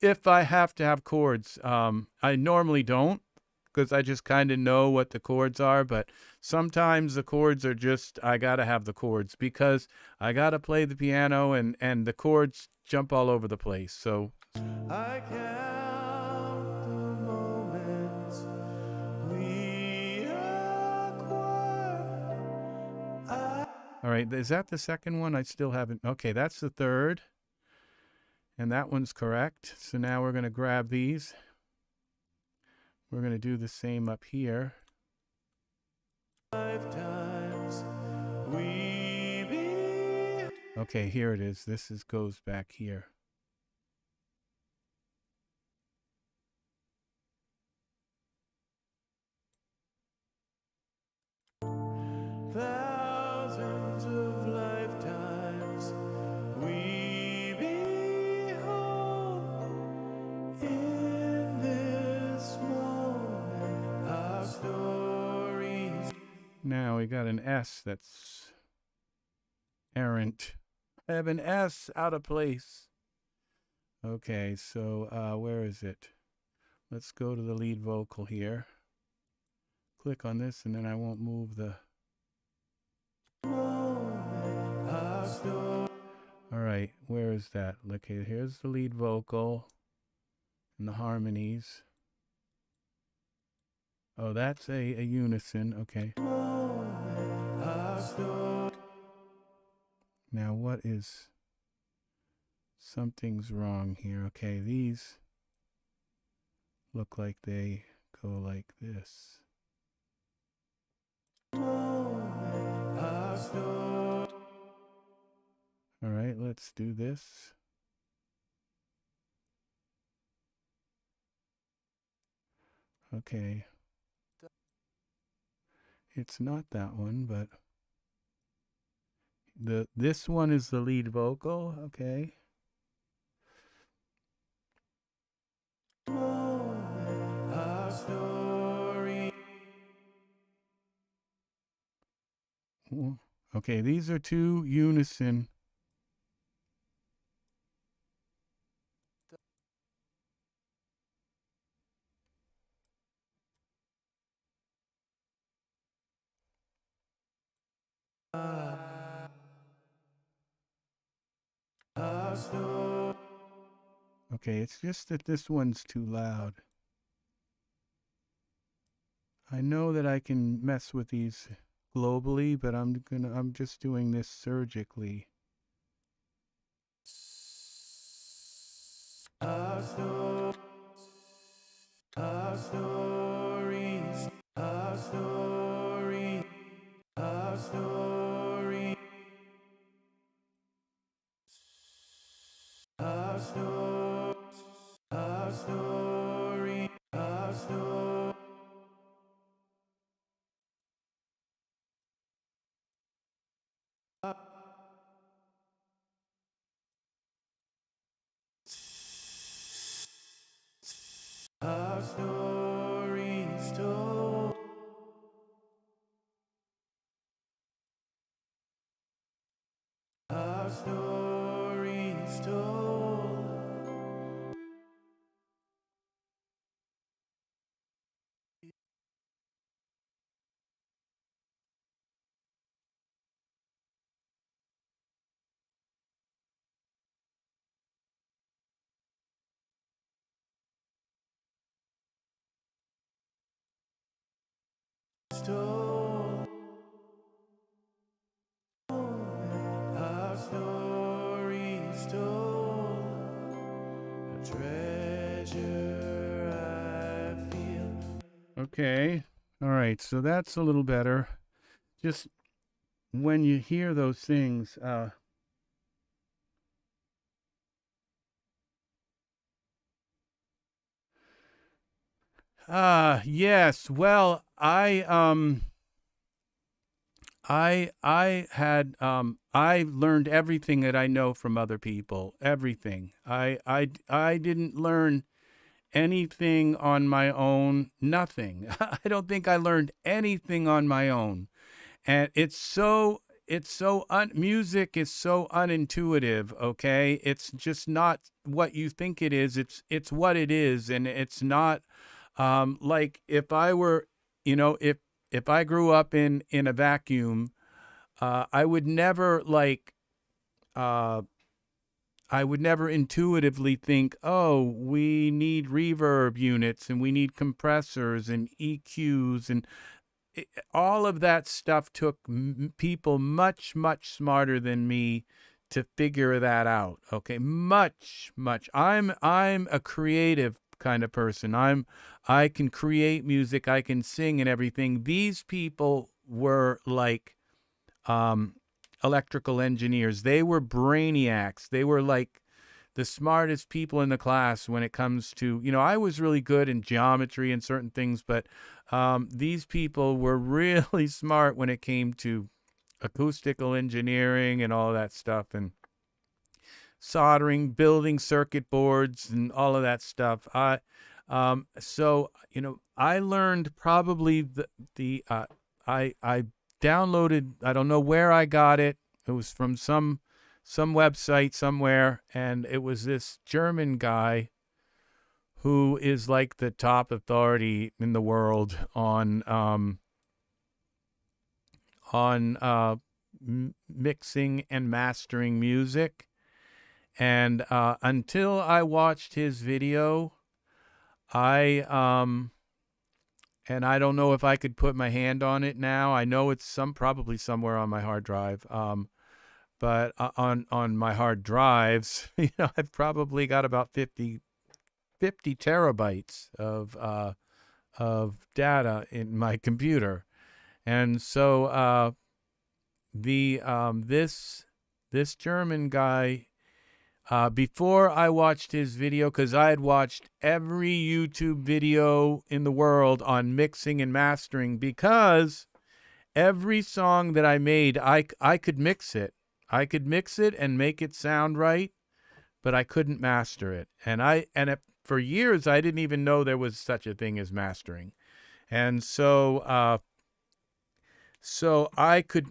If I have to have chords, I normally don't, because I just kind of know what the chords are, but sometimes the chords are just, I gotta have the chords because I gotta play the piano and the chords jump all over the place. So I count the moments we acquire. All right, is that the second one? I still haven't. Okay, that's the third. And that one's correct. So now we're gonna grab these. We're going to do the same up here. Okay, here it is. This goes back here. Thousands of lifetimes we behold in this moment our stories. Now we got an S that's errant. I have an S out of place. Okay, so where is it? Let's go to the lead vocal here. Click on this and then I won't move the... All right, where is that? Okay, here's the lead vocal and the harmonies. Oh, that's a unison. Okay. Now what is... Something's wrong here. Okay, these look like they go like this. All right, let's do this. Okay. It's not that one, but this one is the lead vocal. Okay. Okay, these are two unison. Okay, it's just that this one's too loud. I know that I can mess with these globally, but I'm just doing this surgically. Our stories, our story, our story, our story, our story, our story. Our stories told. Our stories told. Our stories told, a treasure I feel. Okay, all right, so that's a little better. Just when you hear those things, yes. Well, I learned everything that I know from other people. Everything. I didn't learn anything on my own. Nothing. I don't think I learned anything on my own. And music is so unintuitive. Okay, it's just not what you think it is. It's what it is, and it's not like if I were, if I grew up in a vacuum, I would never uh, I would never intuitively think, oh, we need reverb units and we need compressors and EQs and all of that stuff took people much, much smarter than me to figure that out. Okay, much, much. I'm a creative kind of person. I can create music, I can sing and everything. These people were like electrical engineers. They were brainiacs. They were like the smartest people in the class when it comes to, I was really good in geometry and certain things, but these people were really smart when it came to acoustical engineering and all that stuff, and soldering, building circuit boards and all of that stuff. So, I learned probably I downloaded, I don't know where I got it. It was from some website somewhere, and it was this German guy who is like the top authority in the world on mixing and mastering music. And until I watched his video, and I don't know if I could put my hand on it now. I know it's probably somewhere on my hard drive. But on my hard drives, I've probably got about 50 terabytes of data in my computer. And so this German guy, before I watched his video, because I had watched every YouTube video in the world on mixing and mastering, because every song that I made, I could mix it. I could mix it and make it sound right, but I couldn't master it. And for years, I didn't even know there was such a thing as mastering. And so I could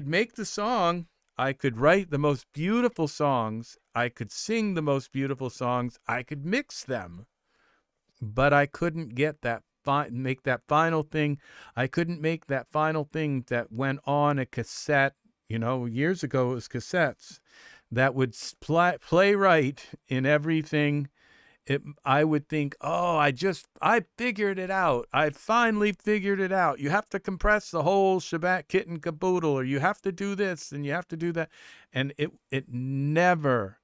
make the song. I could write the most beautiful songs. I could sing the most beautiful songs. I could mix them, but I couldn't get that make that final thing. I couldn't make that final thing that went on a cassette. Years ago it was cassettes that would play right in everything. I would think, oh, I figured it out. I finally figured it out. You have to compress the whole shebang, kit and caboodle, or you have to do this and you have to do that. And it never,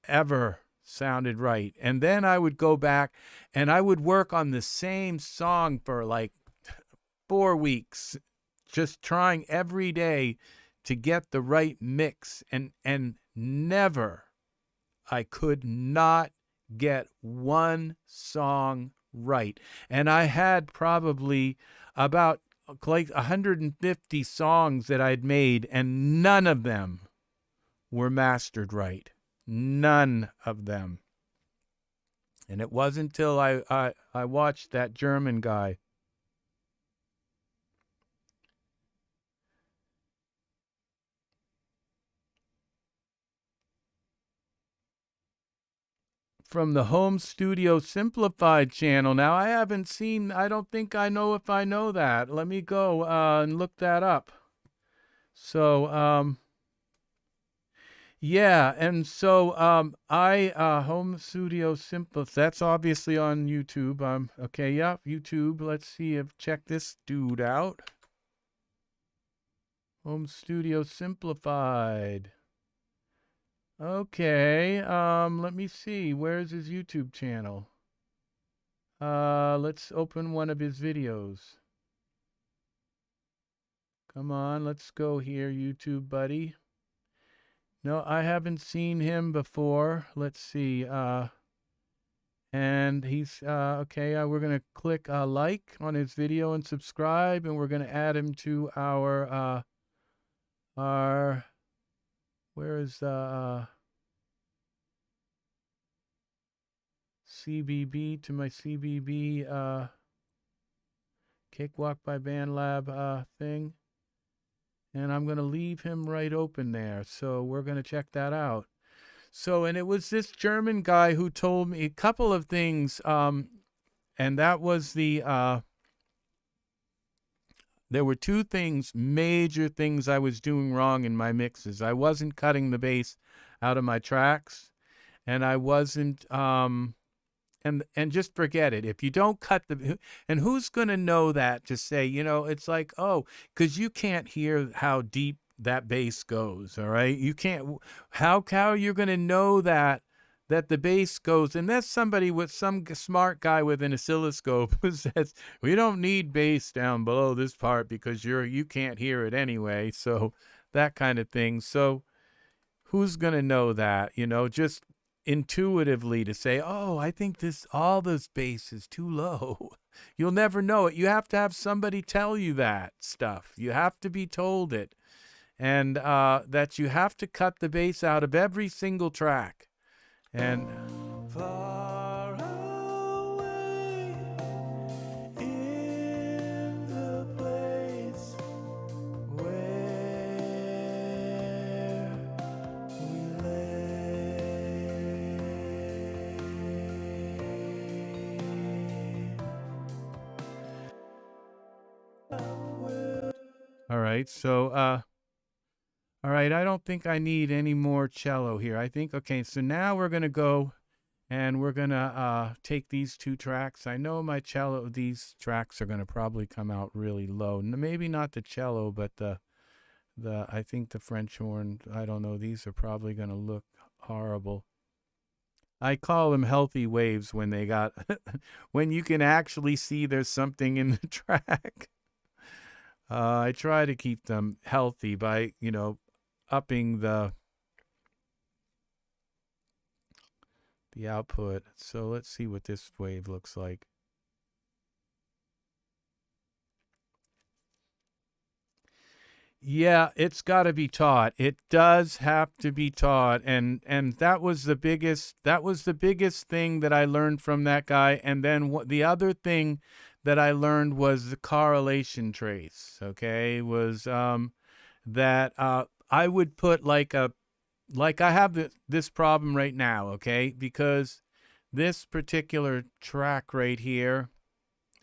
ever sounded right. And then I would go back and I would work on the same song for like 4 weeks, just trying every day to get the right mix. And never, I could not get one song right. And I had probably about like 150 songs that I'd made, and none of them were mastered right. None of them. And it wasn't until I watched that German guy. From the Home Studio Simplified channel. Now, I don't think I know if I know that. Let me go and look that up. So, yeah, and so Home Studio Simple. That's obviously on YouTube. Okay, yeah, YouTube. Let's see check this dude out. Home Studio Simplified. Okay, let me see. Where's his YouTube channel? Let's open one of his videos. Come on, let's go here, YouTube buddy. No, I haven't seen him before. Let's see. And he's okay. We're gonna click like on his video and subscribe, and we're gonna add him to our where is the CBB, to my CBB Cakewalk by BandLab thing. And I'm going to leave him right open there. So we're going to check that out. So, and it was this German guy who told me a couple of things. And that was there were two things, major things I was doing wrong in my mixes. I wasn't cutting the bass out of my tracks, and I wasn't, and just forget it. If you don't cut and who's going to know that to say, you know, it's like, oh, because you can't hear how deep that bass goes, all right? You can't, how you're going to know that the bass goes, unless somebody with some smart guy with an oscilloscope who says, we don't need bass down below this part because you can't hear it anyway, so that kind of thing. So who's going to know that, you know, just intuitively to say, oh, I think all this bass is too low. You'll never know it. You have to have somebody tell you that stuff. You have to be told it. And that you have to cut the bass out of every single track. And far away in the place where we lay. All right, so all right, I don't think I need any more cello here. I think, okay, so now we're going to go and we're going to take these two tracks. I know my cello, these tracks are going to probably come out really low. Maybe not the cello, but I think the French horn, I don't know, these are probably going to look horrible. I call them healthy waves when they got, when you can actually see there's something in the track. I try to keep them healthy by, you know, upping the output. So let's see what this wave looks like. Yeah, it's got to be taught. It does have to be taught, and that was the biggest thing that I learned from that guy. And then the other thing that I learned was the correlation trace. Okay, was that I would put like I have this problem right now. Okay, because this particular track right here,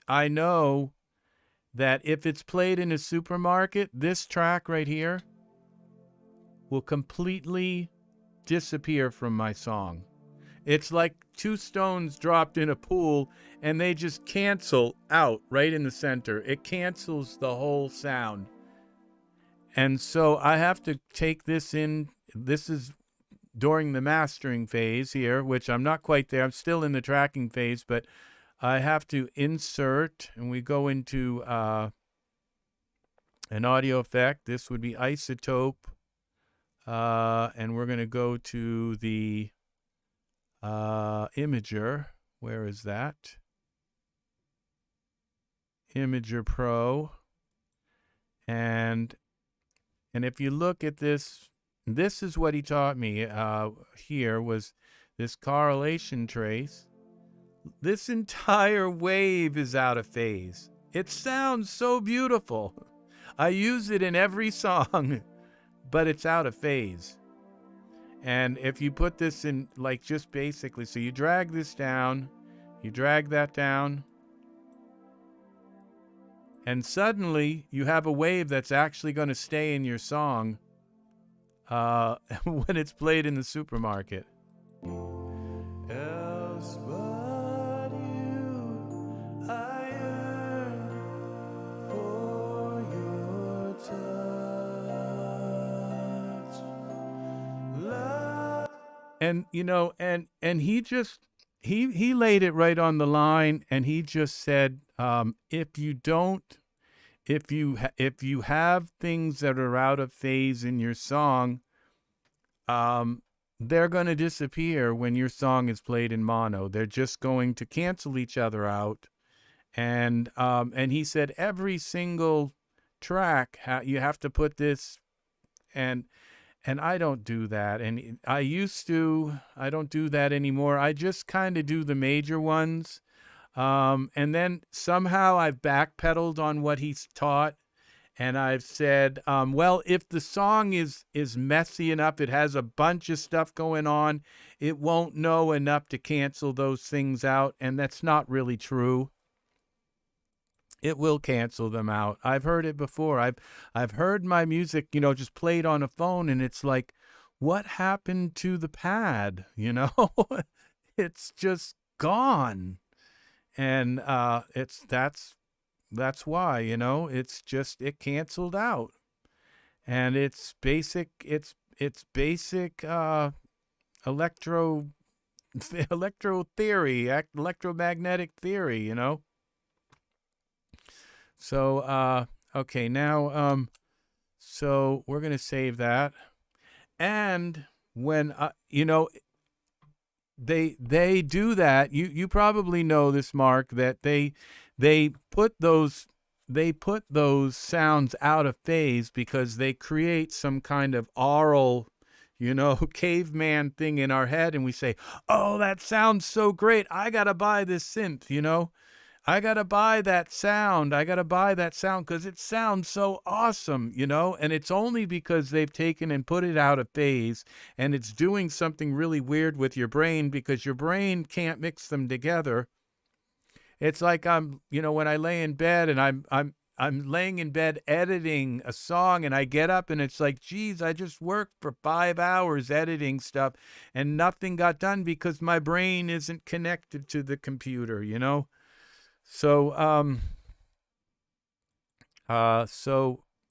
I know that if it's played in a supermarket, this track right here will completely disappear from my song. It's like two stones dropped in a pool and they just cancel out right in the center. It cancels the whole sound. And so I have to take this in. This is during the mastering phase here, which I'm not quite there. I'm still in the tracking phase, but I have to insert, and we go into an audio effect. This would be iZotope, and we're going to go to the Imager. Where is that? Imager Pro. And if you look at this, this is what he taught me here, was this correlation trace. This entire wave is out of phase. It sounds so beautiful. I use it in every song, but it's out of phase. And if you put this in, like, just basically, so you drag this down, you drag that down, and suddenly you have a wave that's actually going to stay in your song when it's played in the supermarket. Else but you, I yearn for your touch. Love. And you know, and he just he laid it right on the line, and he just said, if you don't, if you have things that are out of phase in your song, they're going to disappear when your song is played in mono. They're just going to cancel each other out. And he said every single track you have to put this, and I don't do that. And I used to. I don't do that anymore. I just kind of do the major ones. And then somehow I've backpedaled on what he's taught. And I've said, well, if the song is messy enough, it has a bunch of stuff going on, it won't know enough to cancel those things out. And that's not really true. It will cancel them out. I've heard it before. I've heard my music, just played on a phone, and it's like, what happened to the pad? It's just gone. And that's why, it's just, it canceled out. And it's basic electromagnetic theory, So, okay, now, so we're going to save that. And when, they do that, you probably know this, Mark, that they put those sounds out of phase because they create some kind of aural, caveman thing in our head, and we say, oh, that sounds so great, I gotta buy this synth, I gotta buy that sound. I gotta buy that sound because it sounds so awesome, And it's only because they've taken and put it out of phase, and it's doing something really weird with your brain because your brain can't mix them together. It's like when I lay in bed and I'm laying in bed editing a song, and I get up and it's like, geez, I just worked for 5 hours editing stuff and nothing got done because my brain isn't connected to the computer, So,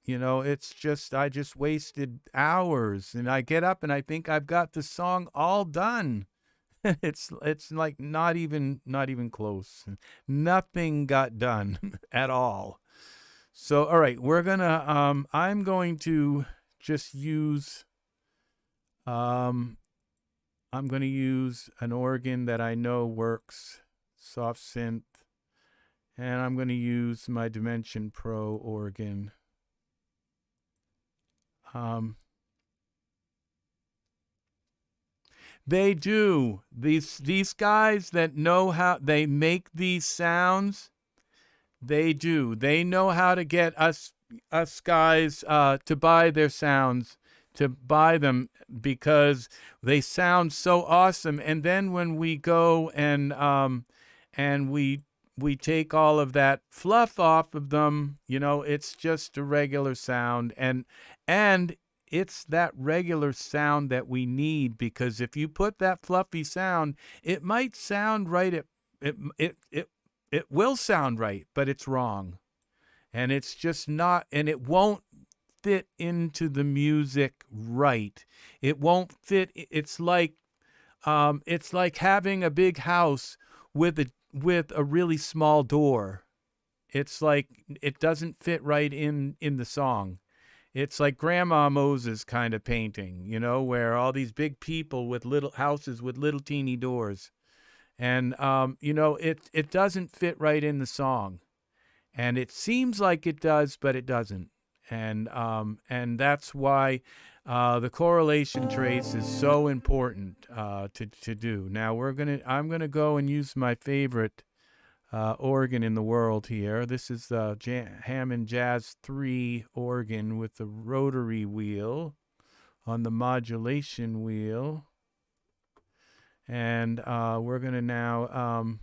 it's just, I just wasted hours, and I get up and I think I've got the song all done. It's like not even close. Nothing got done at all. So, all right, I'm going to just use, I'm going to use an organ that I know works, soft synth. And I'm going to use my Dimension Pro organ. They do. These guys that know how they make these sounds, they do. They know how to get us guys to buy their sounds, to buy them because they sound so awesome. And then when we go and we take all of that fluff off of them, it's just a regular sound. And it's that regular sound that we need, because if you put that fluffy sound, it might sound right. It will sound right, but it's wrong. And it's just not, and it won't fit into the music right. It won't fit. It's like having a big house with a really small door. It's like it doesn't fit right in the song. It's like Grandma Moses kind of painting, where all these big people with little houses with little teeny doors. And it doesn't fit right in the song. And it seems like it does, but it doesn't. And that's why the correlation trace is so important to do. Now I'm gonna go and use my favorite organ in the world here. This is the Hammond Jazz 3 organ with the rotary wheel on the modulation wheel. And we're gonna now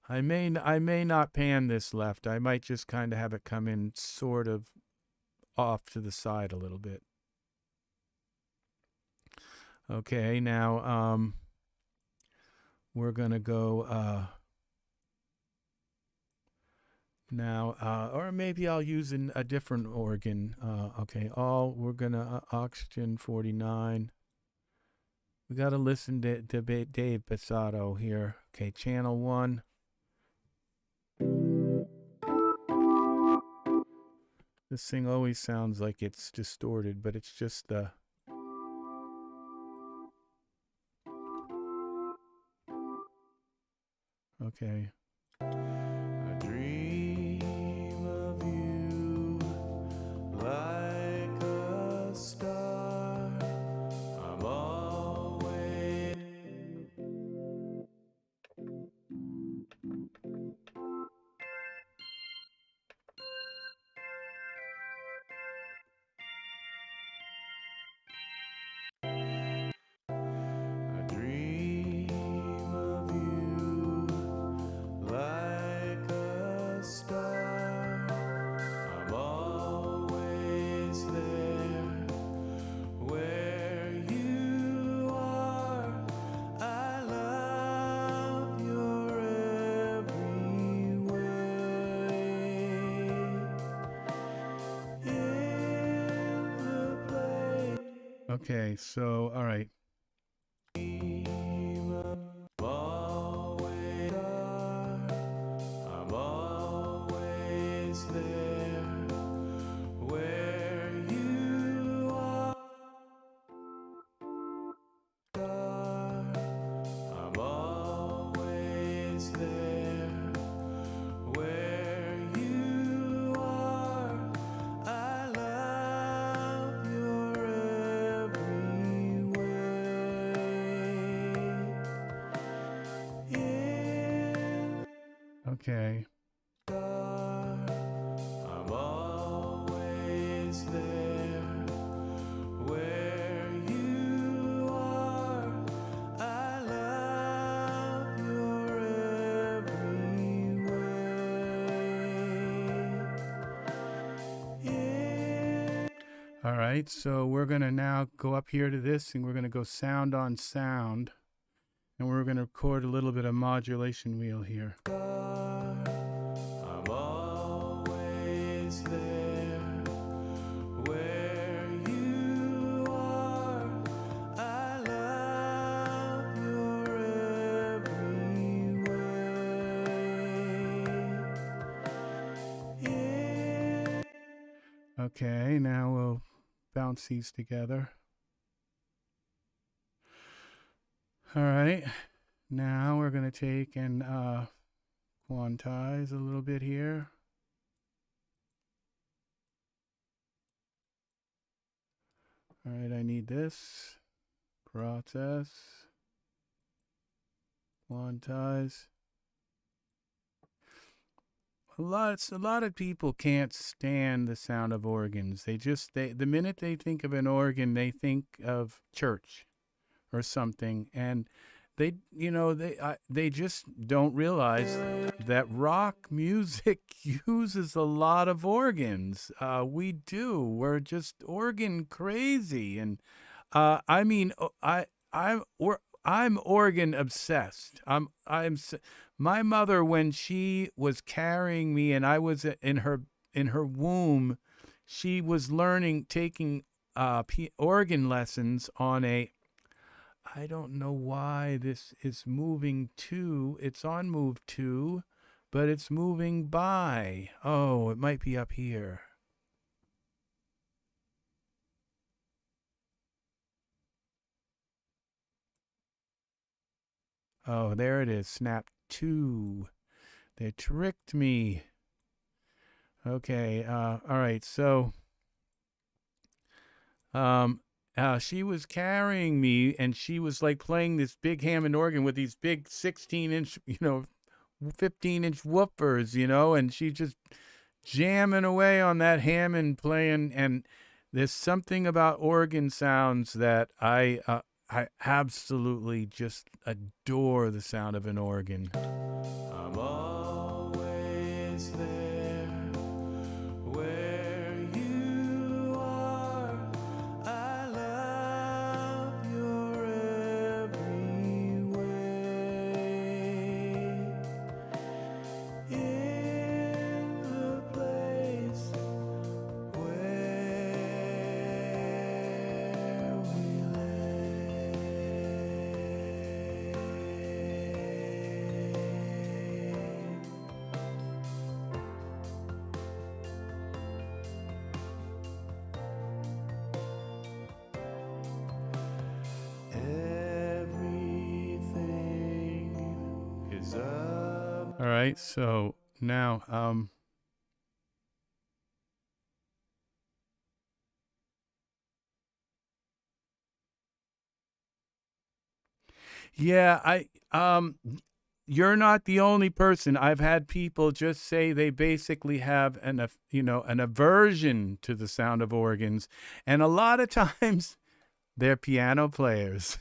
I may not pan this left. I might just kind of have it come in sort of off to the side a little bit. Okay, now we're going to go now, or maybe I'll use a different organ. Okay, we're going to Oxygen 49. We got to listen to Dave Pizzato here. Okay, channel 1. This thing always sounds like it's distorted, but it's just the... Okay. I dream of you like a star. I'm always... I dream of you like a star. I'm always there where you are. I love your every way. In the play. Okay, so all right. I'm always there where you are. I'm always there where you are. I love your every way. Okay. I'm always there where you are. I love your every way. All right, so we're going to now go up here to this, and we're going to go sound on sound, and we're going to record a little bit of modulation wheel here. I'm always there where you are. I love your every way. Okay, now we'll bounce these together. All right, now we're going to take and quantize a little bit here. All right, I need this. Process. Quantize. A lot of people can't stand the sound of organs. The minute they think of an organ, they think of church or something, and they just don't realize that rock music uses a lot of organs. We do. We're just organ crazy, and I'm organ obsessed. My mother, when she was carrying me and I was in her womb, she was taking organ lessons on a... I don't know why this is moving to. It's on move 2, but it's moving by. Oh, it might be up here. Oh, there it is. Snap 2. They tricked me. Okay. All right. So, she was carrying me, and she was like playing this big Hammond organ with these big 16-inch, 15-inch woofers, and she just jamming away on that Hammond playing. And there's something about organ sounds that I absolutely just adore the sound of an organ. I'm always there where you are. I love your every way. In the place where we lay. All right, so now, yeah, you're not the only person. I've had people just say they basically have an aversion to the sound of organs, and a lot of times they're piano players.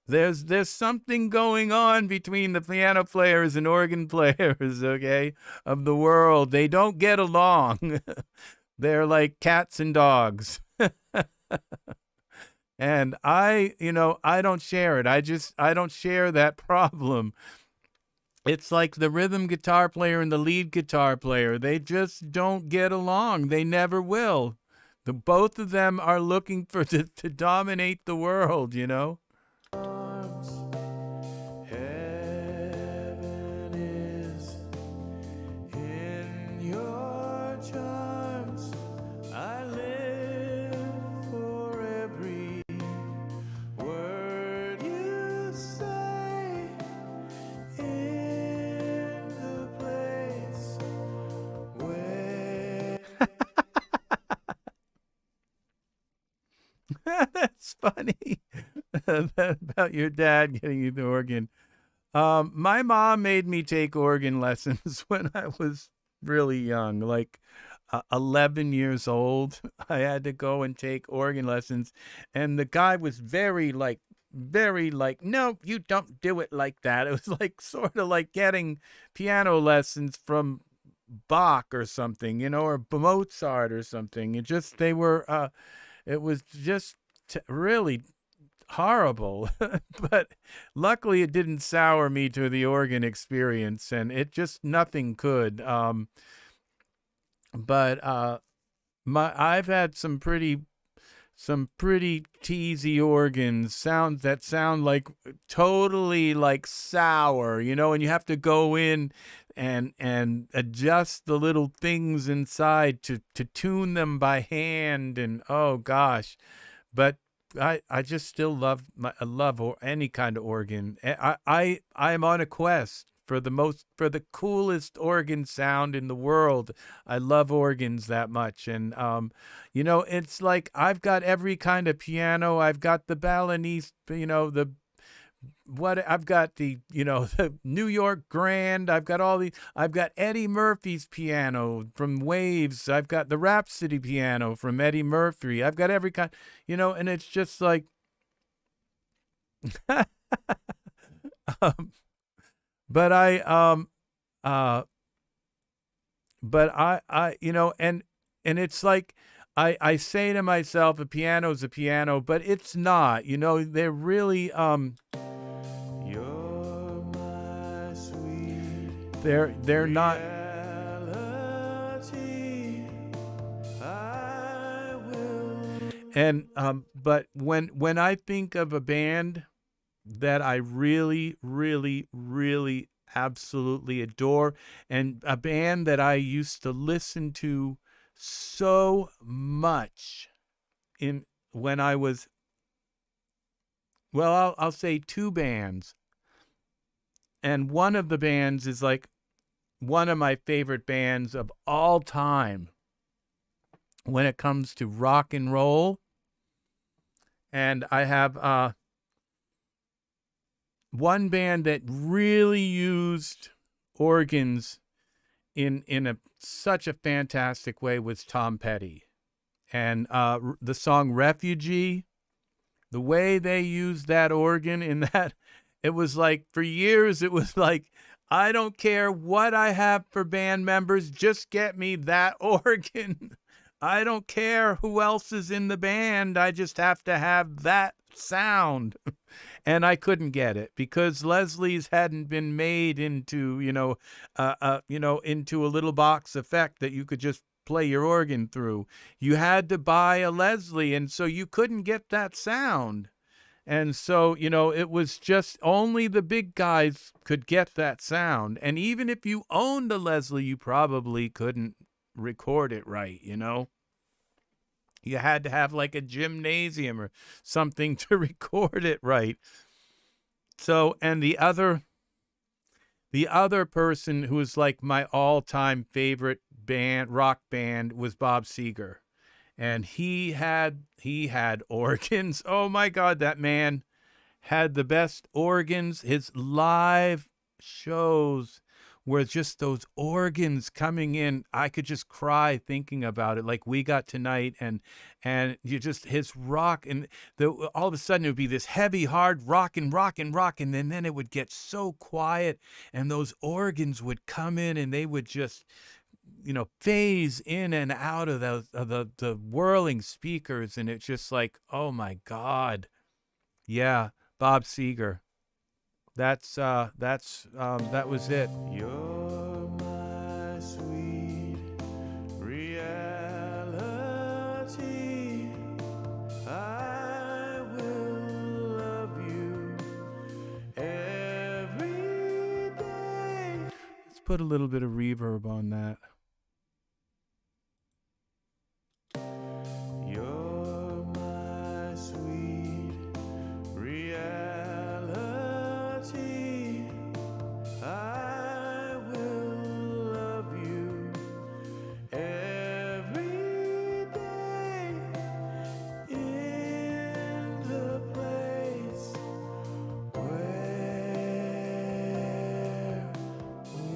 There's something going on between the piano players and organ players, okay, of the world. They don't get along. They're like cats and dogs. And I don't share it. I don't share that problem. It's like the rhythm guitar player and the lead guitar player. They just don't get along. They never will. Both of them are looking to dominate the world, you know? Heaven is in your charms. I live for every word you say in the place where... That's funny. About your dad getting you the organ. My mom made me take organ lessons when I was really young, like 11 years old. I had to go and take organ lessons, and the guy was very like, no, you don't do it like that. It was like sort of like getting piano lessons from Bach or something, or Mozart or something. It was just really horrible. But luckily it didn't sour me to the organ experience, and it just nothing could. But I've had some pretty teasy organs that sound like totally like sour, and you have to go in and adjust the little things inside to tune them by hand, and oh gosh. But I just still love any kind of organ. I'm on a quest for the coolest organ sound in the world. I love organs that much, and it's like I've got every kind of piano. I've got the Balinese, I've got the the New York Grand. I've got I've got Eddie Murphy's piano from Waves. I've got the Rhapsody piano from Eddie Murphy. I've got every kind, and it's just like but I and it's like I say to myself, a piano's a piano, but it's not. They're really You're my sweet they're not reality. I will. And but when I think of a band that I really, really, really absolutely adore, and a band that I used to listen to so much when I was, well, I'll say two bands. And one of the bands is like one of my favorite bands of all time when it comes to rock and roll. And I have one band that really used organs in such a fantastic way was Tom Petty. And the song Refugee, the way they used that organ in that, it was like, for years, it was like, I don't care what I have for band members, just get me that organ. I don't care who else is in the band, I just have to have that sound. And I couldn't get it because Leslie's hadn't been made into, into a little box effect that you could just play your organ through. You had to buy a Leslie, and so you couldn't get that sound. And so, it was just only the big guys could get that sound. And even if you owned a Leslie, you probably couldn't record it right, You had to have like a gymnasium or something to record it right. So, and the other The other person who was like my all-time favorite band, rock band, was Bob Seger. And he had organs. Oh my God, that man had the best organs. His live shows were just those organs coming in. I could just cry thinking about it. Like We Got Tonight, and you just, his rock, and all of a sudden it would be this heavy, hard rock and then it would get so quiet, and those organs would come in, and they would just, you know, phase in and out of the whirling speakers, and it's just like, oh my God. Yeah, Bob Seger. That was it. You're my sweet reality. I will love you every day. Let's put a little bit of reverb on that. You're my sweet reality. I will love you every day in the place where we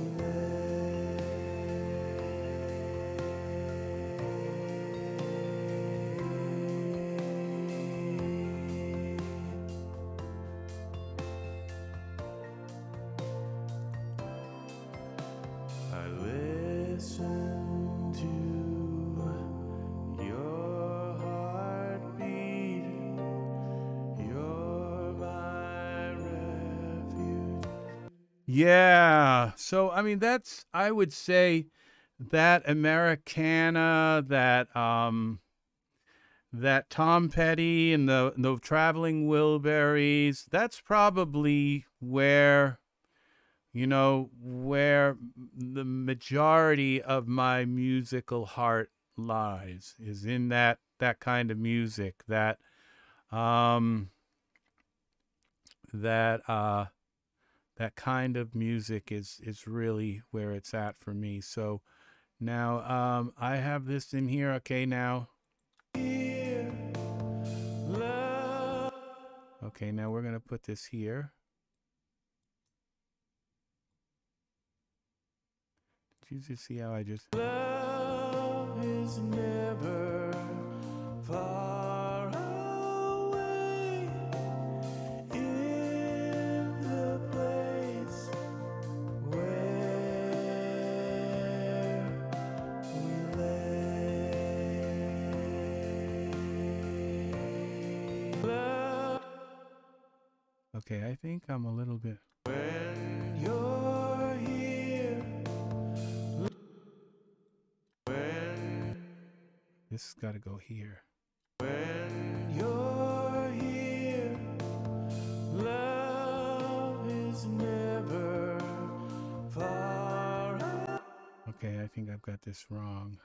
I listen to your heartbeat. You're my refuge. Yeah. So, I mean, that's, I would say that Americana, that Tom Petty and the Traveling Wilburys, that's probably where, you know, where the majority of my musical heart lies, is in that kind of music, that kind of music is really where it's at for me. So now I have this in here. Okay, now. Okay, now we're gonna put this here. Did you just see how I just... Love is never far away in the place where we lay. Okay, I think I'm a little bit... When you're here, this has got to go here. When you're here, love is never far away. Okay, I think I've got this wrong.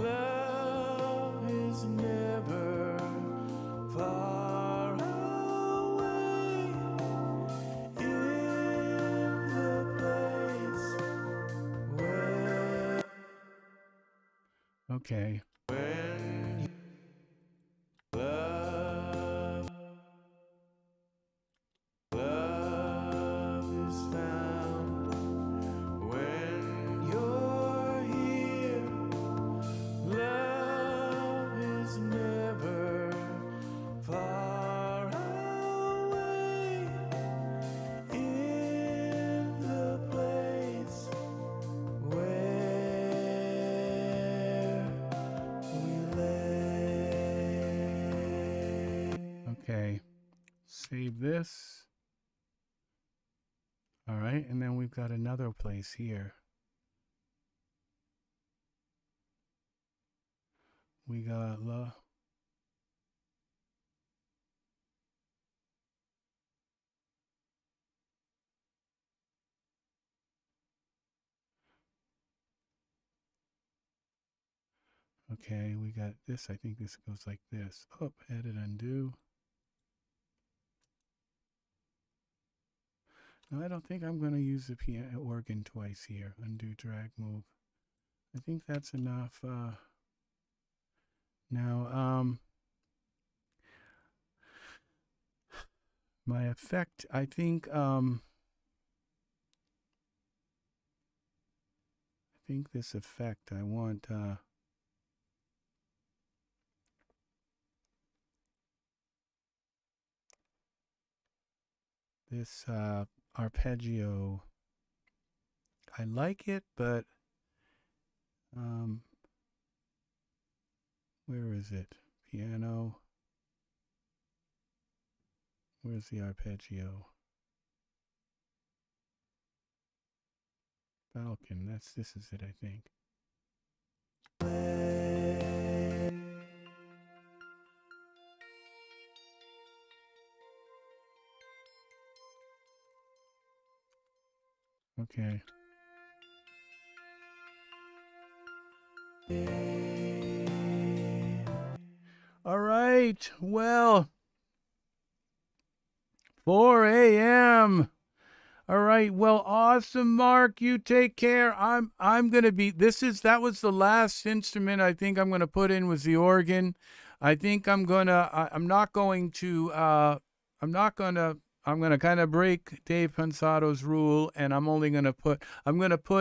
Love is never far away in the place where... Okay. When love is found, when you're here, love is never far away in the place where we lay. Okay, save this. All right, and then we've got another place here. We got love. Okay, we got this. I think this goes like this. Oh, edit, undo. No, I don't think I'm going to use the piano organ twice here. Undo, drag, move. I think that's enough. Now, my effect, I think this effect, I want, this arpeggio. I like it, but where is it? Piano. Where's the arpeggio? Falcon. This is it, I think. Okay. All right. Well, 4 a.m. All right. Well, awesome, Mark. You take care. I'm gonna be. That was the last instrument I think I'm gonna put in was the organ. I think I'm gonna. I'm gonna kind of break Dave Pensato's rule, and I'm gonna put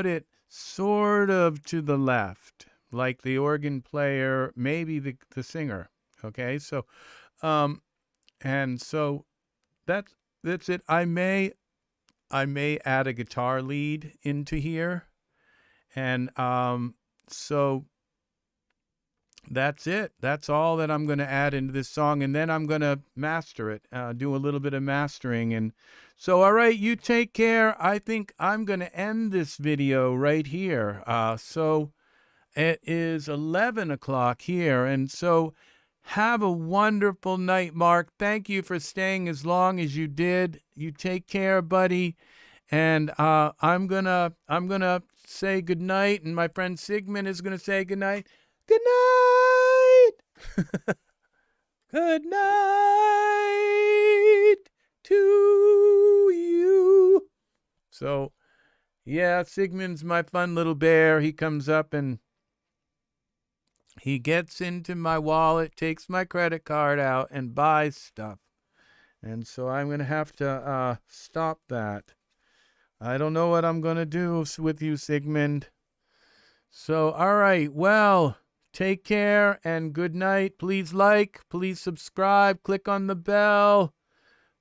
it sort of to the left, like the organ player, maybe the singer. Okay, so, and so that's it. I may add a guitar lead into here, and so that's it. That's all that I'm going to add into this song, and then I'm going to master it, do a little bit of mastering. And so, all right, you take care. I think I'm going to end this video right here. So it is 11 o'clock here, and so have a wonderful night, Mark. Thank you for staying as long as you did. You take care, buddy. And I'm gonna say good night, and my friend Sigmund is gonna say good night. Good night. Good night to you. So, yeah, Sigmund's my fun little bear. He comes up and he gets into my wallet, takes my credit card out, and buys stuff. And so I'm going to have to stop that. I don't know what I'm going to do with you, Sigmund. So, all right. Well, take care and good night. Please like, please subscribe, click on the bell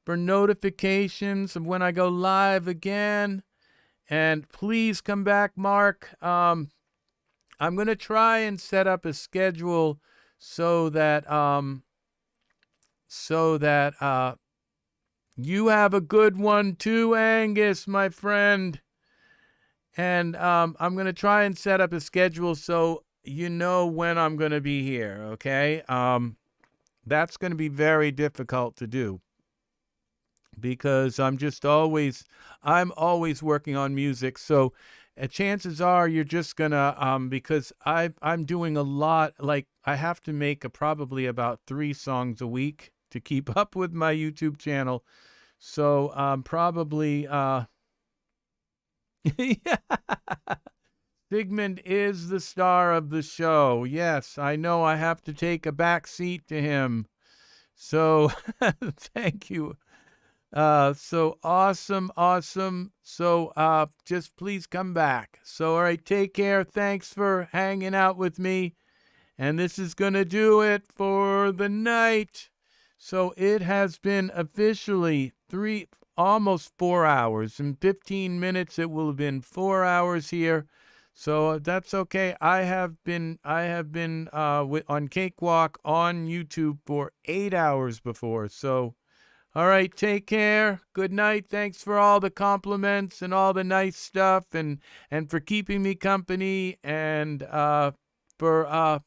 for notifications of when I go live again. And please come back, Mark. I'm going to try and set up a schedule so that you have a good one too, Angus, my friend. And I'm going to try and set up a schedule so you know when I'm going to be here, okay? That's going to be very difficult to do because I'm always working on music. So chances are you're just gonna because I'm doing a lot, like I have to make probably about 3 songs a week to keep up with my YouTube channel. So probably yeah. Sigmund is the star of the show. Yes, I know I have to take a back seat to him. So thank you. So awesome. So just please come back. So all right, take care. Thanks for hanging out with me. And this is gonna do it for the night. So it has been officially almost 4 hours. In 15 minutes it will have been 4 hours here. So that's okay. I have been on Cakewalk on YouTube for 8 hours before. So all right, take care. Good night. Thanks for all the compliments and all the nice stuff, and for keeping me company, and for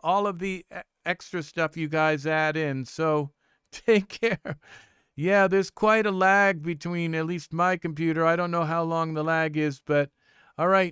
all of the extra stuff you guys add in. So take care. Yeah, there's quite a lag between at least my computer. I don't know how long the lag is, but all right.